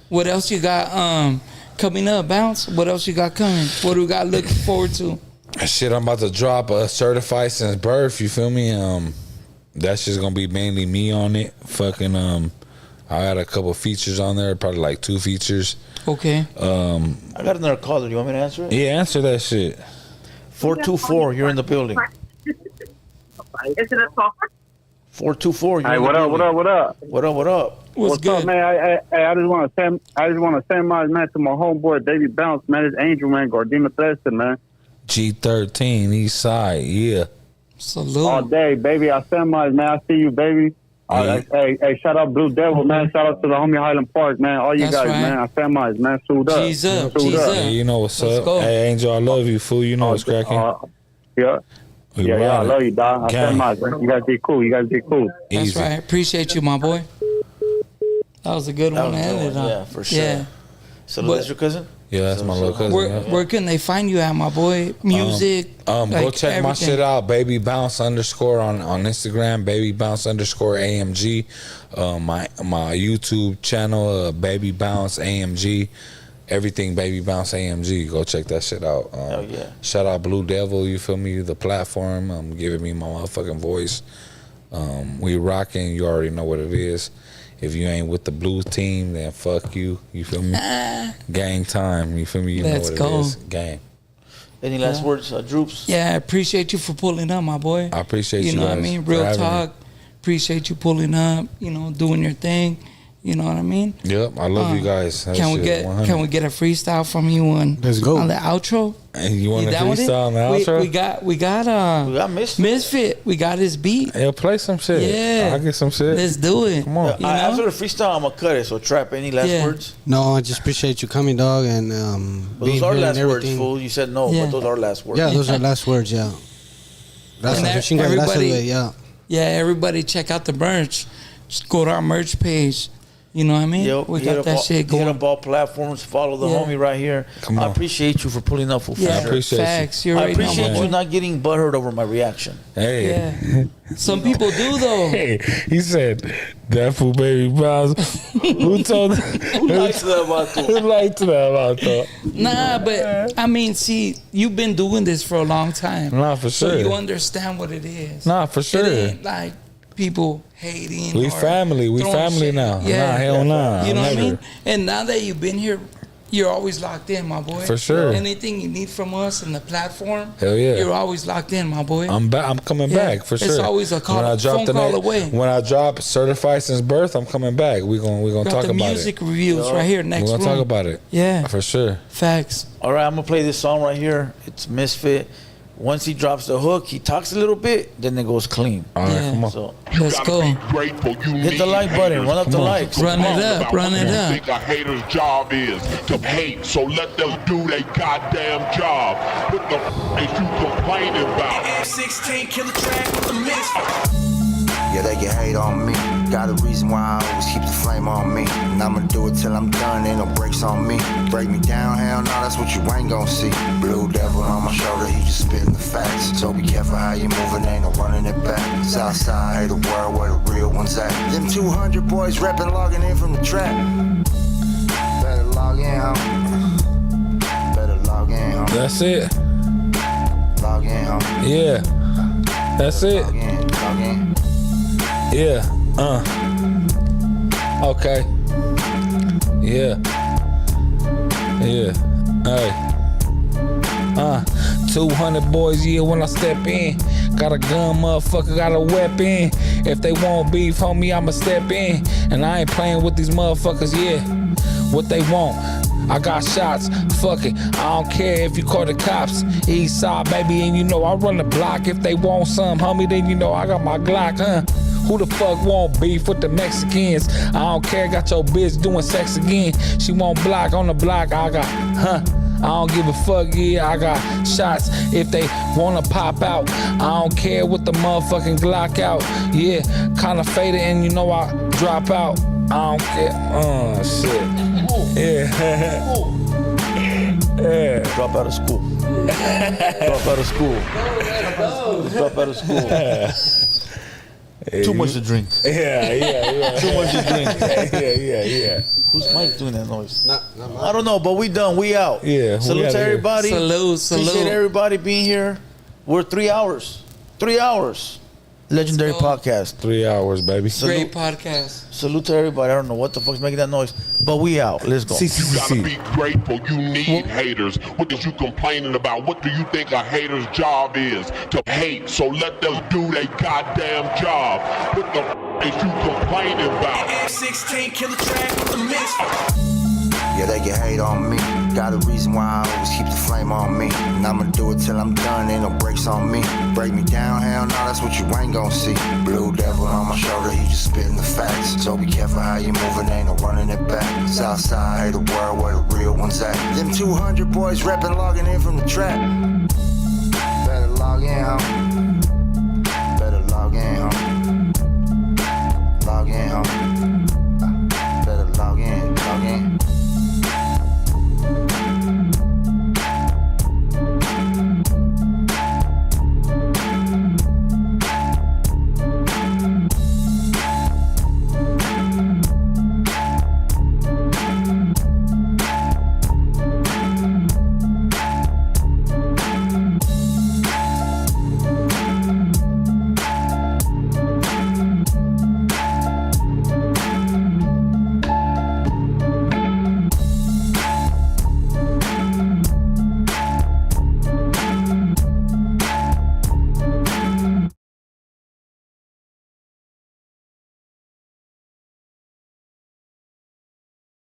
What else you got coming up, Bounce? What else you got coming? What do we got looking forward to? Shit, I'm about to drop a certified since birth. You feel me? That's just gonna be mainly me on it. Fucking I got a couple features on there, probably like 2 features. Okay. I got another caller. You want me to answer it? Yeah, answer that shit. 424, you're in the building. 424, you're Hey, in what the up? building. What up? What up? What's up, man? I just want to send my man to my homeboy Baby Bounce, man. It's Angel, man. Gardena Thurston, man. G13 East Side, yeah. Salute. All day, baby. I send my man. I see you, baby. Hey, shout out Blue Devil, man. Shout out to the homie Highland Park, man. All you That's guys, right. man. I send my man. Suit up. G's up. Suit G's up. up. Yeah, you know what's Let's up. go. Hey, Angel, I love you, fool. You know what's cracking. Yeah. We Yeah, I ride it. love you, dog. I Gang. send my man. You guys be cool. That's Easy. right. Appreciate you, my boy. That was a good That one was to a end good it one, on. yeah, for sure. Yeah. So But- that's your cousin? Yeah, that's my little cousin. Where can they find you at, my boy? Music. Go like check my everything. shit out. Baby Bounce _ on Instagram. Baby Bounce _ AMG. My YouTube channel, Baby Bounce AMG. Everything Baby Bounce AMG. Go check that shit out. Hell yeah. Shout out Blue Devil. You feel me? The platform. Giving me my motherfucking voice. We rocking. You already know what it is. If you ain't with the blue team, then fuck you. You feel me? Gang time. You feel me? You Let's know what go. it is. Gang. Any last words, Droops? Yeah, I appreciate you for pulling up, my boy. I appreciate you know what I guys mean? for Real having me. talk. Appreciate you pulling up, doing your thing. You know what I mean? Yep, I love you guys. That Can we shit, get 100. a freestyle from you on Let's go. on the outro? And you want to down with it? freestyle on the outro? We got Misfit. We got his beat. Hey, play some shit. Yeah. I'll get some shit. Let's do it. Come on. You know? After the freestyle, I'm going to cut it. So, Trap, any last Yeah. words? No, I just appreciate you coming, dog, and But being those are here last and words, everything. fool. You said no, Yeah. but those are last words. Yeah, those are last words, yeah. Gracias, And chinga, gracias, everybody- güey, yeah. Yeah, everybody check out the merch. Just go to our merch page. You know what I mean? Yo, we got that shit going. Hit up all platforms. Follow the homie right here. Come on. I appreciate you for pulling up for Yeah, I appreciate facts. you. You're I right appreciate now, you not getting butthurt over my reaction. Hey. Yeah. Some people do though. Hey, he said, that fool baby Browns. Who told Who likes that about Who liked that about that? Nah, but I mean, see, you've been doing this for a long time. Nah, for So sure. you understand what it is. Nah, for sure. It ain't like people hating. We or family. We throwing family shit. now. Yeah. Nah, hell nah. You know what I Never. mean? And now that you've been here, you're always locked in, my boy. For sure. Anything you need from us in the platform, Hell yeah. you're always locked in, my boy. I'm back. I'm coming Yeah. back for It's sure. always a call- When I drop phone the call na- away. When I drop certified since birth, I'm coming back. We gonna Got talk the about music it. reviews right here We're next gonna room. talk about it. Yeah. For sure. Facts. All right, I'm gonna play this song right here. It's Misfit. Once he drops the hook, he talks a little bit, then it goes clean. All right, Yeah. come on. So Let's go. hit the like button, run up the likes. Run it up, run it up. Think a hater's job is to hate, so let them do their goddamn job. What the is you complaining about? M16 killer track with the mix. Yeah, they can hate on me. Got a reason why I always keep the flame on me. And I'ma do it till I'm done, ain't no breaks on me. Break me down, hell no, that's what you ain't gon' see. Blue devil on my shoulder, he just spitting the facts. So be careful how you moving, ain't no running it back. Southside, hey, the world where the real ones at. Them 200 boys reppin', logging in from the trap. Better log in, homie. Better log in, homie. That's it. Log in, homie. Yeah. That's it. Log in, log in. Yeah. Okay. Yeah. Yeah. Hey. 200 boys, yeah, when I step in. Got a gun, motherfucker, got a weapon. If they want beef, homie, I'ma step in. And I ain't playing with these motherfuckers, yeah. What they want. I got shots, fuck it. I don't care if you call the cops. East side, baby, and you know I run the block. If they want some, homie, then you know I got my Glock, huh? Who the fuck want beef with the Mexicans? I don't care, got your bitch doing sex again. She want block on the block, I got, I don't give a fuck, yeah, I got shots. If they wanna pop out, I don't care with the motherfucking Glock out. Yeah, kinda faded and you know I drop out. I don't care, shit. Yeah. Yeah. Drop out of school. Drop out of school. Drop out of school. Too much to drink. Yeah. Too much to drink. Yeah. Who's Mike doing that noise? I don't know, but we done. We out. Yeah, we Salute outta to here. everybody. Salute. Appreciate everybody being here. We're 3 hours. 3 hours. Legendary podcast. 3 hours, baby. Great podcast. Salute to everybody. I don't know what the fuck's making that noise, but we out. Let's go. You gotta be grateful. You need haters. What is you complaining about? What do you think a hater's job is? To hate. So let them do their goddamn job. What the is you complaining about? M16 killer track with the mix. Yeah, they can hate on me. Got a reason why I always keep the flame on me. And I'ma do it till I'm done, ain't no breaks on me. Break me down, hell no, that's what you ain't gon' see. Blue devil on my shoulder, he just spitting the facts. So be careful how you moving, ain't no running it back. Southside, hey, the world where the real ones at. Them 200 boys reppin', logging in from the trap.